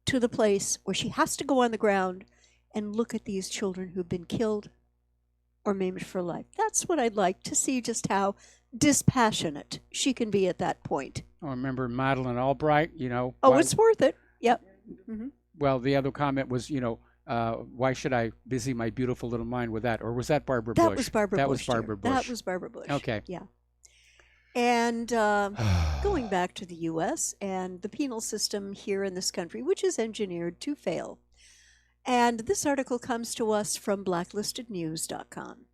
to the place where she has to go on the ground and look at these children who've been killed or maimed for life. That's what I'd like to see, just how dispassionate she can be at that point. Oh, remember Madeleine Albright, it's worth it. Yep. Mm-hmm. Well, the other comment was, why should I busy my beautiful little mind with that? Or was that Barbara Bush? That was Barbara Bush. That was Barbara Bush. Okay. Yeah. And going back to the U.S. and the penal system here in this country, which is engineered to fail. And this article comes to us from blacklistednews.com.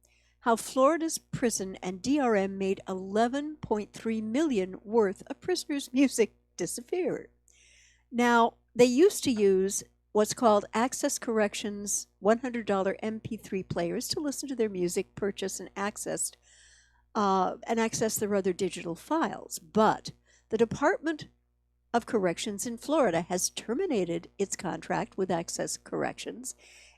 how Florida's prison and DRM made $11.3 million worth of prisoners' music disappear. Now, they used to use what's called Access Corrections $100 MP3 players to listen to their music, purchase, and access their other digital files. But the Department of Corrections in Florida has terminated its contract with Access Corrections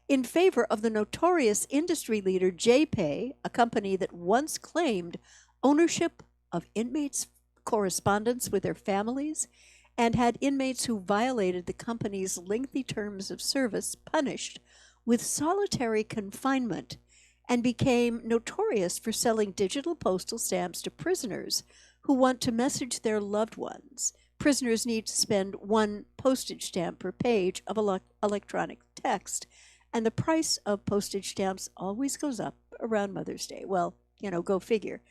in favor of the notorious industry leader JPay, a company that once claimed ownership of inmates' correspondence with their families and had inmates who violated the company's lengthy terms of service punished with solitary confinement, and became notorious for selling digital postal stamps to prisoners who want to message their loved ones. Prisoners need to spend 1 postage stamp per page of electronic text, and the price of postage stamps always goes up around Mother's Day. Well, go figure.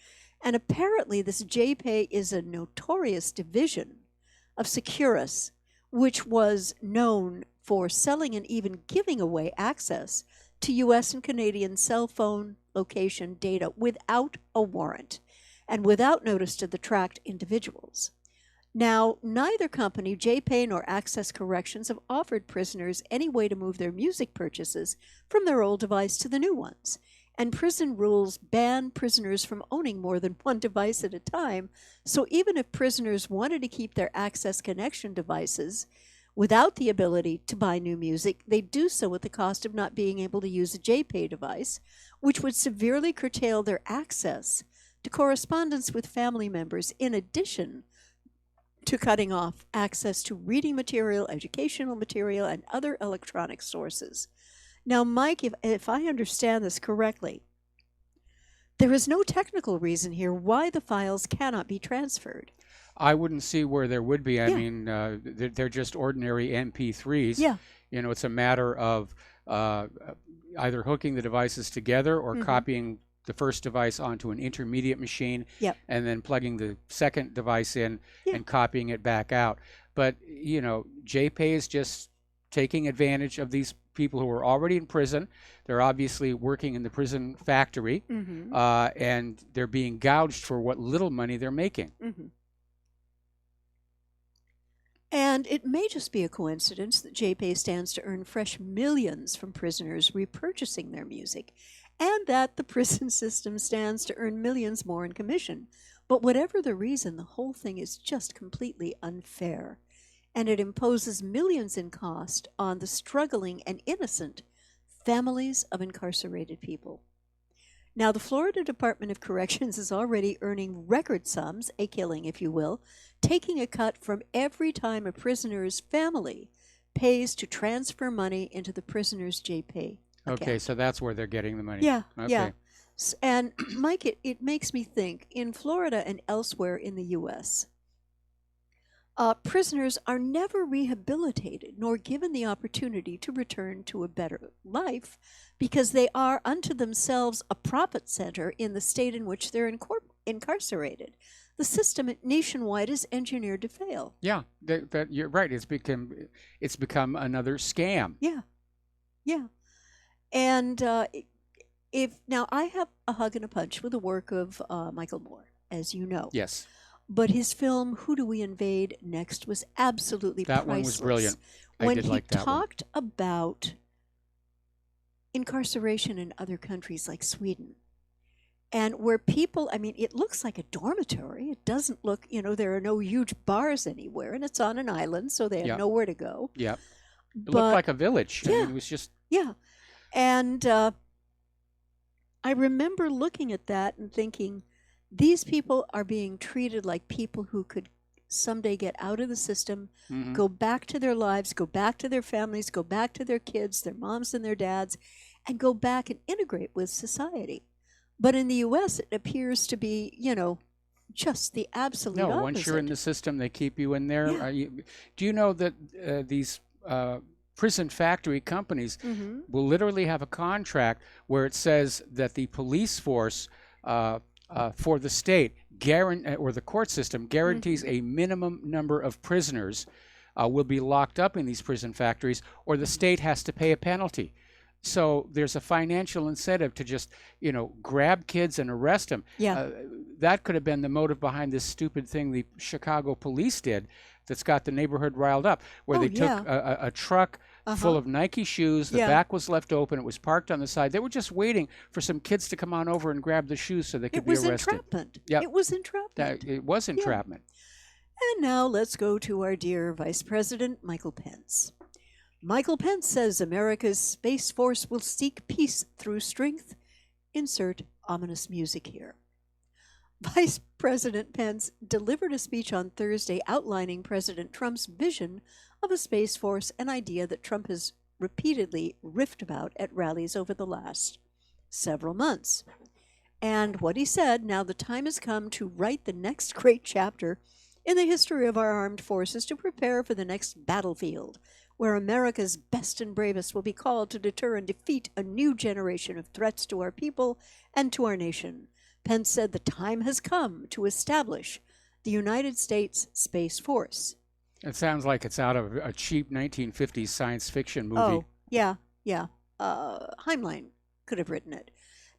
And apparently this JPay is a notorious division of Securus, which was known for selling and even giving away access to U.S. and Canadian cell phone location data without a warrant and without notice to the tracked individuals. Now, neither company, JPay nor Access Corrections, have offered prisoners any way to move their music purchases from their old device to the new ones. And prison rules ban prisoners from owning more than 1 device at a time. So even if prisoners wanted to keep their Access Connection devices without the ability to buy new music, they do so at the cost of not being able to use a JPay device, which would severely curtail their access to correspondence with family members, in addition to cutting off access to reading material, educational material, and other electronic sources. Now, Mike, if I understand this correctly, there is no technical reason here why the files cannot be transferred. I wouldn't see where there would be. I mean, they're just ordinary MP3s. Yeah. It's a matter of either hooking the devices together or copying the first device onto an intermediate machine and then plugging the second device in and copying it back out. But, JPay is just taking advantage of these people who are already in prison. They're obviously working in the prison factory, and they're being gouged for what little money they're making. And it may just be a coincidence that JPay stands to earn fresh millions from prisoners repurchasing their music, and that the prison system stands to earn millions more in commission. But whatever the reason, the whole thing is just completely unfair, and it imposes millions in cost on the struggling and innocent families of incarcerated people. Now, the Florida Department of Corrections is already earning record sums, a killing, if you will, taking a cut from every time a prisoner's family pays to transfer money into the prisoner's JPay account. Okay, so that's where they're getting the money. Yeah, okay. yeah. And Mike, it makes me think, in Florida and elsewhere in the U.S., prisoners are never rehabilitated nor given the opportunity to return to a better life, because they are unto themselves a profit center in the state in which they're incarcerated. The system nationwide is engineered to fail. Yeah, that you're right. It's become another scam. Yeah, yeah. And now I have a hug and a punch with the work of Michael Moore, as you know. Yes. But his film, Who Do We Invade Next, was absolutely priceless. That one was brilliant. When I did like that he talked about incarceration in other countries like Sweden, and where people, it looks like a dormitory. It doesn't look, there are no huge bars anywhere, and it's on an island, so they have nowhere to go. Yeah. It looked like a village. Yeah. It was just... Yeah. And I remember looking at that and thinking, these people are being treated like people who could someday get out of the system, go back to their lives, go back to their families, go back to their kids, their moms and their dads, and go back and integrate with society. But in the U.S., it appears to be, just the absolute opposite. Once you're in the system, they keep you in there. Yeah. Do you know that these prison factory companies will literally have a contract where it says that the police force for the state or the court system guarantees a minimum number of prisoners will be locked up in these prison factories, or the state has to pay a penalty. So there's a financial incentive to just, grab kids and arrest them. Yeah. That could have been the motive behind this stupid thing the Chicago police did that's got the neighborhood riled up, where they took a truck full of Nike shoes. The back was left open. It was parked on the side. They were just waiting for some kids to come on over and grab the shoes so they could be arrested. It was entrapment. Yep. It was entrapment. It was entrapment. And now let's go to our dear Vice President Michael Pence. Michael Pence says America's Space Force will seek peace through strength. Insert ominous music here. Vice President Pence delivered a speech on Thursday outlining President Trump's vision of a Space Force, an idea that Trump has repeatedly riffed about at rallies over the last several months. And what he said, now the time has come to write the next great chapter in the history of our armed forces to prepare for the next battlefield, where America's best and bravest will be called to deter and defeat a new generation of threats to our people and to our nation. Pence said the time has come to establish the United States Space Force. It sounds like it's out of a cheap 1950s science fiction movie. Oh, yeah. Heinlein could have written it.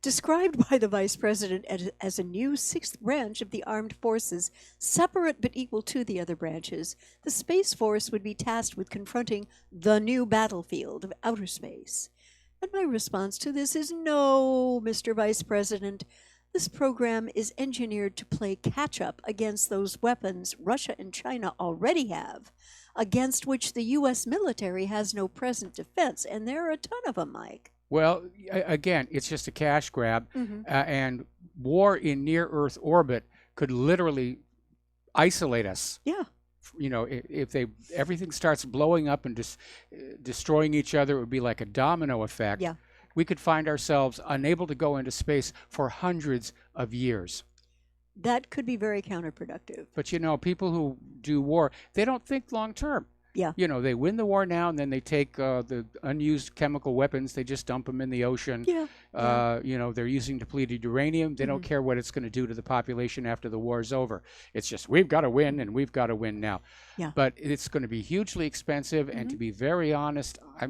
Described by the Vice President as a new sixth branch of the armed forces, separate but equal to the other branches, the Space Force would be tasked with confronting the new battlefield of outer space. And my response to this is no, Mr. Vice President. This program is engineered to play catch-up against those weapons Russia and China already have, against which the U.S. military has no present defense, and there are a ton of them, Mike. Well, again, it's just a cash grab, and war in near-Earth orbit could literally isolate us. Yeah. If everything starts blowing up and destroying each other, it would be like a domino effect. Yeah. We could find ourselves unable to go into space for hundreds of years. That could be very counterproductive. But people who do war, they don't think long term. Yeah. They win the war now, and then they take the unused chemical weapons, they just dump them in the ocean. Yeah. They're using depleted uranium. They don't care what it's going to do to the population after the war's over. It's just, we've got to win, and we've got to win now. Yeah. But it's going to be hugely expensive, and to be very honest, I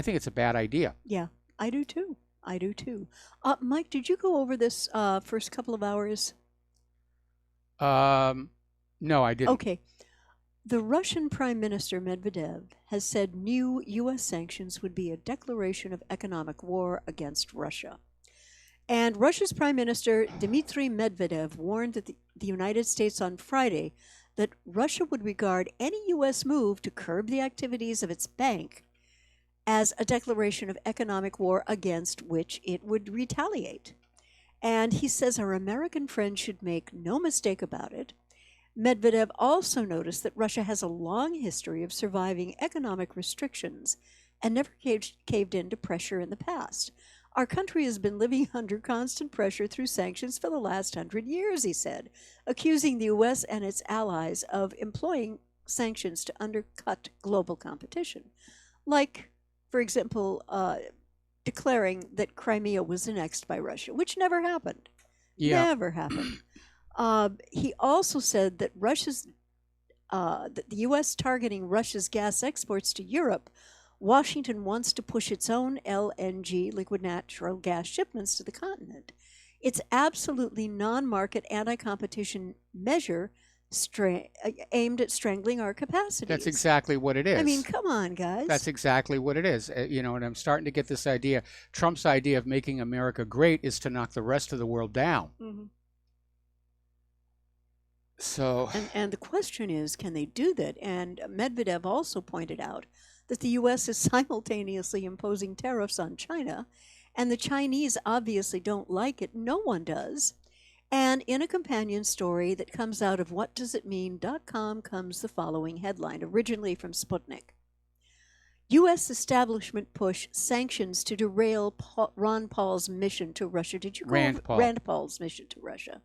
think it's a bad idea. Yeah, I do too. Mike, did you go over this first couple of hours? No, I didn't. Okay. The Russian Prime Minister Medvedev has said new U.S. sanctions would be a declaration of economic war against Russia. And Russia's Prime Minister Dmitry Medvedev warned that the United States on Friday that Russia would regard any U.S. move to curb the activities of its bank as a declaration of economic war against which it would retaliate. And he says our American friends should make no mistake about it. Medvedev also noticed that Russia has a long history of surviving economic restrictions and never caved in to pressure in the past. Our country has been living under constant pressure through sanctions for the last 100 years, he said, accusing the U.S. and its allies of employing sanctions to undercut global competition. Like, for example, declaring that Crimea was annexed by Russia, which never happened. Yeah. Never happened. He also said that that the U.S. targeting Russia's gas exports to Europe, Washington wants to push its own LNG, liquid natural gas shipments to the continent. It's absolutely non-market anti-competition measure aimed at strangling our capacities. That's exactly what it is. I mean, come on, guys. That's exactly what it is. And I'm starting to get this idea. Trump's idea of making America great is to knock the rest of the world down. So, and the question is, can they do that? And Medvedev also pointed out that the U.S. is simultaneously imposing tariffs on China, and the Chinese obviously don't like it. No one does. And in a companion story that comes out of whatdoesitmean.com comes the following headline, originally from Sputnik. U.S. establishment push sanctions to derail Ron Paul's mission to Russia. Did you go over Rand Paul's mission to Russia?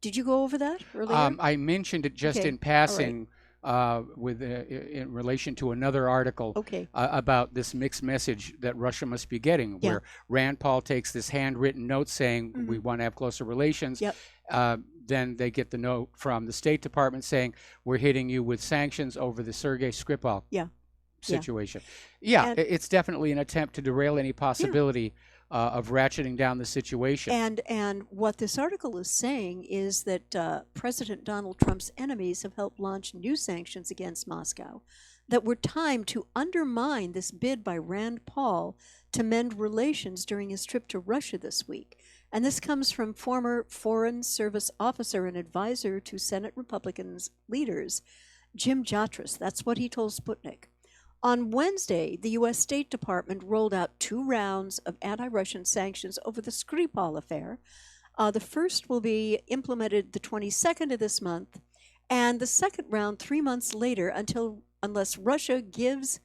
Did you go over that earlier? I mentioned it just in passing in relation to another article about this mixed message that Russia must be getting, where Rand Paul takes this handwritten note saying we want to have closer relations. Then they get the note from the State Department saying we're hitting you with sanctions over the Sergei Skripal situation. It's definitely an attempt to derail any possibility of ratcheting down the situation. And what this article is saying is that President Donald Trump's enemies have helped launch new sanctions against Moscow that were timed to undermine this bid by Rand Paul to mend relations during his trip to Russia this week. And this comes from former Foreign Service officer and advisor to Senate Republicans leaders, Jim Jatras. That's what he told Sputnik. On Wednesday, the U.S. State Department rolled out 2 rounds of anti-Russian sanctions over the Skripal affair. The first will be implemented the 22nd of this month, and the second round 3 months later unless Russia gives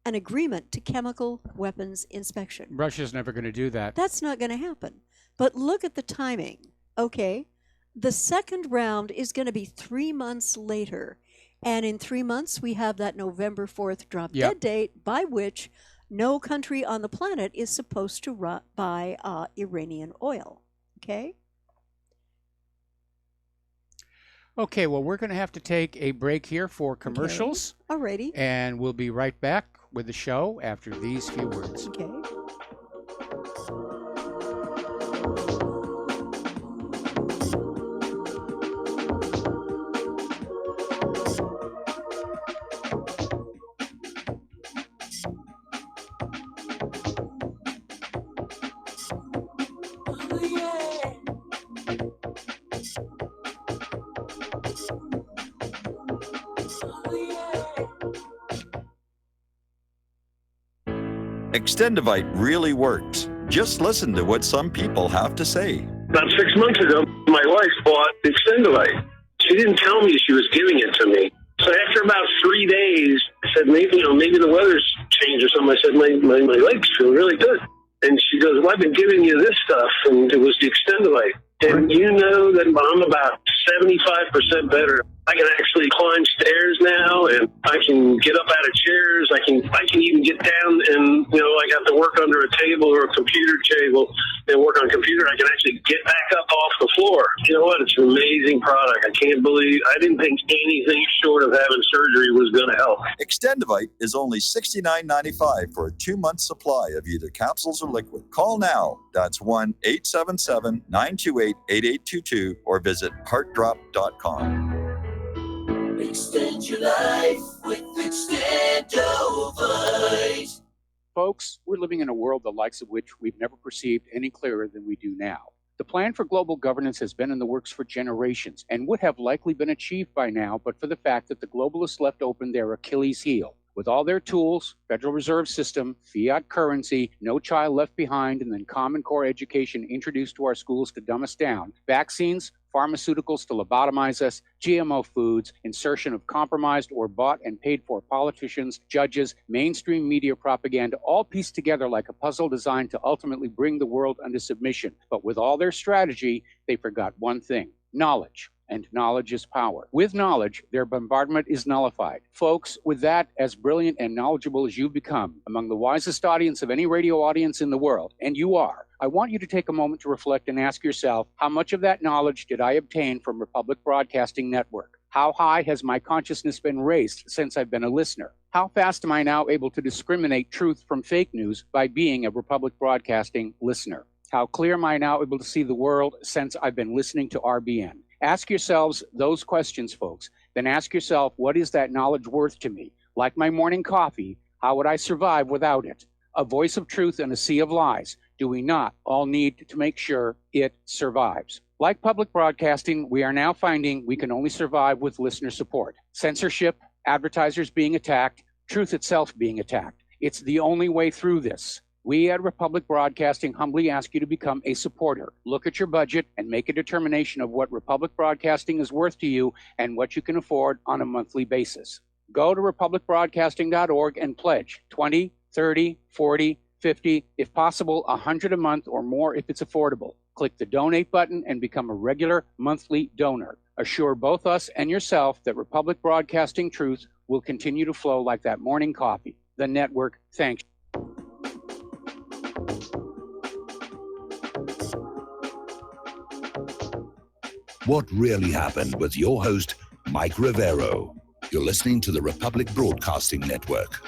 an agreement to chemical weapons inspection. Russia's never going to do that. That's not going to happen. But look at the timing, okay? The second round is going to be 3 months later. And in 3 months, we have that November 4th drop dead date by which no country on the planet is supposed to buy Iranian oil, okay? Okay, well, we're going to have to take a break here for commercials. Alrighty. And we'll be right back with the show after these few words. Okay. Extendivite really works. Just listen to what some people have to say. About 6 months ago, my wife bought Extendivite. She didn't tell me she was giving it to me. So after about 3 days, I said, maybe the weather's changed or something. I said, my legs feel really good. And she goes, well, I've been giving you this stuff. And it was the Extendivite. And you know that I'm about 75% better. I can actually climb stairs now, and I can get up out of chairs. I can even get down and, I have to work under a table or a computer table and work on a computer. I can actually get back up off the floor. You know what? It's an amazing product. I can't believe, I didn't think anything short of having surgery was going to help. Extendivite is only $69.95 for a 2-month supply of either capsules or liquid. Call now. That's 1-877-928-8822 or visit heartdrop.com. Extend your life with Extendovite. Folks, we're living in a world the likes of which we've never perceived any clearer than we do now. The plan for global governance has been in the works for generations and would have likely been achieved by now, but for the fact that the globalists left open their Achilles heel. With all their tools, Federal Reserve System, fiat currency, no child left behind, and then Common Core education introduced to our schools to dumb us down, vaccines, pharmaceuticals to lobotomize us, GMO foods, insertion of compromised or bought and paid for politicians, judges, mainstream media propaganda, all pieced together like a puzzle designed to ultimately bring the world under submission. But with all their strategy, they forgot one thing: knowledge. And knowledge is power. With knowledge, their bombardment is nullified. Folks, with that, as brilliant and knowledgeable as you've become, among the wisest audience of any radio audience in the world, and you are, I want you to take a moment to reflect and ask yourself, how much of that knowledge did I obtain from Republic Broadcasting Network? How high has my consciousness been raised since I've been a listener? How fast am I now able to discriminate truth from fake news by being a Republic Broadcasting listener? How clear am I now able to see the world since I've been listening to RBN? Ask yourselves those questions, folks. Then ask yourself, what is that knowledge worth to me? Like my morning coffee, how would I survive without it? A voice of truth in a sea of lies. Do we not all need to make sure it survives? Like public broadcasting, we are now finding we can only survive with listener support. Censorship, advertisers being attacked, truth itself being attacked. It's the only way through this. We at Republic Broadcasting humbly ask you to become a supporter. Look at your budget and make a determination of what Republic Broadcasting is worth to you and what you can afford on a monthly basis. Go to republicbroadcasting.org and pledge $20, $30, $40, $50, if possible, $100 a month or more if it's affordable. Click the donate button and become a regular monthly donor. Assure both us and yourself that Republic Broadcasting Truth will continue to flow like that morning coffee. The network thanks you. What Really Happened with your host, Mike Rivero. You're listening to the Republic Broadcasting Network.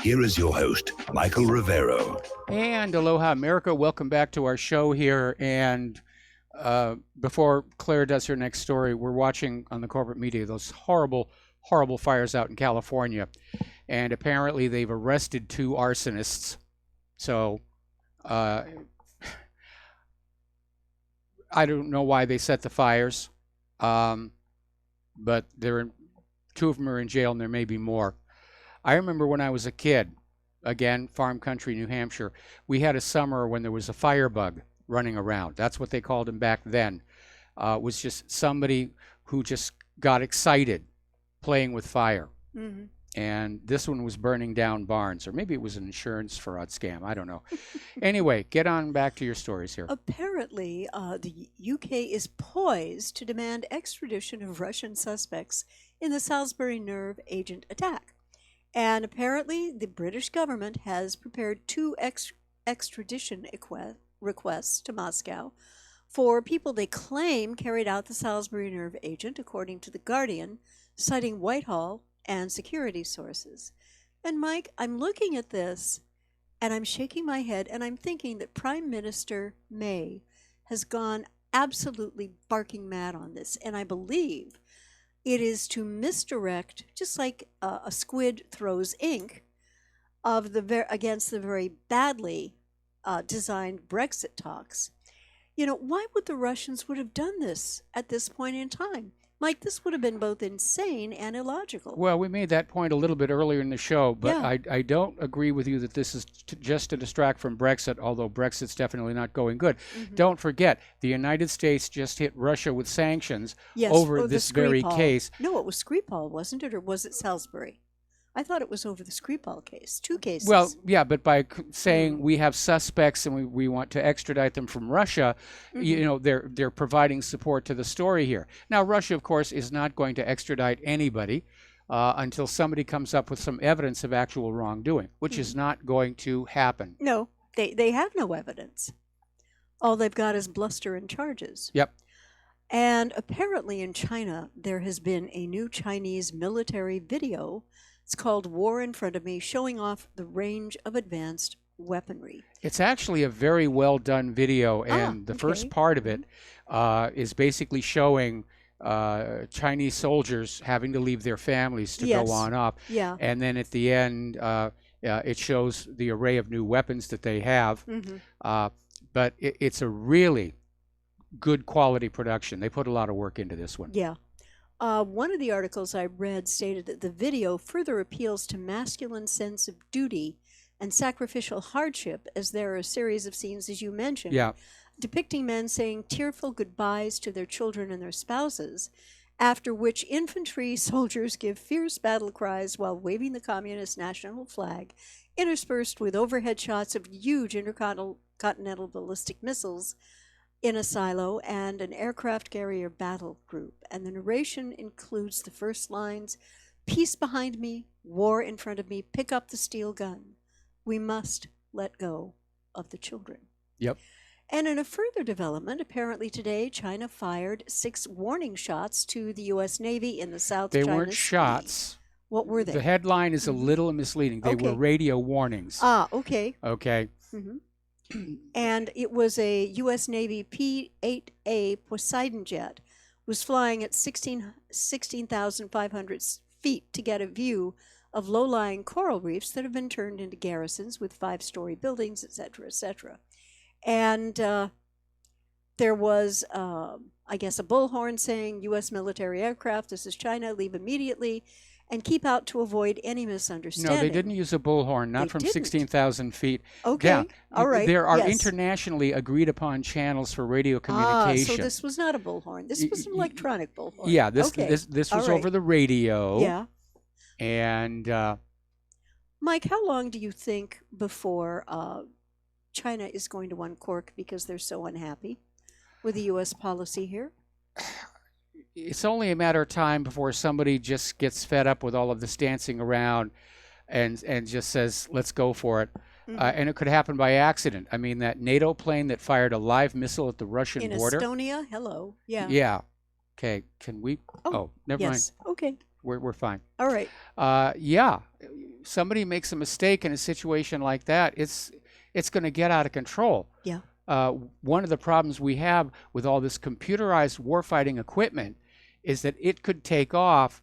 Here is your host, Michael Rivero. And aloha, America. Welcome back to our show here. And before Claire does her next story, we're watching on the corporate media those horrible, horrible fires out in California. And apparently they've arrested 2 arsonists. So I don't know why they set the fires, but 2 of them are in jail, and there may be more. I remember when I was a kid, again, farm country, New Hampshire, we had a summer when there was a firebug running around. That's what they called him back then. It was just somebody who just got excited playing with fire. Mm-hmm. And this one was burning down barns, or maybe it was an insurance fraud scam. I don't know. Anyway, get on back to your stories here. Apparently, the UK is poised to demand extradition of Russian suspects in the Salisbury nerve agent attack. And apparently, the British government has prepared 2 extradition requests to Moscow for people they claim carried out the Salisbury nerve agent, according to The Guardian, citing Whitehall and security sources. And Mike, I'm looking at this and I'm shaking my head and I'm thinking that Prime Minister May has gone absolutely barking mad on this. And I believe it is to misdirect, just like a squid throws ink, against the very badly designed Brexit talks. You know, why would the Russians would have done this at this point in time? Mike, this would have been both insane and illogical. Well, we made that point a little bit earlier in the show, but Yeah. I don't agree with you that this is just to distract from Brexit, although Brexit's definitely not going good. Mm-hmm. Don't forget, the United States just hit Russia with sanctions Yes, over the this very Skripal. case. No, it was Skripal, wasn't it? Or was it Salisbury? I thought it was over the Skripal case. 2 cases. Well, yeah, but by saying we have suspects and we want to extradite them from Russia, you know, they're providing support to the story here. Now, Russia, of course, is not going to extradite anybody until somebody comes up with some evidence of actual wrongdoing, which is not going to happen. No, they have no evidence. All they've got is bluster and charges. Yep. And apparently in China, there has been a new Chinese military video. It's called War in Front of Me, showing off the range of advanced weaponry. It's actually a very well done video, and the first part of it is basically showing Chinese soldiers having to leave their families to Yes. go on up. Yeah. And then at the end, it shows the array of new weapons that they have. Mhm. But it's a really good quality production. They put a lot of work into this one. Yeah. One of the articles I read stated that the video further appeals to masculine sense of duty and sacrificial hardship, as there are a series of scenes, as you mentioned, Yeah. depicting men saying tearful goodbyes to their children and their spouses, after which infantry soldiers give fierce battle cries while waving the communist national flag, interspersed with overhead shots of huge intercontinental ballistic missiles in a silo and an aircraft carrier battle group. And the narration includes the first lines, "Peace behind me, war in front of me, pick up the steel gun. We must let go of the children." Yep. And in a further development, apparently today, China fired 6 warning shots to the U.S. Navy in the South They China weren't Sea. shots. What were they? The headline is a little misleading. They were Okay. radio warnings. Ah, okay. Okay. Mhm. And it was a U.S. Navy P-8A Poseidon jet, was flying at 16,500 feet to get a view of low-lying coral reefs that have been turned into garrisons with 5-story buildings, etc., etc. And there was, I guess, a bullhorn saying, "U.S. military aircraft, this is China, leave immediately, and keep out to avoid any misunderstanding." No, they didn't use a bullhorn, not They from didn't. 16,000 feet Okay, down. all right, There are yes. internationally agreed upon channels for radio Ah, communication. so this was not a bullhorn. This was an electronic bullhorn. Yeah, this Okay, this all was right. over the radio. Yeah. And Mike, how long do you think before China is going to uncork because they're so unhappy with the U.S. policy here? It's only a matter of time before somebody just gets fed up with all of this dancing around and just says, let's go for it. And it could happen by accident. I mean, that NATO plane that fired a live missile at the Russian In border. Estonia? Hello. Yeah. Yeah. Okay. Can we? Oh, never yes. mind. Okay. We're fine. All right. Yeah. Somebody makes a mistake in a situation like that, it's going to get out of control. Yeah. One of the problems we have with all this computerized warfighting equipment is that it could take off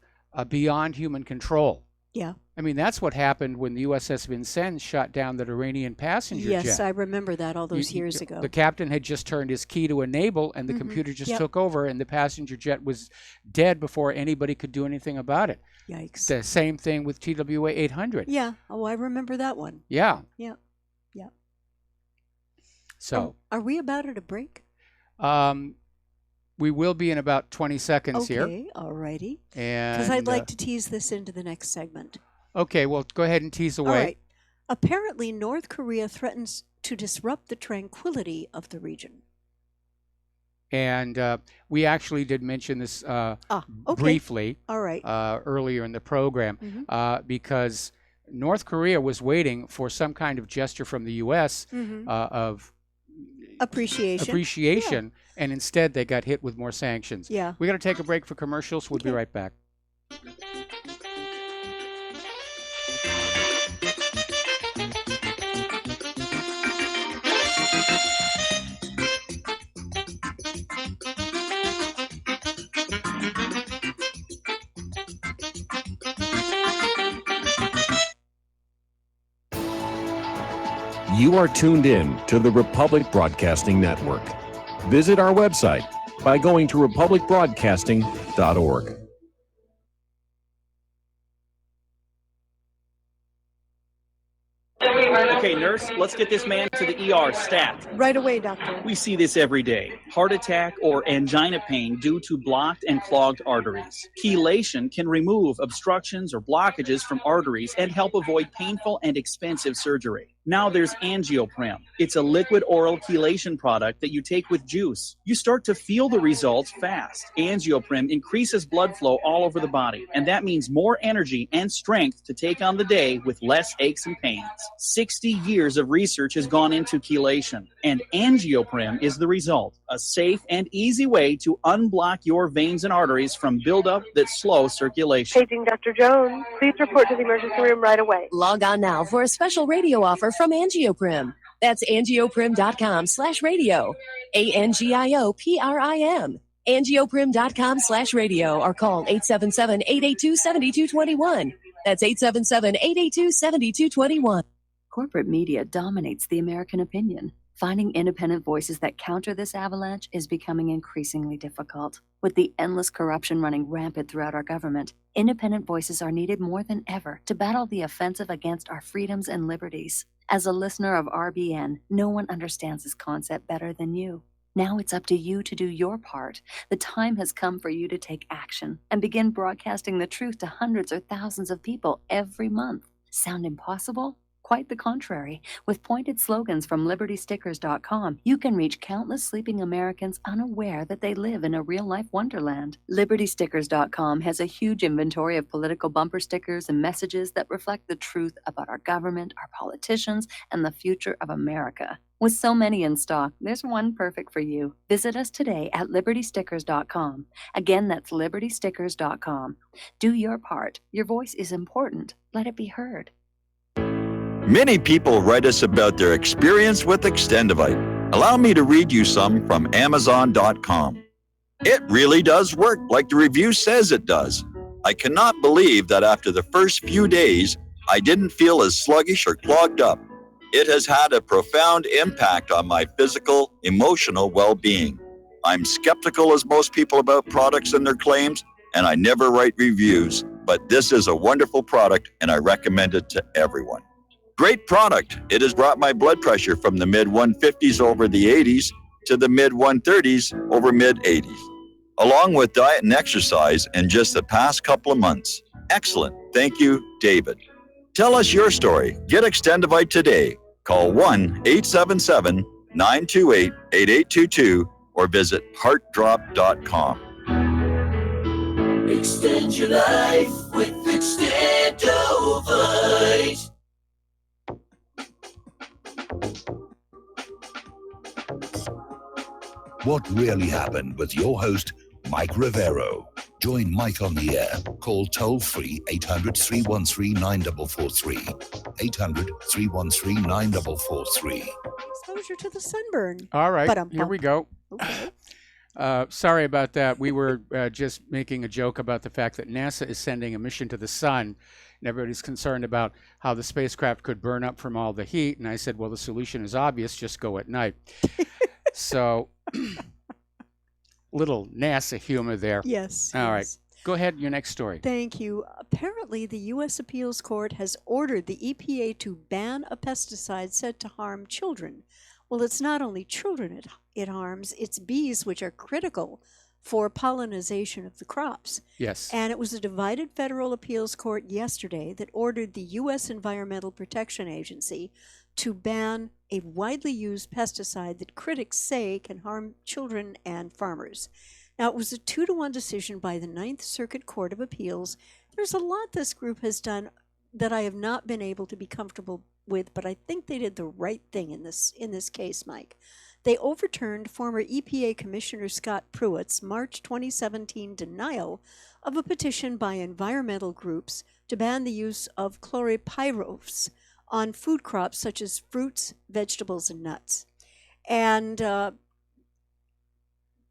beyond human control. Yeah. I mean, that's what happened when the USS Vincennes shot down the Iranian passenger jet. Yes, I remember that all those years ago. The captain had just turned his key to enable, and the computer just took over, and the passenger jet was dead before anybody could do anything about it. Yikes. The same thing with TWA 800. Yeah. Oh, I remember that one. Yeah. Yeah. Yeah. So. Are we about at a break? We will be in about 20 seconds here. Okay, all righty. And because I'd like to tease this into the next segment. Okay, well, go ahead and tease away. All right. Apparently, North Korea threatens to disrupt the tranquility of the region. And we actually did mention this briefly earlier in the program because North Korea was waiting for some kind of gesture from the U.S. Of appreciation, and instead they got hit with more sanctions. Yeah. We got to take a break for commercials. We'll be right back. You are tuned in to the Republic Broadcasting Network. Visit our website by going to republicbroadcasting.org. Okay, nurse, let's get this man to the ER stat. Right away, doctor. We see this every day. Heart attack or angina pain due to blocked and clogged arteries. Chelation can remove obstructions or blockages from arteries and help avoid painful and expensive surgery. Now there's Angioprim. It's a liquid oral chelation product that you take with juice. You start to feel the results fast. Angioprim increases blood flow all over the body, and that means more energy and strength to take on the day with less aches and pains. 60 years of research has gone into chelation, and Angioprim is the result. A safe and easy way to unblock your veins and arteries from buildup that slow circulation. Paging Dr. Jones. Please report to the emergency room right away. Log on now for a special radio offer from Angioprim. That's angioprim.com/radio. ANGIOPRIM. Angioprim.com/radio or call 877-882-7221. That's 877-882-7221. Corporate media dominates the American opinion. Finding independent voices that counter this avalanche is becoming increasingly difficult. With the endless corruption running rampant throughout our government, independent voices are needed more than ever to battle the offensive against our freedoms and liberties. As a listener of RBN, no one understands this concept better than you. Now it's up to you to do your part. The time has come for you to take action and begin broadcasting the truth to hundreds or thousands of people every month. Sound impossible? Quite the contrary. With pointed slogans from LibertyStickers.com, you can reach countless sleeping Americans unaware that they live in a real-life wonderland. LibertyStickers.com has a huge inventory of political bumper stickers and messages that reflect the truth about our government, our politicians, and the future of America. With so many in stock, there's one perfect for you. Visit us today at LibertyStickers.com. Again, that's LibertyStickers.com. Do your part. Your voice is important. Let it be heard. Many people write us about their experience with Extendivite. Allow me to read you some from Amazon.com. It really does work like the review says it does. I cannot believe that after the first few days, I didn't feel as sluggish or clogged up. It has had a profound impact on my physical, emotional well-being. I'm skeptical as most people about products and their claims, and I never write reviews, but this is a wonderful product and I recommend it to everyone. Great product. It has brought my blood pressure from the mid-150s over the 80s to the mid-130s over mid-80s, along with diet and exercise in just the past couple of months. Excellent. Thank you, David. Tell us your story. Get Extendivite today. Call 1-877-928-8822 or visit heartdrop.com. Extend your life with Extendovite. What really happened with your host, Mike Rivero. Join Mike on the air. Call toll-free 800-313-9443. 800-313-9443. Exposure to the sunburn. All right, Ba-dum-bum. here we go. Okay. Sorry about that. We were just making a joke about the fact that NASA is sending a mission to the sun, and everybody's concerned about how the spacecraft could burn up from all the heat. And I said, well, the solution is obvious. Just go at night. So, little NASA humor there. Yes. All right. yes. Go ahead, your next story. Thank you. Apparently, the U.S. Appeals Court has ordered the EPA to ban a pesticide said to harm children. Well, it's not only children it harms, it's bees, which are critical for pollination of the crops. Yes. And it was a divided federal appeals court yesterday that ordered the U.S. Environmental Protection Agency to ban a widely used pesticide that critics say can harm children and farmers. Now, it was a 2-1 decision by the Ninth Circuit Court of Appeals. There's a lot this group has done that I have not been able to be comfortable with, but I think they did the right thing in this case, Mike. They overturned former EPA Commissioner Scott Pruitt's March 2017 denial of a petition by environmental groups to ban the use of chlorpyrifos on food crops such as fruits, vegetables, and nuts. And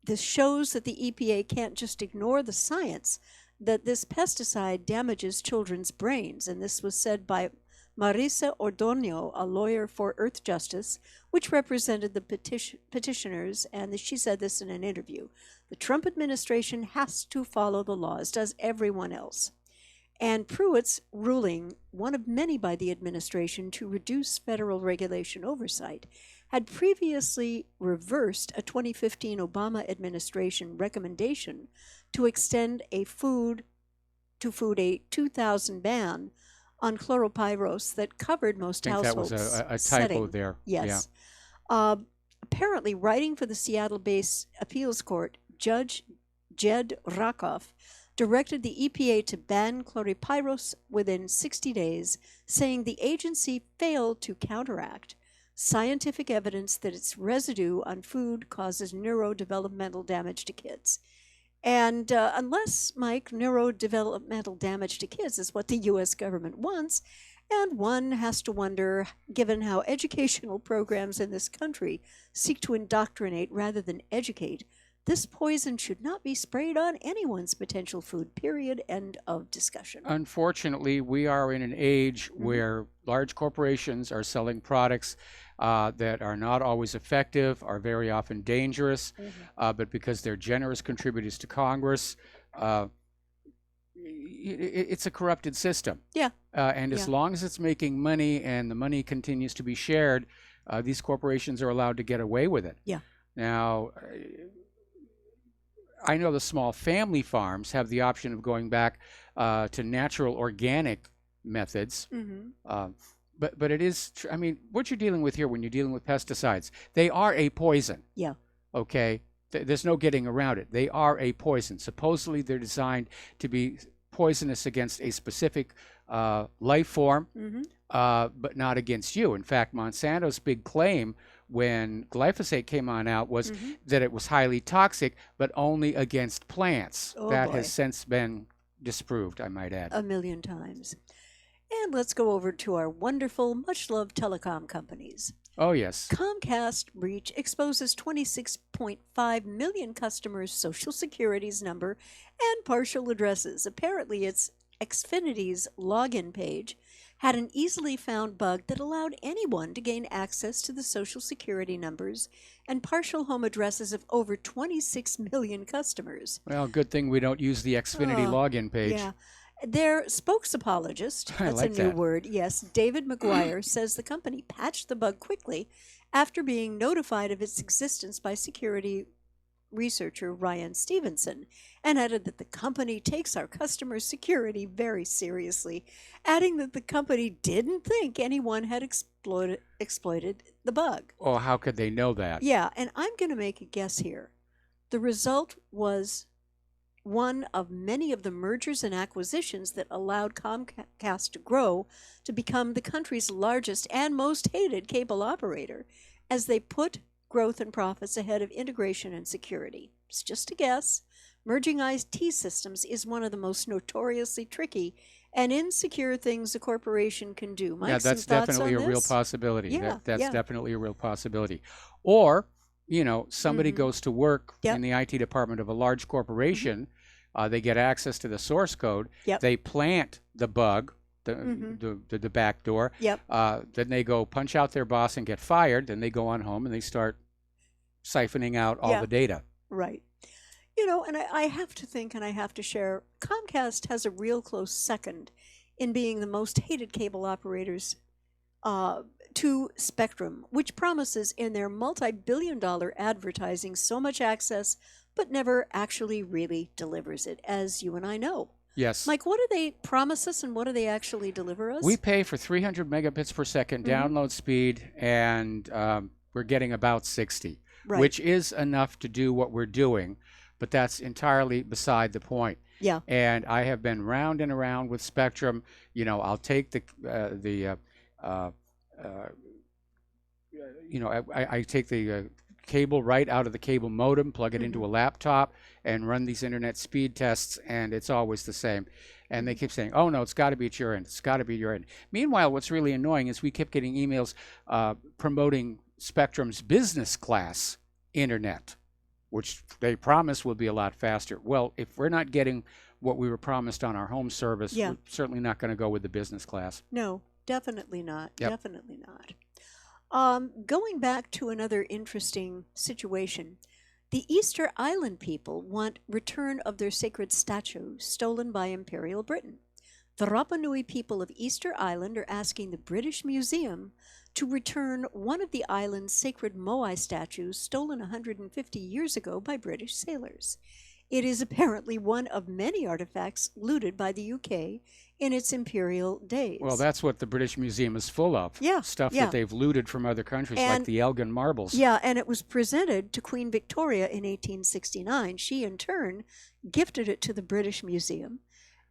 this shows that the EPA can't just ignore the science that this pesticide damages children's brains. And this was said by Marisa Ordonio, a lawyer for Earth Justice, which represented the petitioners, and she said this in an interview. The Trump administration has to follow the law, as does everyone else. And Pruitt's ruling, one of many by the administration to reduce federal regulation oversight, had previously reversed a 2015 Obama administration recommendation to extend a food 2000 ban on chlorpyrifos that covered most households. That was a typo setting. there. Yes. Apparently, writing for the Seattle-based appeals court, Judge Jed Rakoff directed the EPA to ban chlorpyrifos within 60 days, saying the agency failed to counteract scientific evidence that its residue on food causes neurodevelopmental damage to kids. And unless, Mike, neurodevelopmental damage to kids is what the U.S. government wants, and one has to wonder, given how educational programs in this country seek to indoctrinate rather than educate, this poison should not be sprayed on anyone's potential food, period. End of discussion. Unfortunately, we are in an age where large corporations are selling products that are not always effective, are very often dangerous, but because they're generous contributors to Congress, it's a corrupted system. Yeah. And as long as it's making money and the money continues to be shared, these corporations are allowed to get away with it. Yeah. Now, I know the small family farms have the option of going back to natural organic methods. But it is, I mean, what you're dealing with here when you're dealing with pesticides, they are a poison. Yeah. Okay? There's no getting around it. They are a poison. Supposedly they're designed to be poisonous against a specific life form, but not against you. In fact, Monsanto's big claim when glyphosate came out was that it was highly toxic, but only against plants. Oh, that boy. has since been disproved, I might add. 1,000,000 times. And let's go over to our wonderful, much-loved telecom companies. Oh, yes. Comcast breach exposes 26.5 million customers' Social Security's number and partial addresses. Apparently, its Xfinity's login page had an easily found bug that allowed anyone to gain access to the Social Security numbers and partial home addresses of over 26 million customers. Well, good thing we don't use the Xfinity login page. Yeah. Their spokesapologist, I that's like a new that. word, yes, David McGuire, says the company patched the bug quickly after being notified of its existence by security researcher Ryan Stevenson, and added that the company takes our customers' security very seriously, adding that the company didn't think anyone had exploited the bug. Oh, how could they know that? Yeah, and I'm going to make a guess here. The result was one of many of the mergers and acquisitions that allowed Comcast to grow to become the country's largest and most hated cable operator, as they put growth and profits ahead of integration and security. It's just a guess. Merging IT systems is one of the most notoriously tricky and insecure things a corporation can do. Mike, Yeah, that's some thoughts definitely a on real this? possibility. Yeah, That's yeah. definitely a real possibility. Or, somebody Mhm. goes to work Yep. in the IT department of a large corporation. They get access to the source code. Yep. They plant the bug, Mhm. the back door. Yep. Then they go punch out their boss and get fired. Then they go on home and they start siphoning out all Yeah. the data. Right. And I have to think and I have to share, Comcast has a real close second in being the most hated cable operators to Spectrum, which promises in their multi-billion-dollar advertising so much access, but never actually really delivers it, as you and I know. Yes. Mike, what do they promise us and what do they actually deliver us? We pay for 300 megabits per second download speed, and we're getting about 60, Right. which is enough to do what we're doing, but that's entirely beside the point. Yeah. And I have been round and around with Spectrum. I'll take I take the cable right out of the cable modem, plug it into a laptop, and run these internet speed tests, and it's always the same. And they keep saying, oh, no, it's got to be at your end. It's got to be your end. Meanwhile, what's really annoying is we kept getting emails promoting Spectrum's business class internet, which they promise will be a lot faster. Well, if we're not getting what we were promised on our home service, Yeah. we're certainly not going to go with the business class. No, definitely not. Yep. Definitely not. Going back to another interesting situation, the Easter Island people want return of their sacred statue stolen by Imperial Britain. The Rapa Nui people of Easter Island are asking the British Museum to return one of the island's sacred Moai statues stolen 150 years ago by British sailors. It is apparently one of many artifacts looted by the UK in its imperial days. Well, that's what the British Museum is full of. Yeah, Stuff yeah. that they've looted from other countries, like And- the Elgin marbles. Yeah, and it was presented to Queen Victoria in 1869. She, in turn, gifted it to the British Museum.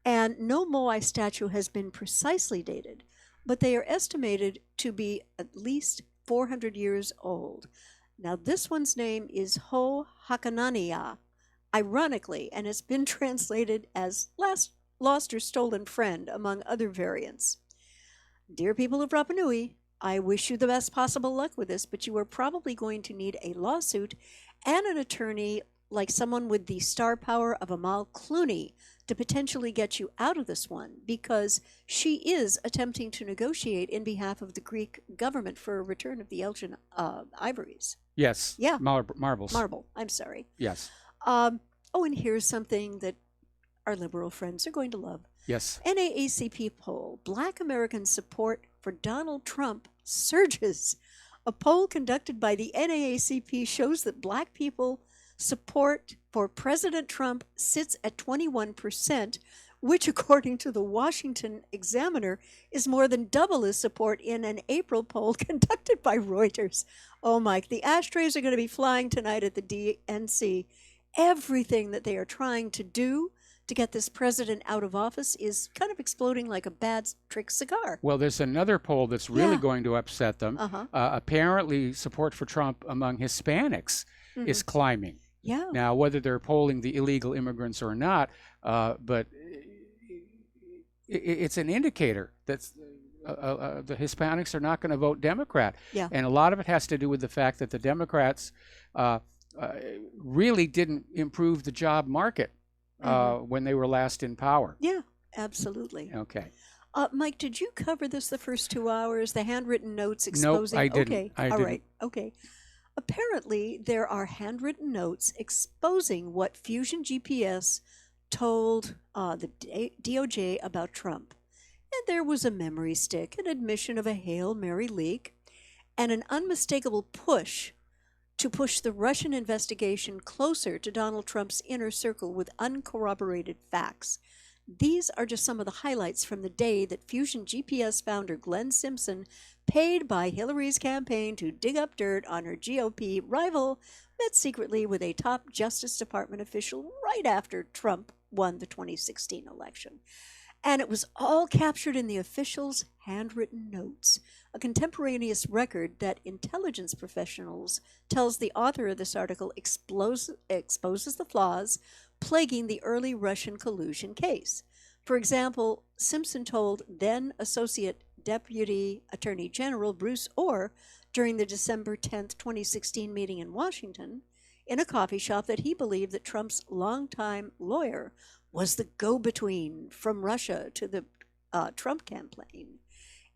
And no Moai statue has been precisely dated, but they are estimated to be at least 400 years old. Now, this one's name is Ho Hakanania, ironically, and it's been translated as lost or stolen friend, among other variants. Dear people of Rapa Nui, I wish you the best possible luck with this, but you are probably going to need a lawsuit and an attorney like someone with the star power of Amal Clooney to potentially get you out of this one, because she is attempting to negotiate in behalf of the Greek government for a return of the Elgin ivories. Yes. Yeah. Marbles. Marble, I'm sorry. Yes. Oh, and here's something that our liberal friends are going to love. Yes. NAACP poll, Black American support for Donald Trump surges. A poll conducted by the NAACP shows that Black people support for President Trump sits at 21%, which, according to the Washington Examiner, is more than double his support in an April poll conducted by Reuters. Oh, Mike, the ashtrays are going to be flying tonight at the DNC. Everything that they are trying to do to get this president out of office is kind of exploding like a bad trick cigar. Well, there's another poll that's really Yeah. going to upset them. Uh-huh. Apparently, support for Trump among Hispanics is climbing. Yeah. Now, whether they're polling the illegal immigrants or not, but it's an indicator that the Hispanics are not going to vote Democrat. Yeah. And a lot of it has to do with the fact that the Democrats really didn't improve the job market when they were last in power. Yeah, absolutely. Okay. Mike, did you cover this the first 2 hours? The handwritten notes Nope, exposing. I didn't. Okay, I all didn't. right, okay. Apparently, there are handwritten notes exposing what Fusion GPS told the DOJ about Trump. And there was a memory stick, an admission of a Hail Mary leak, and an unmistakable push to push the Russian investigation closer to Donald Trump's inner circle with uncorroborated facts. These are just some of the highlights from the day that Fusion GPS founder Glenn Simpson, paid by Hillary's campaign to dig up dirt on her GOP rival, met secretly with a top Justice Department official right after Trump won the 2016 election. And it was all captured in the official's handwritten notes, a contemporaneous record that intelligence professionals tells the author of this article exposes the flaws plaguing the early Russian collusion case. For example, Simpson told then Associate Deputy Attorney General Bruce Orr during the December 10, 2016 meeting in Washington in a coffee shop that he believed that Trump's longtime lawyer was the go-between from Russia to the Trump campaign.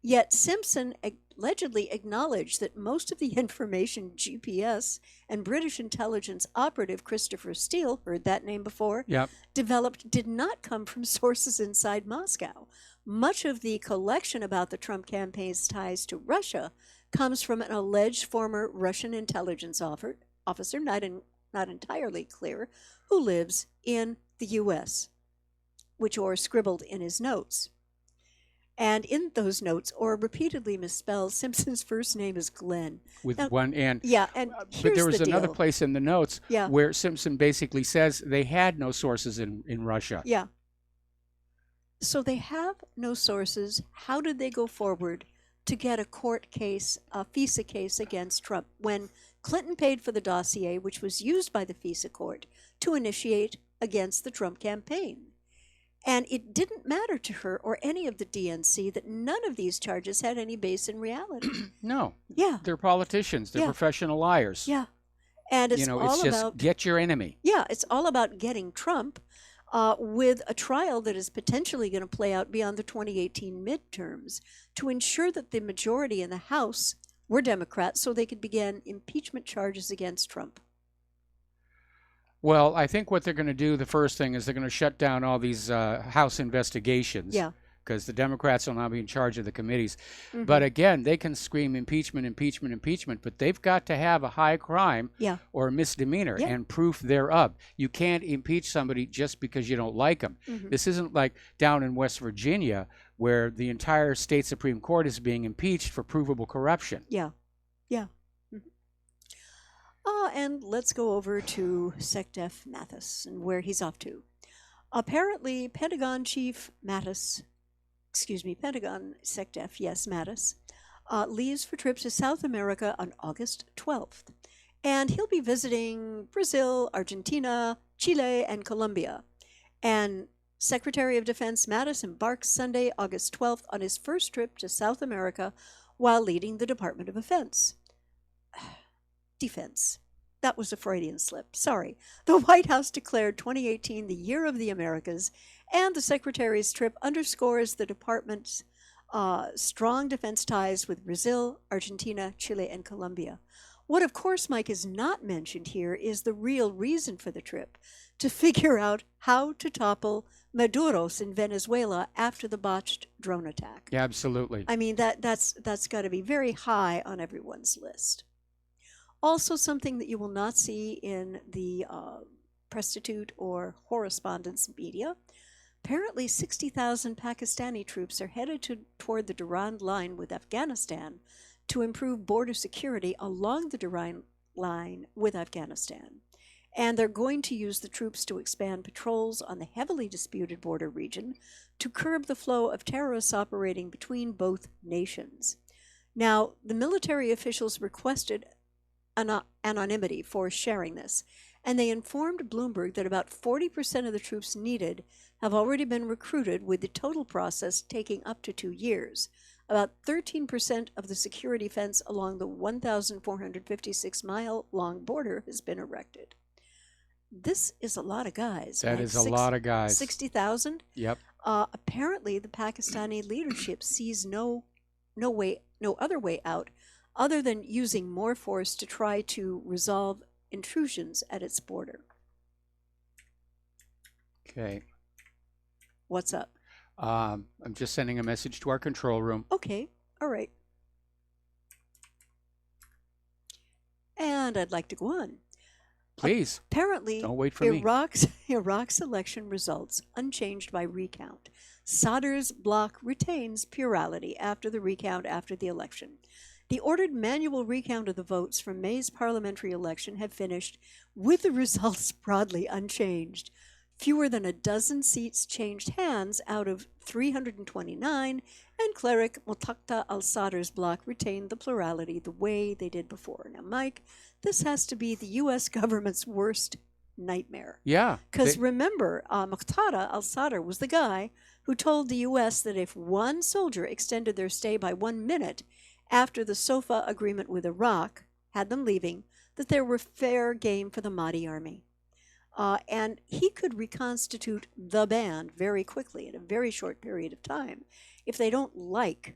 Yet Simpson allegedly acknowledged that most of the information GPS and British intelligence operative Christopher Steele, heard that name before, developed did not come from sources inside Moscow. Much of the collection about the Trump campaign's ties to Russia comes from an alleged former Russian intelligence officer, not entirely clear, who lives in the U.S., which Orr scribbled in his notes. And in those notes, Orr repeatedly misspells Simpson's first name as Glenn. With now, one N. Yeah, and but here's there was the another deal. place in the notes Yeah. where Simpson basically says they had no sources in Russia. Yeah. So they have no sources. How did they go forward to get a court case, a FISA case against Trump, when Clinton paid for the dossier, which was used by the FISA court to initiate against the Trump campaign? And it didn't matter to her or any of the DNC that none of these charges had any base in reality. No. Yeah. They're politicians. They're Yeah. professional liars. Yeah. And it's all it's just about get your enemy. Yeah, it's all about getting Trump with a trial that is potentially going to play out beyond the 2018 midterms to ensure that the majority in the House were Democrats so they could begin impeachment charges against Trump. Well, I think what they're going to do, the first thing, is they're going to shut down all these House investigations. Yeah. Because the Democrats will now be in charge of the committees. Mhm. But again, they can scream impeachment, impeachment, impeachment, but they've got to have a high crime Yeah. or a misdemeanor Yeah. and proof thereof. You can't impeach somebody just because you don't like them. Mhm. This isn't like down in West Virginia where the entire state Supreme Court is being impeached for provable corruption. Yeah. Yeah. And let's go over to SecDef Mattis and where he's off to. Apparently, Pentagon SecDef, yes, Mattis, leaves for trips to South America on August 12th. And he'll be visiting Brazil, Argentina, Chile, and Colombia. And Secretary of Defense Mattis embarks Sunday, August 12th on his first trip to South America while leading the Department of Defense. That was a Freudian slip. Sorry. The White House declared 2018 the year of the Americas, and the Secretary's trip underscores the department's strong defense ties with Brazil, Argentina, Chile, and Colombia. What, of course, Mike, is not mentioned here is the real reason for the trip, to figure out how to topple Maduro's in Venezuela after the botched drone attack. Yeah, absolutely. I mean, that's got to be very high on everyone's list. Also, something that you will not see in the prostitute or correspondence media. Apparently, 60,000 Pakistani troops are headed toward the Durand Line with Afghanistan to improve border security along the Durand Line with Afghanistan. And they're going to use the troops to expand patrols on the heavily disputed border region to curb the flow of terrorists operating between both nations. Now, the military officials requested anonymity for sharing this, and they informed Bloomberg that about 40% of the troops needed have already been recruited, with the total process taking up to 2 years. About 13% of the security fence along the 1,456-mile-long border has been erected. This is a lot of guys. That right? is a lot of guys. 60,000? Yep. Apparently, the Pakistani leadership sees no other way out other than using more force to try to resolve intrusions at its border. Okay. What's up? I'm just sending a message to our control room. Okay. All right. And And I'd like to go on. Please. Apparently, Don't wait for me. Iraq's election results unchanged by recount. Sadr's bloc retains plurality after the recount after the election. The ordered manual recount of the votes from May's parliamentary election have finished with the results broadly unchanged. Fewer than a dozen seats changed hands out of 329, and cleric Mutakta al-Sadr's bloc retained the plurality the way they did before. Now, Mike, this has to be the U.S. government's worst nightmare. Yeah. Because remember, Muqtada al-Sadr was the guy who told the U.S. that if one soldier extended their stay by 1 minute after the SOFA agreement with Iraq had them leaving, that there were fair game for the Mahdi army. And he could reconstitute the band very quickly in a very short period of time if they don't like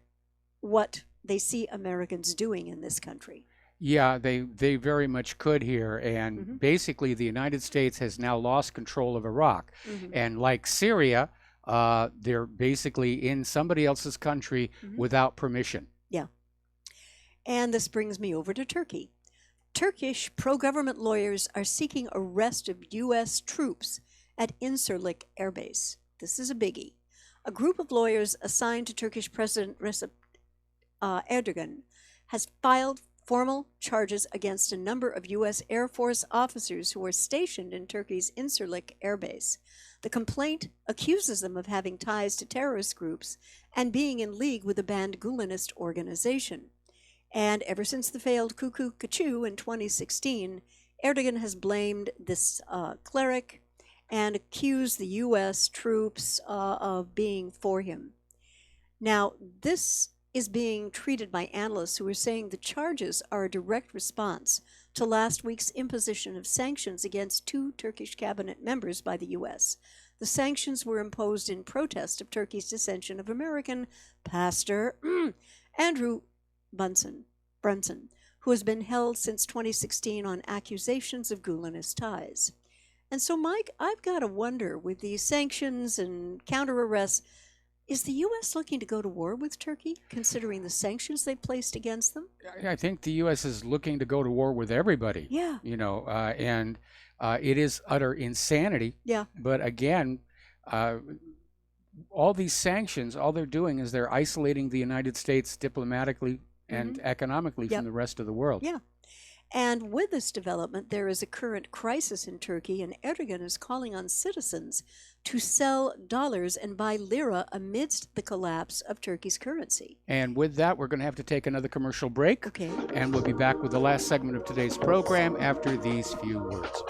what they see Americans doing in this country. Yeah, they very much could here. And basically, the United States has now lost control of Iraq. And like Syria, they're basically in somebody else's country without permission. Yeah. And this brings me over to Turkey. Turkish pro-government lawyers are seeking arrest of U.S. troops at Incirlik Air Base. This is a biggie. A group of lawyers assigned to Turkish President Recep Erdogan has filed formal charges against a number of U.S. Air Force officers who are stationed in Turkey's Incirlik Air Base. The complaint accuses them of having ties to terrorist groups and being in league with the banned Gulenist organization. And ever since the failed Cuckoo Kachu in 2016, Erdogan has blamed this cleric and accused the U.S. troops of being for him. Now, this is being treated by analysts who are saying the charges are a direct response to last week's imposition of sanctions against 2 Turkish cabinet members by the U.S. The sanctions were imposed in protest of Turkey's dissension of American pastor Andrew Brunson, who has been held since 2016 on accusations of Gulenist ties. And so, Mike, I've got to wonder, with these sanctions and counter-arrests, is the U.S. looking to go to war with Turkey, considering the sanctions they placed against them? I think the U.S. is looking to go to war with everybody. Yeah. You know, and it is utter insanity. Yeah. But again, all these sanctions, all they're doing is they're isolating the United States diplomatically and economically from the rest of the world. Yeah. And with this development, there is a current crisis in Turkey, and Erdogan is calling on citizens to sell dollars and buy lira amidst the collapse of Turkey's currency. And with that, we're going to have to take another commercial break. Okay. And we'll be back with the last segment of today's program after these few words.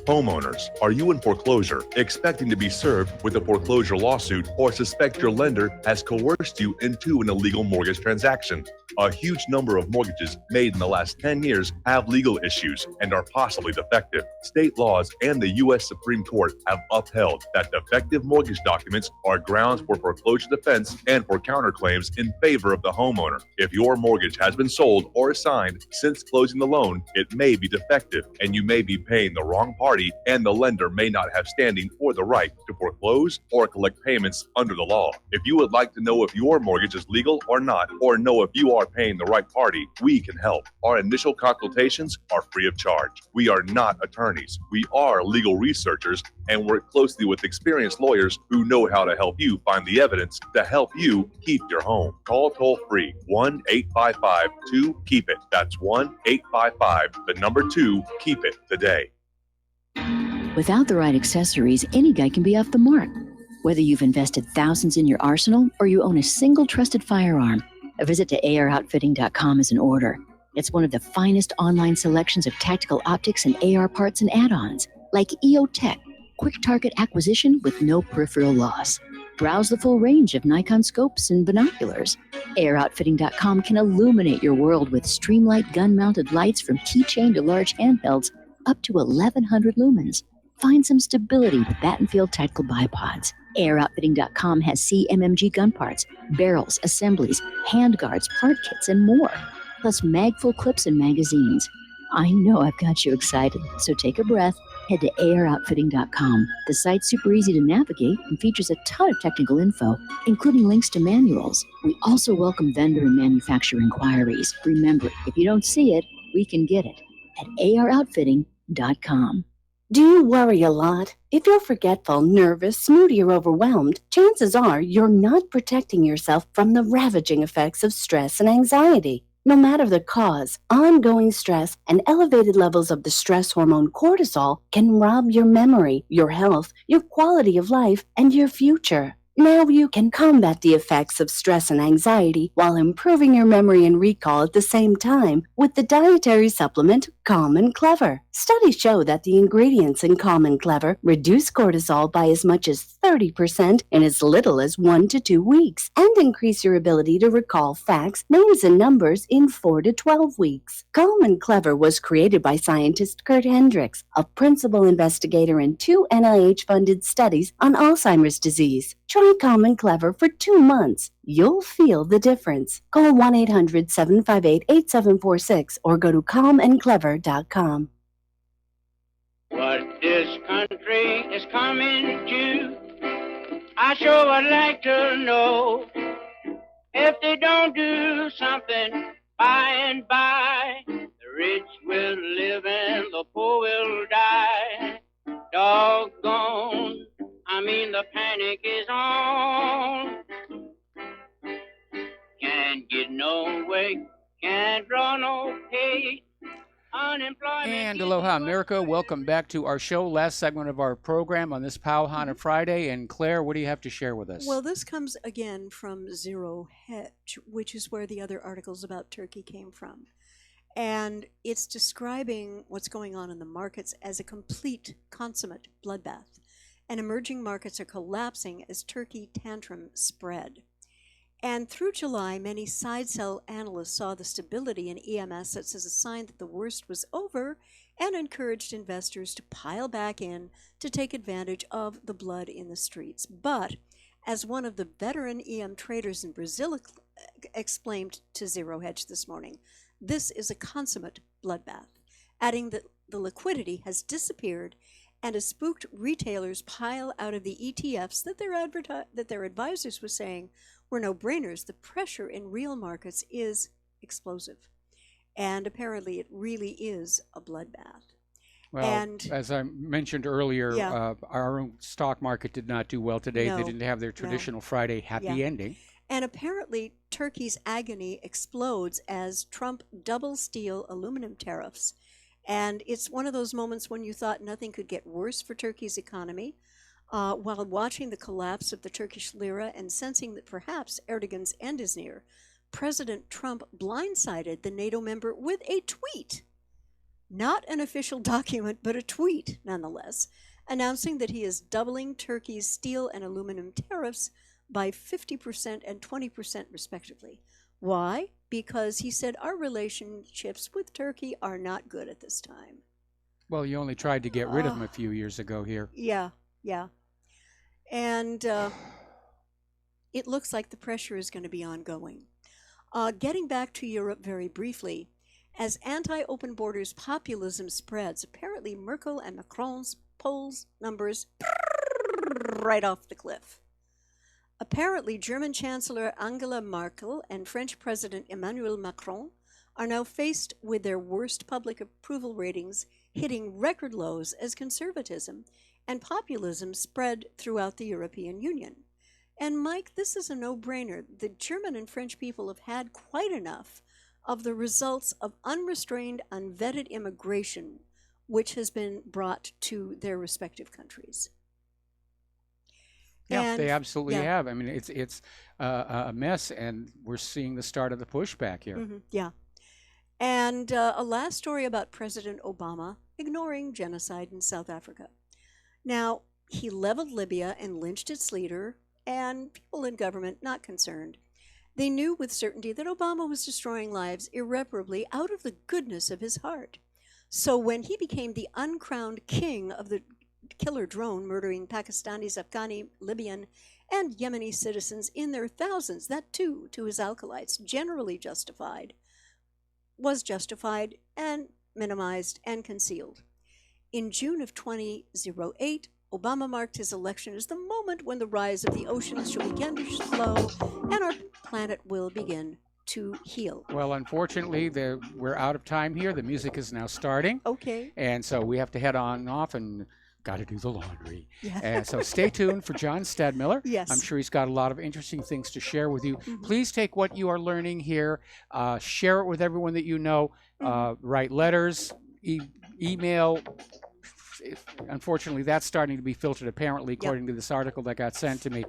Homeowners, are you in foreclosure, expecting to be served with a foreclosure lawsuit, or suspect your lender has coerced you into an illegal mortgage transaction? A huge number of mortgages made in the last 10 years have legal issues and are possibly defective. State laws and the U.S. Supreme Court have upheld that defective mortgage documents are grounds for foreclosure defense and for counterclaims in favor of the homeowner. If your mortgage has been sold or assigned since closing the loan, it may be defective and you may be paying the wrong party, and the lender may not have standing or the right to foreclose or collect payments under the law. If you would like to know if your mortgage is legal or not, or know if you are paying the right party, we can help. Our initial consultations are free of charge. We are not attorneys. We are legal researchers and work closely with experienced lawyers who know how to help you find the evidence to help you keep your home. Call toll free 1-855-2-KEEP-IT. That's 1-855-2-KEEP-IT today. Without the right accessories, any guy can be off the mark. Whether you've invested thousands in your arsenal or you own a single trusted firearm, a visit to AROutfitting.com is in order. It's one of the finest online selections of tactical optics and AR parts and add-ons, like EOTech, quick target acquisition with no peripheral loss. Browse the full range of Nikon scopes and binoculars. AROutfitting.com can illuminate your world with Streamlight gun-mounted lights from keychain to large handhelds up to 1,100 lumens. Find some stability with Battenfield Tactical Bipods. Airoutfitting.com has CMMG gun parts, barrels, assemblies, handguards, part kits, and more. Plus mag-full clips and magazines. I know I've got you excited, so take a breath. Head to Airoutfitting.com. The site's super easy to navigate and features a ton of technical info, including links to manuals. We also welcome vendor and manufacturer inquiries. Remember, if you don't see it, we can get it at AROutfitting.com. Do you worry a lot? If you're forgetful, nervous, moody, or overwhelmed, chances are you're not protecting yourself from the ravaging effects of stress and anxiety. No matter the cause, ongoing stress and elevated levels of the stress hormone cortisol can rob your memory, your health, your quality of life, and your future. Now you can combat the effects of stress and anxiety while improving your memory and recall at the same time with the dietary supplement Calm and Clever. Studies show that the ingredients in Calm and Clever reduce cortisol by as much as 30% in as little as 1 to 2 weeks and increase your ability to recall facts, names, and numbers in 4 to 12 weeks. Calm and Clever was created by scientist Kurt Hendricks, a principal investigator in 2 NIH-funded studies on Alzheimer's disease. Try Calm and Clever for 2 months. You'll feel the difference. Call 1-800-758-8746 or go to calmandclever.com. What this country is coming to, I sure would like to know. If they don't do something by and by, the rich will live and the poor will die. Doggone, the panic is on. Can't get no way, can't draw no pay. And aloha, America. Welcome back to our show, last segment of our program on this Pauhana Friday. And Claire, what do you have to share with us? Well, this comes again from Zero Hedge, which is where the other articles about Turkey came from. And it's describing what's going on in the markets as a complete, consummate bloodbath. And emerging markets are collapsing as Turkey tantrum spread. And through July, many side sell analysts saw the stability in EM assets as a sign that the worst was over and encouraged investors to pile back in to take advantage of the blood in the streets. But as one of the veteran EM traders in Brazil explained to Zero Hedge this morning, this is a consummate bloodbath, adding that the liquidity has disappeared and as spooked retailers pile out of the ETFs that their advisors were saying were no-brainers, the pressure in real markets is explosive. And apparently it really is a bloodbath. Well, and, as I mentioned earlier, our own stock market did not do well today. No, they didn't have their traditional Friday happy ending. And apparently Turkey's agony explodes as Trump doubles steel aluminum tariffs. And it's one of those moments when you thought nothing could get worse for Turkey's economy. While watching the collapse of the Turkish lira and sensing that perhaps Erdogan's end is near, President Trump blindsided the NATO member with a tweet. Not an official document, but a tweet nonetheless, announcing that he is doubling Turkey's steel and aluminum tariffs by 50% and 20% respectively. Why? Because he said our relationships with Turkey are not good at this time. Well, you only tried to get rid of him a few years ago here. Yeah. And it looks like the pressure is going to be ongoing. Getting back to Europe very briefly, as anti-open borders populism spreads, apparently Merkel and Macron's polls numbers right off the cliff. Apparently, German Chancellor Angela Merkel and French President Emmanuel Macron are now faced with their worst public approval ratings hitting record lows as conservatism and populism spread throughout the European Union. And Mike, this is a no-brainer. The German and French people have had quite enough of the results of unrestrained, unvetted immigration, which has been brought to their respective countries. Yeah, they absolutely have. I mean, it's a mess, and we're seeing the start of the pushback here. Mm-hmm, yeah. And a last story about President Obama ignoring genocide in South Africa. Now, he leveled Libya and lynched its leader, and people in government not concerned. They knew with certainty that Obama was destroying lives irreparably out of the goodness of his heart. So when he became the uncrowned king of the killer drone murdering Pakistanis, Afghani, Libyan, and Yemeni citizens in their thousands, that too, to his acolytes, was justified and minimized and concealed. In June of 2008, Obama marked his election as the moment when the rise of the oceans shall begin to slow and our planet will begin to heal. Well, unfortunately, we're out of time here. The music is now starting. Okay. And so we have to head on off and got to do the laundry. Yeah. And so stay tuned for John Stadmiller. Yes. I'm sure he's got a lot of interesting things to share with you. Please take what you are learning here, share it with everyone that you know, write letters, email. Unfortunately, that's starting to be filtered, apparently, according to this article that got sent to me.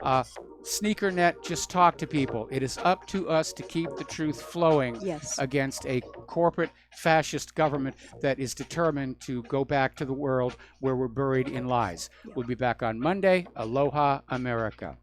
SneakerNet, just talk to people. It is up to us to keep the truth flowing against a corporate fascist government that is determined to go back to the world where we're buried in lies. We'll be back on Monday. Aloha, America.